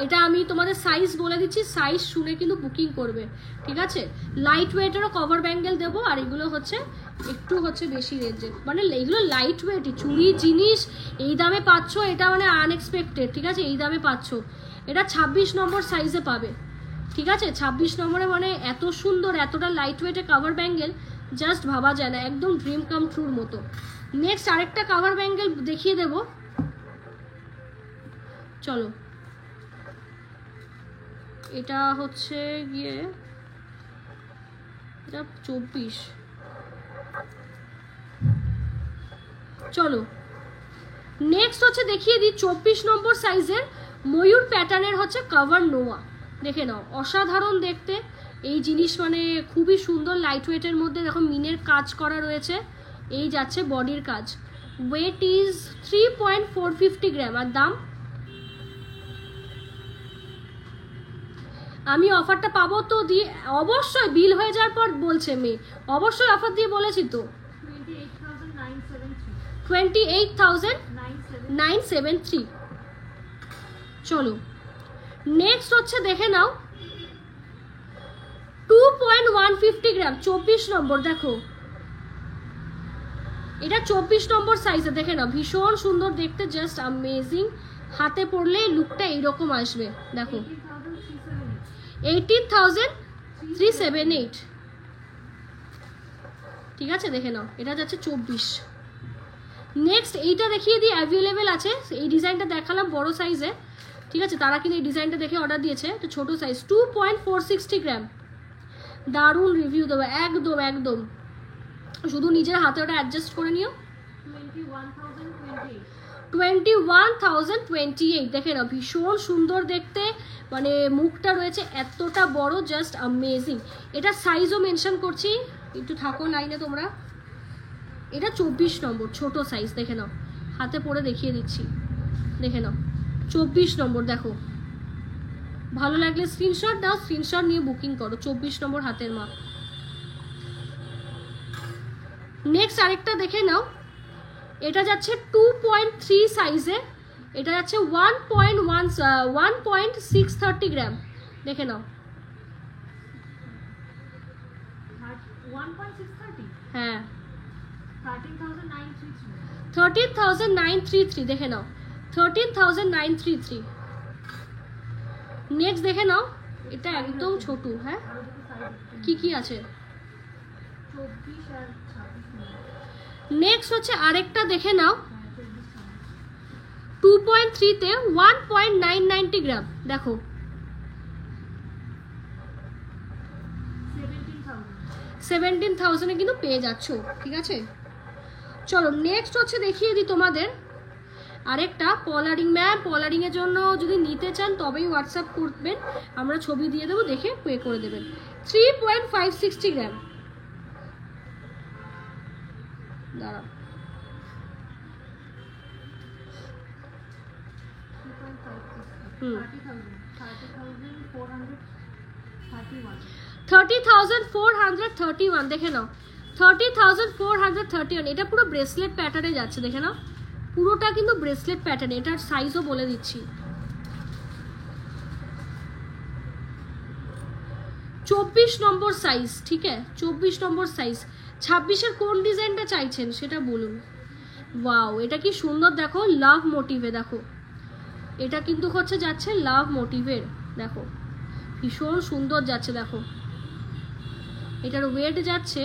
এটা আমি তোমাদের সাইজ বলে দিচ্ছি, সাইজ শুনে কিন্তু বুকিং করবে, ঠিক আছে? লাইট ওয়েটেরও কভার ব্যাঙ্গেল দেবো, আর এগুলো হচ্ছে একটু হচ্ছে বেশি রেঞ্জের, মানে এগুলো লাইট ওয়েটই চুড়ি জিনিস এই দামে পাচ্ছ, এটা মানে আনএক্সপেক্টেড, ঠিক আছে? এই দামে পাচ্ছ, এটা 26 নম্বর সাইজে পাবে, ঠিক আছে, 26 নম্বরে মানে এত সুন্দর, এতটা লাইট ওয়েটে কাভার ব্যাঙ্গেল জাস্ট ভাবা যায় না, একদম ড্রিম কাম ট্রুর মতো। নেক্সট আরেকটা কাভার ব্যাঙ্গেল দেখিয়ে দেব, চলো। এটা হচ্ছে গিয়ে এটা 24, চলো নেক্সট হচ্ছে দেখিয়ে দিই 24 নম্বর সাইজের ময়ূর প্যাটার্নের হচ্ছে কাভার নোয়া। দেখে নাও, অসাধারণ দেখতে এই জিনিস, মানে খুবই সুন্দর লাইট ওয়েটের মধ্যে। দেখো মিনের কাজ করা রয়েছে, এই যাচ্ছে বডির কাজ। ওয়েট ইজ 3.450 গ্রাম। আর দাম, আমি অফারটা পাবো তো দিয়ে, অবশ্যই বিল হয়ে যাওয়ার পর বলছে মেয়ে, অবশ্যই অফার দিয়ে বলেছি তো। 28,973। চলো নেক্সট হচ্ছে দেখে নাও 2.150 গ্রাম 24 নম্বর। দেখো এটা 24 নম্বর সাইজে, দেখে নাও ভীষণ সুন্দর দেখতে, জাস্ট অ্যামেজিং। হাতে পরলে লুকটা এইরকম আসবে। দেখো 18,378, ঠিক আছে দেখে নাও, এটা যাচ্ছে 24। নেক্সট এইটা দেখিয়ে দিই, অ্যাভেলেবেল আছে। এই ডিজাইনটা দেখালাম বড় সাইজে, ঠিক আছে, তারা কিন্তু এই ডিজাইনটা দেখে অর্ডার দিয়েছে। তো ছোটো সাইজ 2.460 গ্রাম। দারুণ রিভিউ দেবো, একদম একদম, শুধু নিজের হাতে ওটা অ্যাডজাস্ট করে নিও। 21,028, দেখে নাও ভীষণ সুন্দর দেখতে, মানে মুখটা রয়েছে এতটা বড়, জাস্ট অ্যামেজিং। এটা সাইজও মেনশন করছি, একটু থাকো লাইনে তোমরা। এটা 24 নম্বর ছোট সাইজ, দেখে নাও, হাতে পরে দেখিয়ে দিচ্ছি, দেখে নাও 24 নম্বর। দেখো ভালো লাগলে স্ক্রিনশট দাও, স্ক্রিনশট নিয়ে বুকিং করো। 24 নম্বর হাতের মাপ। নেক্সট আরেকটা দেখে নাও, এটা যাচ্ছে 2.3 সাইজে, এটা যাচ্ছে 1.630 গ্রাম। দেখে নাও, 1.630, হ্যাঁ 13,933। 13,933, দেখে নাও 13,933। নেক্সট দেখে নাও, এটা একদম ছোট। হ্যাঁ কি কি আছে? 24 আর 26। নেক্সট হচ্ছে আরেকটা দেখে নাও, 2.3 তে 1.990 গ্রাম। দেখো 17,000 কিন্তু পেয়ে যাচ্ছ, ঠিক আছে। চলো নেক্সট হচ্ছে দেখিয়ে দিই তোমাদের আরেকটা পলারিং। ম্যাম পলারিং এর জন্য যদি নিতে চান তবেই হোয়াটসঅ্যাপ করবেন, আমরা ছবি দিয়ে দেবো, দেখে পে করে দেবেন। 3.560 গ্রাম। দাঁড়াও, 30,431। দেখে নাও 30,431। এটা পুরো ব্রেসলেট প্যাটার্নে যাচ্ছে, দেখে নাও পুরোটা কিন্তু ব্রেসলেট প্যাটার্ন। এটার সাইজও বলে দিচ্ছি, 24 নম্বর সাইজ, ঠিক আছে 24 নম্বর সাইজ। 26-এর কোন ডিজাইনটা চাইছেন সেটা বলুন। ওয়াও এটা কি সুন্দর, দেখো লাভ মোটিভে, দেখো এটা কিন্তু হচ্ছে যাচ্ছে লাভ মোটিভের, দেখো ভীষণ সুন্দর যাচ্ছে। দেখো এটার ওয়েট যাচ্ছে,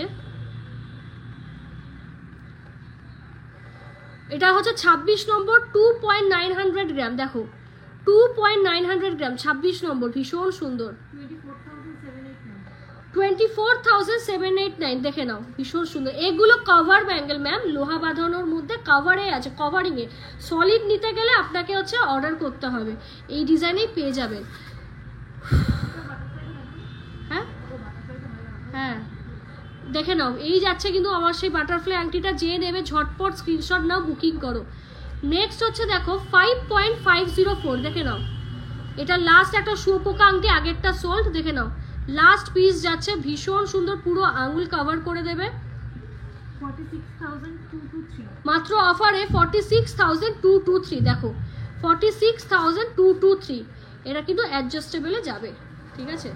এটা হচ্ছে 26 নম্বর 2.900 গ্রাম। দেখো 2.900 গ্রাম 26 নম্বর, ভীষণ সুন্দর। 24,789, দেখে নাও ভীষণ সুন্দর। এগুলো কভার ব্যাঙ্গেল ম্যাম, লোহা বাঁধানোর মধ্যে কভারে আছে, কভারিংয়ে। সলিড নিতে গেলে আপনাকে হচ্ছে অর্ডার করতে হবে, এই ডিজাইনেই পেয়ে যাবেন। হ্যাঁ হ্যাঁ দেখে নাও, এই যাচ্ছে কিন্তু আমার সেই বাটারফ্লাই আংটিটা। যে নেবে ঝটপট স্ক্রিনশট নাও, বুকিং করো। নেক্সট হচ্ছে দেখো 5.504, দেখে নাও এটা লাস্ট একটা শুয়োপোকা আংটি, আগেরটা সোল্ড, দেখে নাও লাস্ট পিস যাচ্ছে, ভীষণ সুন্দর, পুরো আঙুল কভার করে দেবে। 46,223 মাত্র অফারে 46,223। দেখো 46,223, এটা কিন্তু অ্যাডজাস্টেবলে যাবে, ঠিক আছে।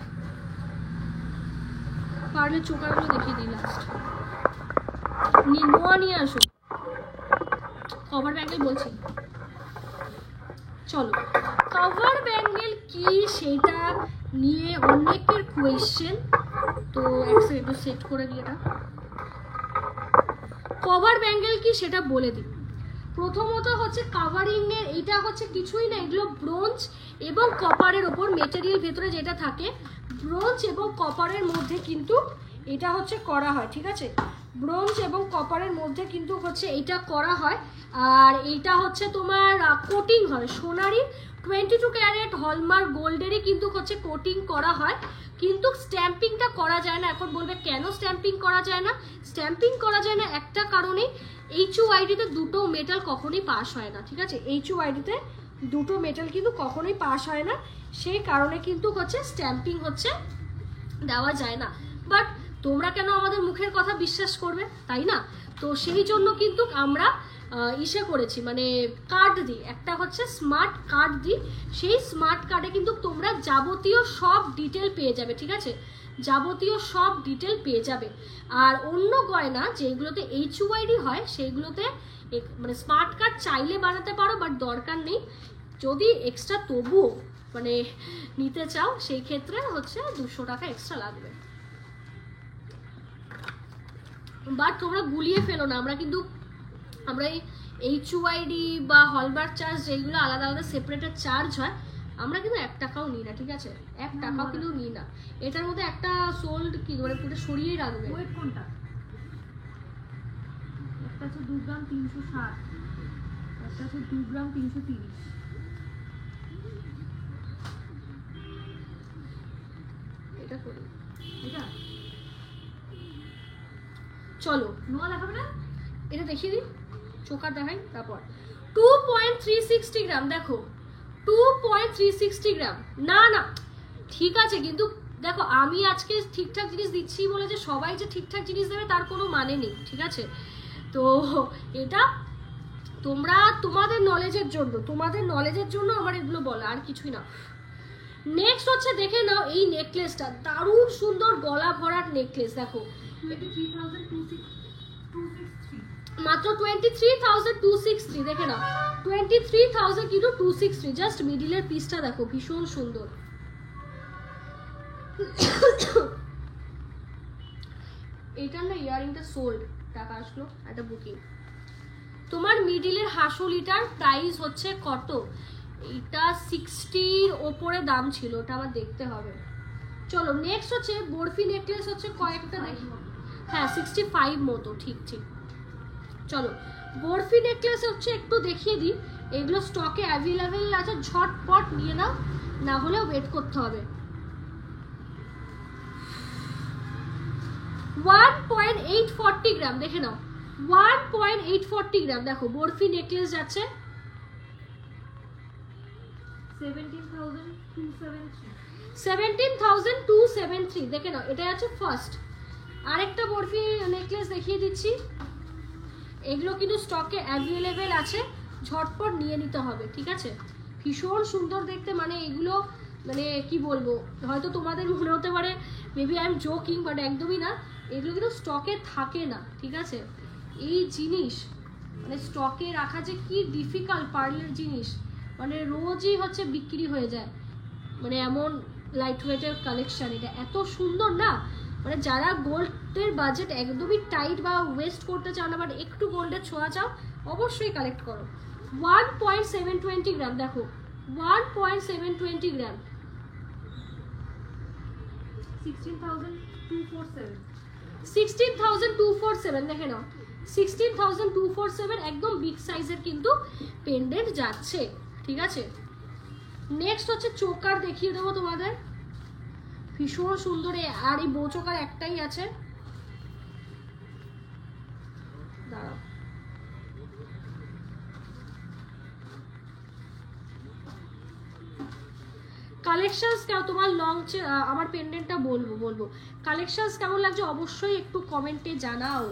পারলে চোকারগুলো দেখিয়ে দিই লাস্ট, নোয়া নিয়ে আসো, কভার ব্যাঙ্গেল বলছি। চলো কভার ব্যাঙ্গেল কি সেটা নিয়ে অনেকের কোয়েশ্চেন, তো এক সেকেন্ড সেট করে দিই। এটা কভার ব্যাঙ্গেল কি সেটা বলে দিই। প্রথমত হচ্ছে কাভারিং এর এইটা হচ্ছে কিছুই না, এগুলো ব্রোঞ্জ এবং কপারের ওপর মেটেরিয়াল ভেতরে যেটা থাকে, ব্রোঞ্জ এবং কপারের মধ্যে কিন্তু এটা হচ্ছে করা হয়, ঠিক আছে? ব্রোঞ্জ এবং কপারের মধ্যে কিন্তু হচ্ছে এইটা করা হয়। আর এইটা হচ্ছে তোমার কোটিং হয় সোনারি 22 ক্যারেট হলমার্ক গোল্ডেরই কিন্তু হচ্ছে কোটিং করা হয়, কিন্তু স্ট্যাম্পিংটা করা যায় না। এখন বলবে কেন স্ট্যাম্পিং করা যায় না? স্ট্যাম্পিং করা যায় না একটা কারণেই, HUID-তে দুটো মেটাল কখনোই পাস হয় না, ঠিক আছে? HUID-তে দুটো মেটাল কিন্তু কখনোই পাস হয় না, সেই কারণে কিন্তু হচ্ছে স্ট্যাম্পিং হচ্ছে দেওয়া যায় না। বাট তোমরা কেন আমাদের মুখের কথা বিশ্বাস করবে, তাই না? তো সেই জন্য কিন্তু আমরা ইসে করেছি, মানে কার্ড দিই, একটা হচ্ছে স্মার্ট কার্ড দিই। সেই স্মার্ট কার্ডে কিন্তু তোমরা যাবতীয় সব ডিটেল পেয়ে যাবে, ঠিক আছে? যাবতীয় সব ডিটেল পেয়ে যাবে। আর অন্য গয়না যেগুলোতে HUID হয় সেইগুলোতে মানে স্মার্ট কার্ড চাইলে বানাতে পারো, বাট দরকার নেই। যদি এক্সট্রা তবুও মানে নিতে চাও সেই ক্ষেত্রে হচ্ছে 200 টাকা এক্সট্রা লাগবে। বাট তোমরা গুলিয়ে ফেলো না, আমরা এই HUID বা হলমার্ক চার্জ যেগুলো আলাদা আলাদা সেপারেটেড চার্জ হয়, আমরা কিন্তু 1 টাকাও নিই না, ঠিক আছে? 1 টাকাও কিন্তু নিই না। এটার মধ্যে একটা সোল্ড কি মানে পুরো সরিয়েই রাখবে। ওয়েট কোনটা? একটা হচ্ছে 2 গ্রাম 360, একটা হচ্ছে 2 গ্রাম 330। এটা করি, এটা চলো নোয়া দেখাবে না? এটা দেখিয়ে দিই, চোকার দেখাই। তারপর 2.360 গ্রাম, দেখো 2.360 গ্রাম। না না ঠিক আছে, কিন্তু দেখো আমি আজকে ঠিকঠাক জিনিস দিচ্ছি বলে যে সবাই যে ঠিকঠাক জিনিস দেবে তার কোনো মানে নেই, ঠিক আছে? তো এটা তোমরা তোমাদের নলেজের জন্য আমার এগুলো বলা, আর কিছুই না। নেক্সট হচ্ছে দেখে নাও এই নেকলেসটা, দারুণ সুন্দর গলা ভরাট নেকলেস। দেখো 23,263 মাত্র 23,263, দেখে নাও 23,000 কিন্তু 263। জাস্ট মিডিলের পিসটা দেখো ভীষণ সুন্দর। এইটার না ইয়ারিংটা সোল্ড, টাকা আসলো একটা বুকিং। তোমার মিডিলের হাসুলিটার প্রাইস হচ্ছে কত? এটা 60-র ওপরে দাম ছিল, ওটা আমার দেখতে হবে। চলো নেক্সট হচ্ছে বরফি নেকলেস, হচ্ছে কয়েকটা দেখি। হ্যাঁ 65 মতো, ঠিক ঠিক। চলো বরফি নেকলেস হচ্ছে একটু দেখিয়ে দিই। এগুলো স্টকে অ্যাভেলেবেল আছে, ঝটপট নিয়ে নাও, না হলে ওয়েট করতে হবে। 1.840 গ্রাম, দেখে নাও 1.840 গ্রাম। দেখো বরফি নেকলেস যাচ্ছে 17,273। দেখে নাও এটা আছে ফার্স্ট। আরেকটা বরফি নেকলেস দেখিয়ে দিচ্ছি, এগুলো কিন্তু স্টকে অ্যাভেলেবেল আছে, ঝটপট নিয়ে নিতে হবে, ঠিক আছে? ভীষণ সুন্দর দেখতে, মানে এগুলো মানে কি বলবো, হয়তো তোমাদের মনে হতে পারে maybe I am joking, but একদমই না। এগুলো কিন্তু স্টকে থাকে না, ঠিক আছে? এই জিনিস মানে স্টকে রাখা যে কি ডিফিকাল্ট, পার্লের জিনিস মানে রোজই হচ্ছে বিক্রি হয়ে যায়, মানে এমন লাইট ওয়েটের কালেকশন। এটা এত সুন্দর না, মানে যারা গোল্ডের বাজেট একদমই টাইট বা ওয়েস্ট করতে চাও না, বাট একটু গোল্ডের ছোঁয়া চাও, অবশ্যই কালেক্ট করো। 1.720 গ্রাম, দেখো 1.720 গ্রাম, 16,247 দেখে নাও 16,247, একদম বিগ সাইজের কিন্তু পেন্ডেন্ট যাচ্ছে, ঠিক আছে? নেক্সট হচ্ছে চোকার দেখিয়ে দেবো তোমাদের, ভীষণ সুন্দর। আর এই বউ চোকার একটাই আছে, দাঁড়াও কালেকশনস কেমন তোমার আমার পেন্ডেন্টটা বলবো কালেকশনস কেমন লাগছে অবশ্যই একটু কমেন্টে জানাও,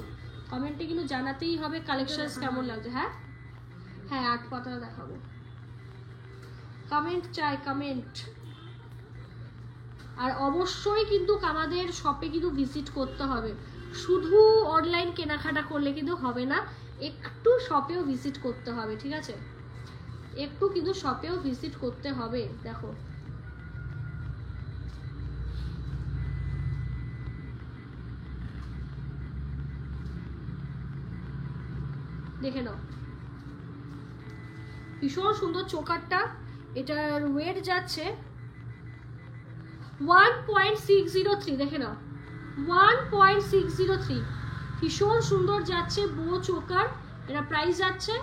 কমেন্টে কিন্তু জানাতেই হবে কালেকশনস কেমন লাগছে। হ্যাঁ হ্যাঁ 8 পাতা দেখাবো, কমেন্ট চাই, কমেন্ট। আর অবশ্যই কিন্তু আমাদের শপে কিন্তু ভিজিট করতে হবে, শুধু অনলাইন কেনাকাটা করলে কিন্তু হবে না, একটু শপেও ভিজিট করতে হবে, ঠিক আছে? একটু কিন্তু শপেও ভিজিট করতে হবে। দেখো দেখে নাও, ভীষণ সুন্দর চোকারটা। এটার ওয়েট যাচ্ছে 1.603, দেখে নাও 1.603, ভীষণ সুন্দর যাচ্ছে বো চোকার। এটা প্রাইস যাচ্ছে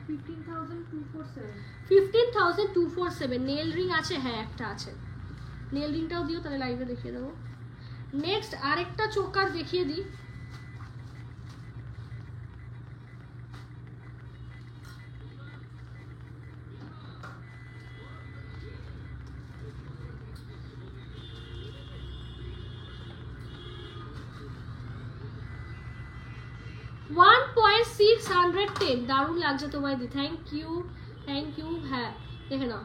15,247 15,247। নেল রিং আছে, হ্যাঁ একটা আছে, নেল রিংটাও দিও তাহলে লাইভে দেখিয়ে দেবো। নেক্সট আরেকটা চোকার দেখিয়ে দিই। $1.610, দারুণ লাগছে তোমায় দি, থ্যাংক ইউ। হ্যাঁ দেখে নাও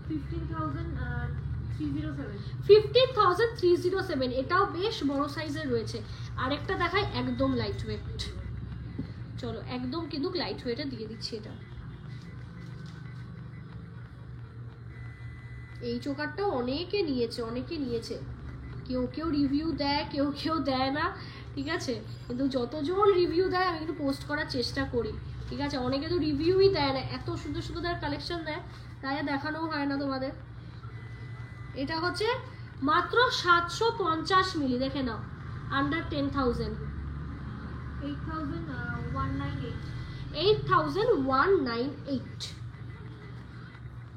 15,307 15,307, এটাও বেশ বড় সাইজের রয়েছে। আরেকটা দেখায় একদম লাইট ওয়েট, চলো একদম কিন্তু লাইট ওয়েটে দিয়ে দিচ্ছি এটা। এই চোকারটাও অনেকে নিয়েছে, কেউ রিভিউ দেয়, কেউ দেয় না, ঠিক আছে, কিন্তু যতজন রিভিউ দেয় আমি কিন্তু পোস্ট করার চেষ্টা করি, ঠিক আছে। অনেকে তো রিভিউই দেয় না, এত সুন্দর সুন্দর তার কালেকশন দেয়, তাই দেখানোও হয় না তোমাদের। এটা হচ্ছে মাত্র 750 মিলি, দেখে নাও, আন্ডার 10,000, 8,198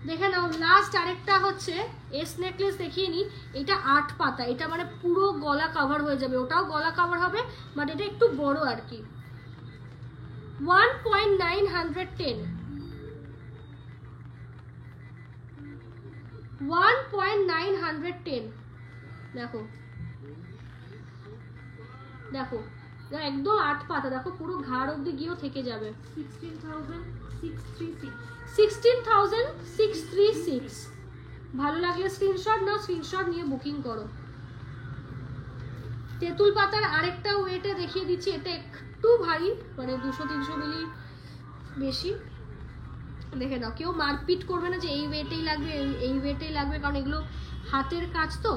দেখে নাও। লাস্ট আরেকটা হচ্ছে এস নেকলেস দেখিয়ে নি, এটা 8 পাতা, এটা মানে পুরো গলা কভার হয়ে যাবে, ওটাও গলা কভার হবে, বাট এটা একটু বড় আর কি। 1.910, 1.910, দেখো দেখো একদম 8 পাতা, দেখো পুরো ঘাড় অব্দি গিয়েও থেকে যাবে। 16,636, ভালো লাগলে স্ক্রিনশট নাও, স্ক্রিনশট নিয়ে বুকিং করো। তেঁতুল পাতার আরেকটা ওয়েটে দেখিয়ে দিচ্ছি, এটা একটু ভারী, মানে 200-300 মিলি বেশি, দেখে নাও। কেউ মারপিট করবে না যে এই ওয়েটেই লাগবে, কারণ এগুলো হাতের কাজ তো,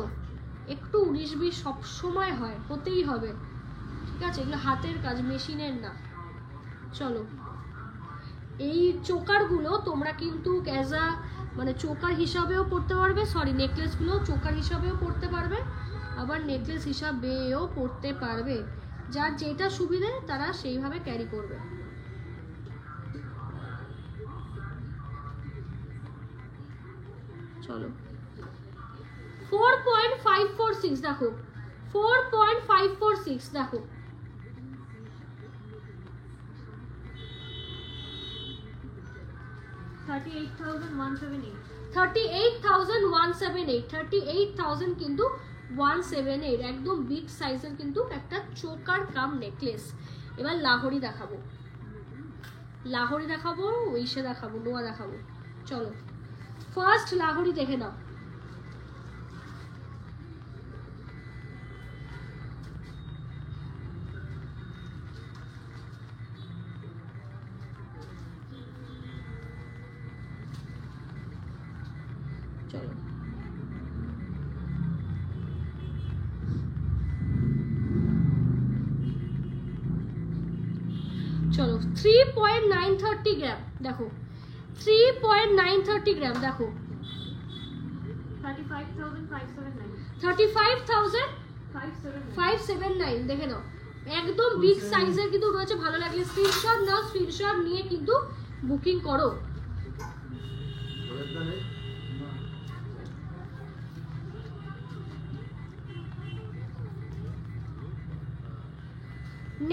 একটু 19-20 সবসময় হয়, হতেই হবে, ঠিক আছে, এগুলো হাতের কাজ, মেশিনের না। চলো, এই চোকারগুলো তোমরা কিন্তু অ্যাজ আ মানে চোকার হিসাবেও পড়তে পারবে, সরি নেকলেসগুলো চোকার হিসাবেও পড়তে পারবে, আবার নেকলেস হিসাবেও পড়তে পারবে, যার যেটা সুবিধে তারা সেইভাবে ক্যারি করবে। চলো 4.546, দেখো 4.546, দেখো 38,178 কিন্তু 178, একদম বিগ সাইজের কিন্তু একটা চোকার কাম নেকলেস। এবার লাহোরি দেখাবো, ওইসে দেখাবো, নোয়া দেখাবো। চলো ফার্স্ট লাহোরি দেখে নাও। চলো চলো 3.930 গ্রাম, দেখো 3.930 গ্রাম, দেখো 35,579, দেখে নাও একদম বিগ সাইজের কিন্তু রয়েছে। ভালো লাগলে স্ক্রিনশট নাও, স্ক্রিনশট নিয়ে কিন্তু বুকিং করো।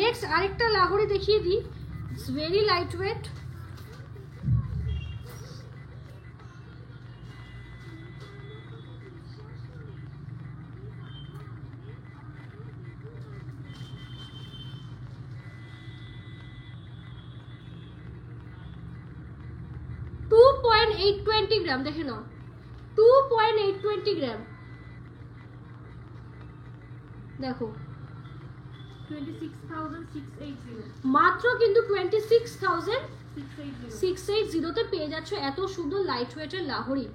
নেক্সট আরেকটা লাহোরি দেখিয়ে দিই, ইটস ভেরি লাইট ওয়েট, $2.820 গ্রাম, দেখে নাও 2.820 গ্রাম, দেখো 26,680 মাত্র কিন্তু 26,680 তে পেয়ে যাচ্ছ এত সুন্দর লাইট ওয়েটের লাহোরি।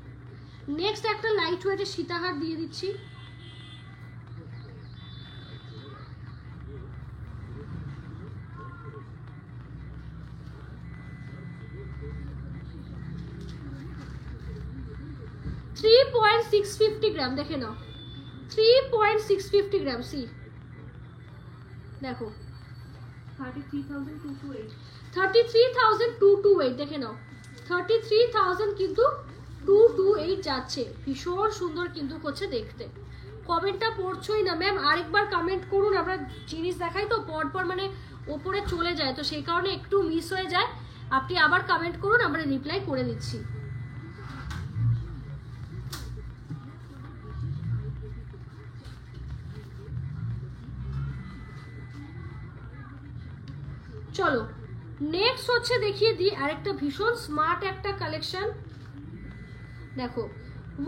নেক্সট একটা লাইট ওয়েটের সীতাহার দিয়ে দিচ্ছি, 3.650 গ্রাম, দেখে নাও 3.650 গ্রাম। সি দেখো 33,228 33,228, দেখে নাও 33,000 কিন্তু 228 যাচ্ছে। ভীষণ সুন্দর কিন্তু হচ্ছে দেখতে। কমেন্টটা পড়ছই না ম্যাম, আরেকবার কমেন্ট করুন। আমরা জিনিস দেখাই তো পরপর মানে ওপরে চলে যায়, তো সেই কারণে একটু মিস হয়ে যায়। আপনি আবার কমেন্ট করুন, আমরা রিপ্লাই করে দিচ্ছি। চলো নেক্সট হচ্ছে দেখিয়ে দিই আরেকটা ভীষণ স্মার্ট একটা কালেকশন। দেখো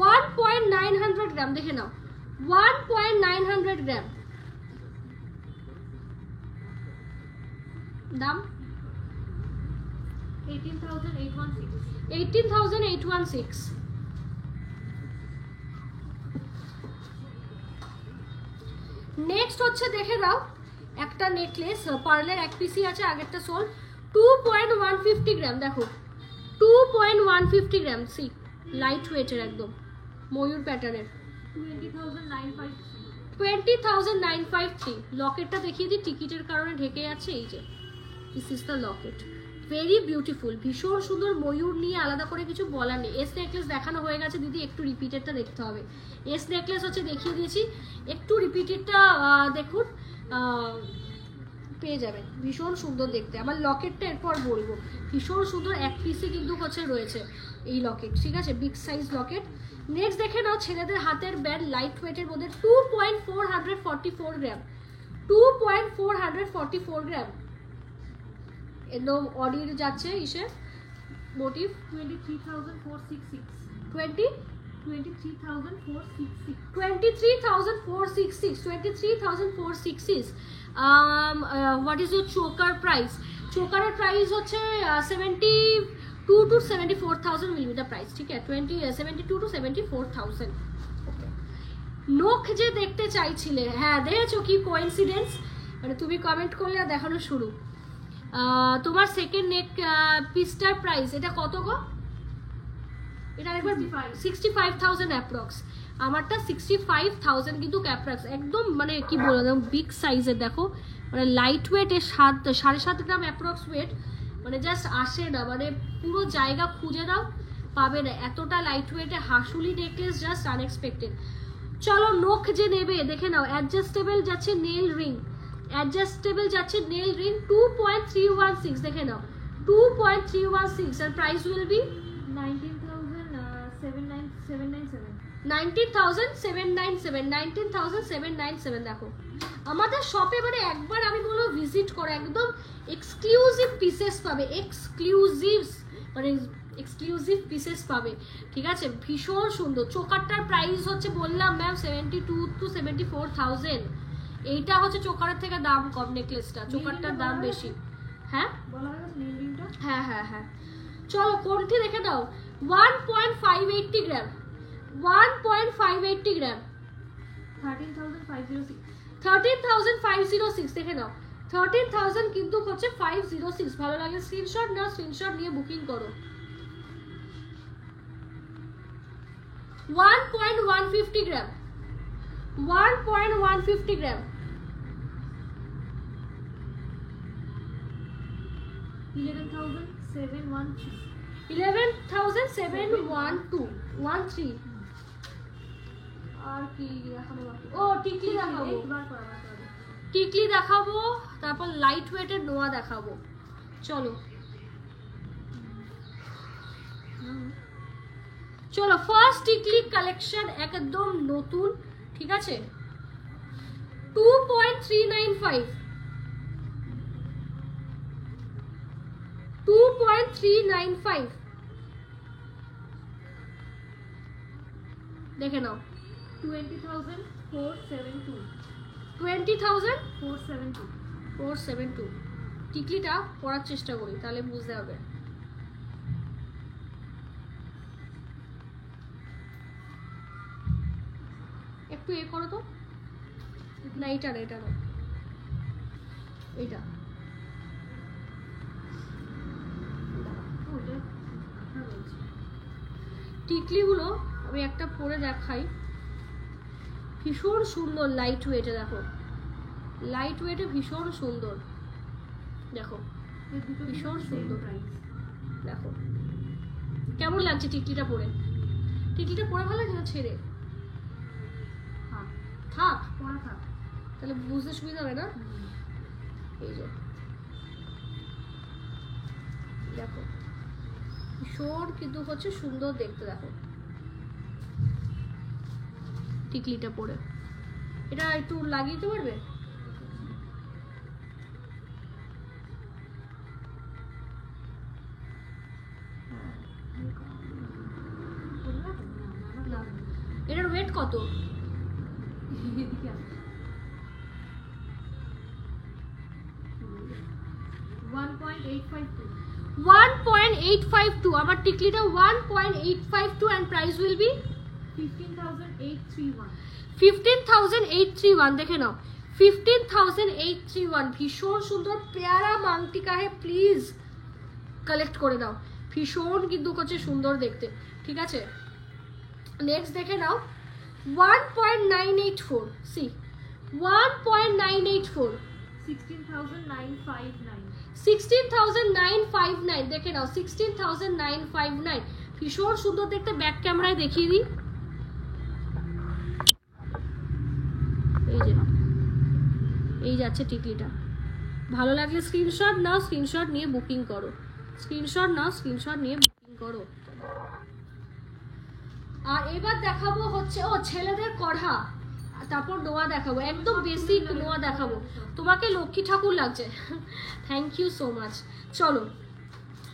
1.900 গ্রাম, দেখে নাও 1.900 গ্রাম দাম 18,816 18,816। নেক্সট হচ্ছে দেখে দাও একটা নেকলেস, পার্লের এক পিসি আছে, আগেরটা সোল 2.150 গ্রাম। দেখো 2.150 গ্রাম। সি লাইট ওয়েটের একদম ময়ূর প্যাটার্নের 20,953। লকেটটা দেখিয়ে দিই, টিকিটের কারণে ঢেকে যাচ্ছে। এই যে this is the Locket, very beautiful, ভীষণ সুন্দর। ময়ূর নিয়ে আলাদা করে কিছু বলার নেই। এস নেকলেস দেখানো হয়ে গেছে দিদি, একটু রিপিটেডটা দেখতে হবে। এস নেকলেস হচ্ছে দেখিয়ে দিয়েছি, একটু রিপিটেডটা দেখুন, পেয়ে যাবেন। ভীষণ সুন্দর দেখতে। আমার লকেটটা এরপর বলবো, ভীষণ সুন্দর এক পিসে কিন্তু হচ্ছে রয়েছে এই লকেট, ঠিক আছে, বিগ সাইজ লকেট। নেক্সট দেখে নাও ছেলেদের হাতের ব্যান্ড, লাইট ওয়েটের মধ্যে 2.444 গ্রাম, 2.444 গ্রাম। একদম অডির যাচ্ছে ইসে motive 23,466 23,466। What is your choker price? চোকারের প্রাইস হচ্ছে 72 to 74,000 will be the price, ঠিক আছে, 72 to 74,000। নখ যে দেখতে চাইছিলে, হ্যাঁ দেখেছো কি কোইন্সিডেন্স, মানে তুমি কমেন্ট করলে আর দেখানো শুরু। তোমার সেকেন্ড নেক পিসটার প্রাইস এটা কত গো? এটা একবার 65,000 অ্যাপ্রক্স। আমারটা 65,000 কিন্তু অ্যাপ্রক্স, একদম মানে কি বলবো বিগ সাইজের। দেখো মানে লাইট ওয়েট এর 7.5 গ্রাম অ্যাপ্রক্স ওয়েট, মানে জাস্ট আসে না, মানে পুরো জায়গা খুঁজে দাও পাবে না, এতটা লাইট ওয়েটে হাসুলি নেকলেস, জাস্ট আনএক্সপেক্টেড। চলো নখ যে নেবে দেখে নাও, অ্যাডজাস্টেবল যাচ্ছে নেল রিং, অ্যাডজাস্টেবল যাচ্ছে নেল রিং 2.316, দেখে নাও 2.316 আর প্রাইস উইল বি 19,797 19,797, 19,797। দেখো আমাদের শপে মানে একবার আমি বলবো ভিজিট করো, একদম এক্সক্লুসিভ পিসেস পাবে, মানে এক্সক্লুসিভ পিসেস পাবে, ঠিক আছে, ভীষণ সুন্দর। চোকারটার প্রাইস হচ্ছে বললাম ম্যাম 72 to 74,000। এইটা হচ্ছে চোকারের থেকে দাম কম নেকলেসটা, চোকারটার দাম বেশি। হ্যাঁ বলা হয়ে গেছে নেল রিংটা। হ্যাঁ হ্যাঁ হ্যাঁ। চলো কোনটি দেখে দাও, 1.580 গ্রাম, 1.580 গ্রাম 13,506 13,506, দেখে নাও 13,000 কিন্তু হচ্ছে 506। ভালো লাগে স্ক্রিনশট নাও, স্ক্রিনশট নিয়ে বুকিং করো। 1.150 গ্রাম, 1.150 গ্রাম 11,713 11,713। আর কি দেখাবো বাকি? ও টিকলি দেখাবো, টিকলি দেখাবো, তারপর লাইট ওয়েটের নোয়া দেখাবো। চলো চলো ফার্স্ট টিকলি কালেকশন একদম নতুন, ঠিক আছে, 2.395, 2.395 দেখে নাও 20,472 20,472। টিকলিটা পড়ার চেষ্টা করি তাহলে বুঝতে হবে। একটু এ করো তো, না এটা না, এটা না, এটা টিকলিগুলো আমি একটা পরে দেখাই, ভীষণ সুন্দর লাইট ওয়েটে, দেখো লাইট ওয়েটে ভীষণ সুন্দর, দেখো এর দুটো ভীষণ same সুন্দর। price। দেখো কেমন লাগছে টিকটিটা পরে, টিকটিটা পরে ভালো লাগছে না ছেড়ে? থাক, থাক, পরা থাক। তাহলে বুঝতে সুবিধা হবে না। এই যে দেখো ভীষণ কিন্তু হচ্ছে সুন্দর দেখতে, দেখো টিকলিটা পরে। এটা একটু লাগিয়ে দিতে পারবে? না। এটার ওয়েট কত? এদিকে আসো। 1.852 1.852, আমার টিকলিটা 1.852 and price will be 15,831। 15,831। দেখে নাও 15,831, ভীষণ সুন্দর পেয়ারা মাংটি কাহে, প্লিজ কালেক্ট করে নাও, ভীষণ কিন্তু হচ্ছে সুন্দর দেখতে, ঠিক আছে। নেক্সট দেখে নাও 1.984, সি 1.984, 16,959। 16,959, দেখে নাও 16,959, ভীষণ সুন্দর দেখতে। ব্যাক ক্যামেরায় দেখিয়ে দিই, এই যে এই যাচ্ছে টিকলিটা। ভালো লাগলে স্ক্রিনশট নাও, স্ক্রিনশট নিয়ে বুকিং করো, স্ক্রিনশট নাও, স্ক্রিনশট নিয়ে বুকিং করো। আর এবার দেখাবো হচ্ছে ও ছেলেদের কড়া, তারপর নোয়া দেখাবো, একদম বেসিক নোয়া দেখাবো। তোমাকে লক্ষ্মী ঠাকুর লাগছে, থ্যাংক ইউ সো মাচ। চলো,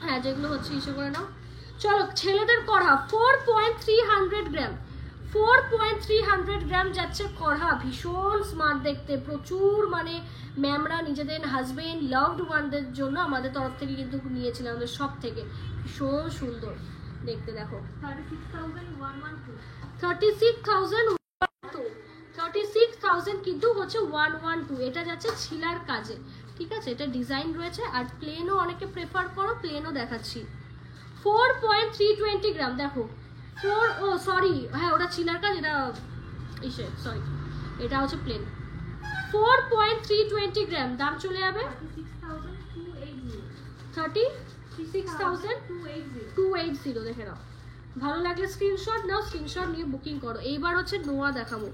হ্যাঁ যেগুলো হচ্ছে ইসে করে নাও। চলো ছেলেদের কড়া 4.300 গ্রাম, 4.300 গ্রাম যাচ্ছে কড়া, ভীষণ স্মার্ট দেখতে, প্রচুর মানে ম্যামরা নিজেদের হাজবেন্ড লাভড ওয়ানদের জন্য আমাদের তরফ থেকে কিন্তু নিয়েছিলাম, আমাদের সব থেকে ভীষণ সুন্দর দেখতে। দেখো 36,112। 36,000 কিন্তু হচ্ছে 112, এটা যাচ্ছে ছিলার কাজে, ঠিক আছে। এটা ডিজাইন রয়েছে, আর প্লেনও অনেকে প্রেফার করো, প্লেনও দেখাচ্ছি। 4.320 গ্রাম, দেখো 4, ও সরি হ্যাঁ ওটা ছিলার কাজ, এটা ইসে সরি, এটা হচ্ছে প্লেন। 4.320 গ্রাম, দাম চলে যাবে 36,280। 36,280, দেখে নাও। ভালো লাগলে স্ক্রিনশট নাও, স্ক্রিনশট নিয়ে বুকিং করো। এইবার হচ্ছে নোয়া দেখাবো,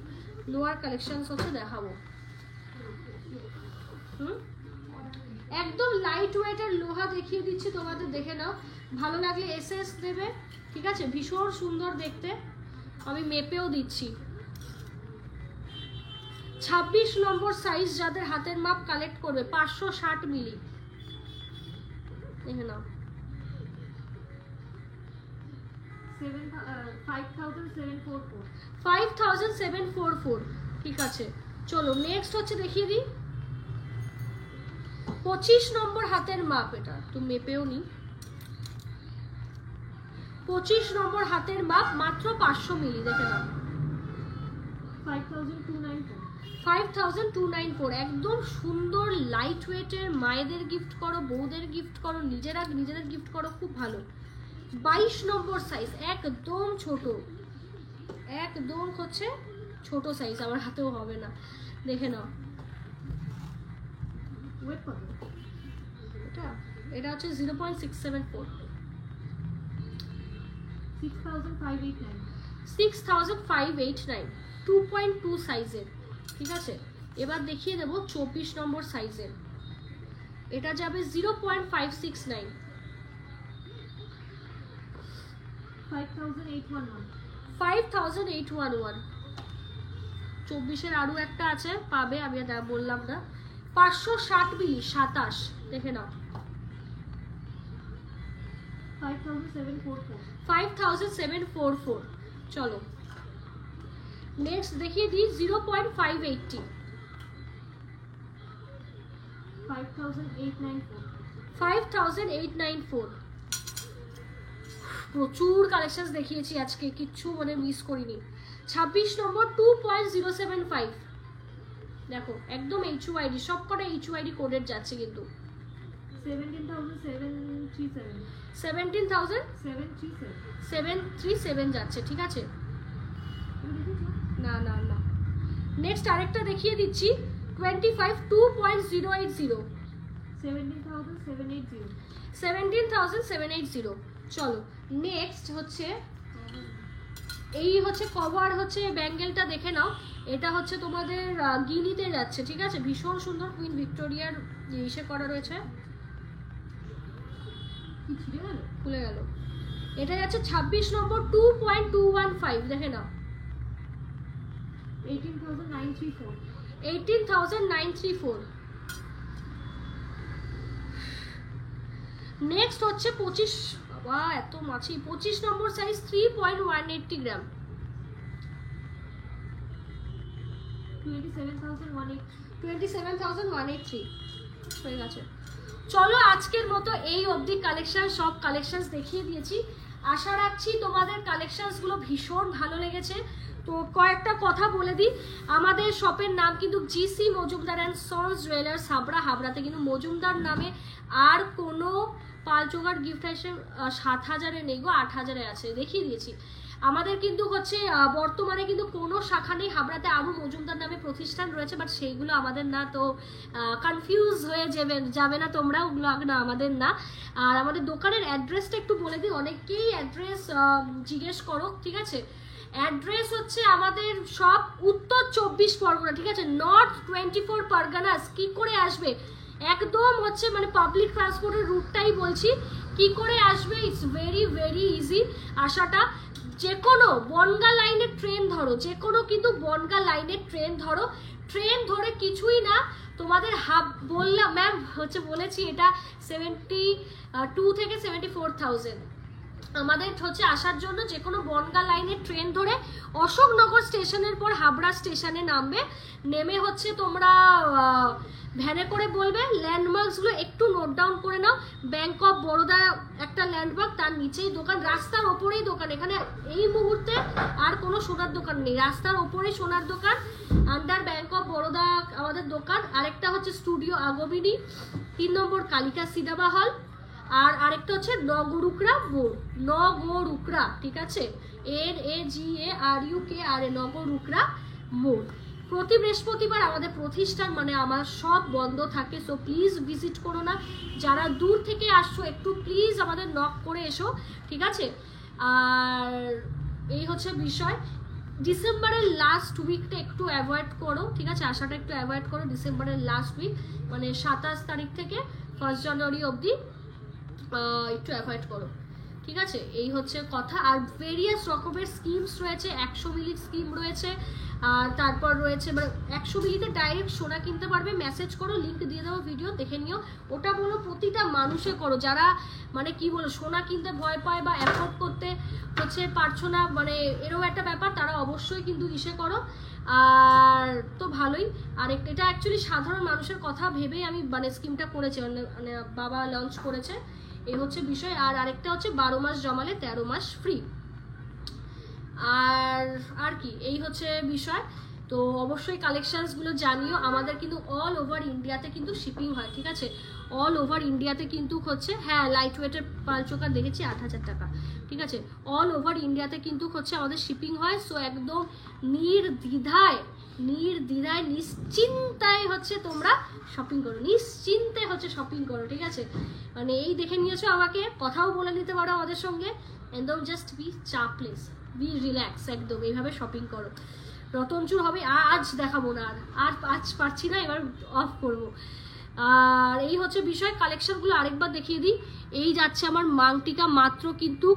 নোয়ার কালেকশনস হচ্ছে দেখাবো। একদম লাইট ওয়েটের লোহা দেখিয়ে দিচ্ছি তোমাদের, দেখে নাও। ভালো লাগলে এসএস দেবে, ঠিক আছে, ভীষণ সুন্দর দেখতে। আমি মেপেও দিচ্ছি, 26 নম্বর সাইজ, যাদের হাতের মাপ কালেক্ট করবে 560 মিলি, দেখে নাও। 5,744। 5,744, ঠিক আছে। চলো নেক্সট হচ্ছে দেখিয়ে দিই 25 নম্বর হাতের মাপ, এটা তো মেপেও নি। 25 নম্বর হাতের মাপ, মাত্র 500 মিলি, দেখে নাও। 5,294। 5,294, একদম সুন্দর লাইট ওয়েটের, মায়েদের গিফট করো, বউদের গিফট করো, নিজেদের গিফট করো, খুব ভালো। 22 নম্বর সাইজ, একদম ছোট, একদম হচ্ছে ছোট সাইজ, আমার হাতেও হবে না, দেখে নাও। ওয়েট কত? এটা হচ্ছে 0.674, 6,589। 6,589, 2.2 সাইজের, ঠিক আছে। এবার দেখিয়ে দেবো 24 নম্বর সাইজের, এটা যাবে 0.569, 5,811। 5,811। 24-এর আরও একটা আছে, পাবে, আমি আর বললাম না। 560 মিলি, 27, দেখে নাও। 5,744। 5,744। চলো নেক্সট দেখিয়ে দিই 0.580, 5,894। 5,894। প্রচুর কালেকশন দেখিয়েছি আজকে, কিচ্ছু মানে মিস করিনি। 26 নম্বর 2.075, দেখো একদম HYD, সব কটা HYD কোডের যাচ্ছে কিন্তু। 17,737। 17,737 যাচ্ছে, ঠিক আছে। না না না, নেক্সট আরেকটা দেখিয়ে দিচ্ছি 25 2.080 17,780 17,780। চলো নেক্সট হচ্ছে এই হচ্ছে কভার হচ্ছে ব্যাঙ্গেলটা দেখে নাও, এটা হচ্ছে তোমাদের গিনিতে যাচ্ছে, ঠিক আছে, ভীষণ সুন্দর কুইন ভিক্টোরিয়ার ইসে করা রয়েছে। কি ছিঁড়ে গেল? খুলে গেল। এটা যাচ্ছে 26 নম্বর 2.215 দেখে নাও, 18,934 18,934। নেক্সট হচ্ছে 25, বাবা এত মাছি, 25 নম্বর সাইজ 3.180 গ্রাম 27,180 27,183 হয়ে গেছে। চলো আজকের মতো এই অবধি কালেকশন, সব কালেকশনস দেখিয়ে দিয়েছি। আশা রাখছি তোমাদের কালেকশনসগুলো ভীষণ ভালো লেগেছে। তো কয়েকটা কথা বলে দিই, আমাদের শপের নাম কিন্তু GC Majumdar and sons jewellers Habra. হাবড়াতে কিন্তু মজুমদার নামে আর কোনো পালচোগার গিফট আইটেম 7,000-এ নেই গো, 8,000-এ আছে, দেখিয়ে দিয়েছি। আমাদের কিন্তু হচ্ছে বর্তমানে কিন্তু কোনো শাখা নেই, হাবড়াতে আরও মজুমদার নামে প্রতিষ্ঠান রয়েছে, বাট সেইগুলো আমাদের না, তো কনফিউজ হয়ে যাবে না তোমরা, ওগুলো না আমাদের না। আর আমাদের দোকানের অ্যাড্রেসটা একটু বলে দিই, অনেকেই অ্যাড্রেস জিজ্ঞেস করো, ঠিক আছে। অ্যাড্রেস হচ্ছে আমাদের সব উত্তর 24 পরগনা, ঠিক আছে, নর্থ 24 পরগনাস। কি করে আসবে, একদম হচ্ছে মানে পাবলিক ট্রান্সপোর্টের রুটটাই বলছি, কি করে আসবে, ইটস ভেরি ভেরি ইজি আসাটা। যে কোনো বনগা লাইনের ট্রেন ধরো, যে কোনো কিন্তু বনগা লাইনের ট্রেন ধরো, ট্রেন ধরে কিছুই না তোমাদের বললাম ম্যাম হচ্ছে বলেছি এটা 72 থেকে 74,000 আমাদের হচ্ছে আসার জন্য। যে কোনো বনগা লাইনের ট্রেন ধরে অশোকনগর স্টেশনের পর হাবড়া স্টেশনে নামবে, নেমে হচ্ছে তোমরা ভ্যানে করে বলবে। ল্যান্ডমার্কসগুলো একটু নোট ডাউন করে নাও, ব্যাংক অফ বরোদা একটা ল্যান্ডমার্ক, তার নিচেই দোকান, রাস্তার ওপরেই দোকান, এখানে এই মুহূর্তে আর কোনো সোনার দোকান নেই, রাস্তার ওপরেই সোনার দোকান, আন্ডার ব্যাংক অফ বরোদা আমাদের দোকান। আরেকটা হচ্ছে স্টুডিও আগমিনী, 3 নম্বর কালিকা সিনেমা হল, আর আরেকটা হচ্ছে নগরুকরা মোড়, নগরুকরা, ঠিক আছে, NAGARUKRA, নগরুকরা মোড়। প্রতি বৃহস্পতিবার আমাদের প্রতিষ্ঠান মানে আমার সব বন্ধ থাকে, সো প্লিজ ভিজিট করো না। যারা দূর থেকে আসছো একটু প্লিজ আমাদের নক করে এসো, ঠিক আছে। আর এই হচ্ছে বিষয়, ডিসেম্বরের লাস্ট উইকটা একটু অ্যাভয়েড করো, ঠিক আছে, আসাটা একটু অ্যাভয়েড করো ডিসেম্বরের লাস্ট উইক, মানে 27 তারিখ থেকে 1 জানুয়ারি অবধি একটু অ্যাভয়েড করো, ঠিক আছে, এই হচ্ছে কথা। আর ভেরিয়াস রকমের স্কিমস রয়েছে, 100 মিলির স্কিম রয়েছে, আর তারপর রয়েছে মানে 100 মিলিতে ডাইরেক্ট সোনা কিনতে পারবে, মেসেজ করো, লিঙ্ক দিয়ে দেবো, ভিডিও দেখে নিও। ওটা বলো প্রতিটা মানুষে করো, যারা মানে কি বলো সোনা কিনতে ভয় পায় বা অ্যাফোর্ড করতে হচ্ছে পারছো না, মানে এরও একটা ব্যাপার, তারা অবশ্যই কিন্তু ইসে করো। আর তো ভালোই। আর এটা অ্যাকচুয়ালি সাধারণ মানুষের কথা ভেবেই আমি মানে স্কিমটা করেছি, মানে বাবা লঞ্চ করেছে, এই হচ্ছে বিষয়। আর আরেকটা হচ্ছে 12 মাস জমালে 13 মাস ফ্রি। আর কি এই হচ্ছে বিষয়। তো অবশ্যই কালেকশনসগুলো জানিও। আমাদের কিন্তু অল ওভার ইন্ডিয়াতে কিন্তু শিপিং হয়, ঠিক আছে, অল ওভার ইন্ডিয়াতে কিন্তু হচ্ছে, হ্যাঁ লাইট ওয়েটের পালচোকা দেখেছি 8,000 টাকা, ঠিক আছে, অল ওভার ইন্ডিয়াতে কিন্তু হচ্ছে আমাদের শিপিং হয়। সো একদম নির্দ্বিধায় নিশ্চিন্তায় হচ্ছে তোমরা শপিং করো, নিশ্চিন্তে হচ্ছে শপিং করো, ঠিক আছে। মানে এই দেখে নিয়েছো আমাকে, কথাও বলে নিতে পারো আমাদের সঙ্গে, একদম জাস্ট বি চাপলেস, বি রিল্যাক্স, একদম এইভাবে শপিং করো। রতনচুর হবে আজ দেখাবো না, আর আজ পারছি না, এবার অফ করব। আর এই হচ্ছে বিষয়। কালেকশনগুলো আরেকবার দেখিয়ে দিই। এই যাচ্ছে আমার মাংটিকা মাত্র কিন্তু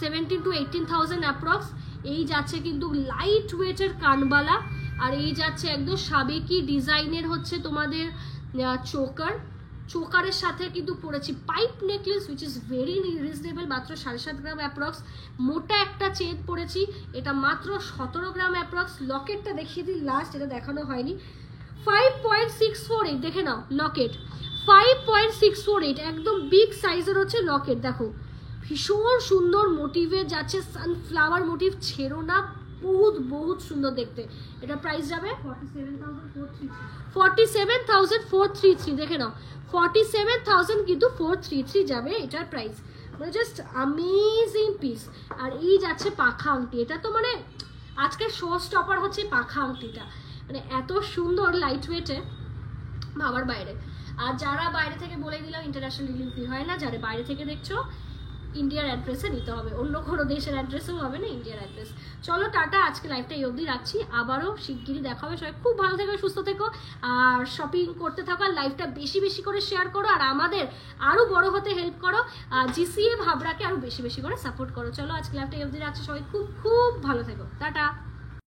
17 to 18,000 অ্যাপ্রক্স। এই যাচ্ছে কিন্তু লাইট ওয়েটের কানবালা, আর এই যাচ্ছে একদম সাবেকি ডিজাইনের হচ্ছে তোমাদের চোকারের সাথে কিন্তু পড়েছি pipe necklace, which is very reasonable, মাত্র 7.5 গ্রাম অ্যাপ্রক্স। মোটা একটা চেন পড়েছি, এটা মাত্র 17 গ্রাম অ্যাপ্রক্স। লকেটটা দেখিয়ে দিই লাস্ট, এটা দেখানো হয়নি, 5.648 দেখে নাও লকেট, 5.648 একদম বিগ সাইজের হচ্ছে লকেট। দেখো ভীষণ সুন্দর মোটিভের যাচ্ছে, সানফ্লাওয়ার মোটিভ, ছেড়ো না, বহুত সুন্দর দেখতে। এটা প্রাইস যাবে 47,433 দেখে নাও, 47,000 কিন্তু 433 যাবে এটার প্রাইস, মানে জাস্ট অ্যামেজিং পিস। আর এই যাচ্ছে পাখা আংটি, এটা তো মানে আজকে শো স্টপার হচ্ছে পাখা আংটিটা, মানে এত সুন্দর লাইট ওয়েটে ভাবার বাইরে। আর যারা বাইরে থেকে বলে দিলাম ইন্টারন্যাশনাল ডেলিভারি হয় না, যারা বাইরে থেকে দেখছো ইন্ডিয়ার অ্যাড্রেসে নিতে হবে, অন্য কোনো দেশের অ্যাড্রেসেও হবে না, ইন্ডিয়ার অ্যাড্রেস। চলো টাটা, আজকে লাইভটা এই অবধি রাখছি, আবারও শিগগিরই দেখা হবে। সবাই খুব ভালো থেকো, সুস্থ থেকো, আর শপিং করতে থাকো, আর লাইভটা বেশি বেশি করে শেয়ার করো, আর আমাদের আরও বড় হতে হেল্প করো, আর জিসিএ ভাবরাকে আরও বেশি বেশি করে সাপোর্ট করো। চলো আজকে লাইভটা এই অবধি রাখছি, সবাই খুব খুব ভালো থেকো, টাটা।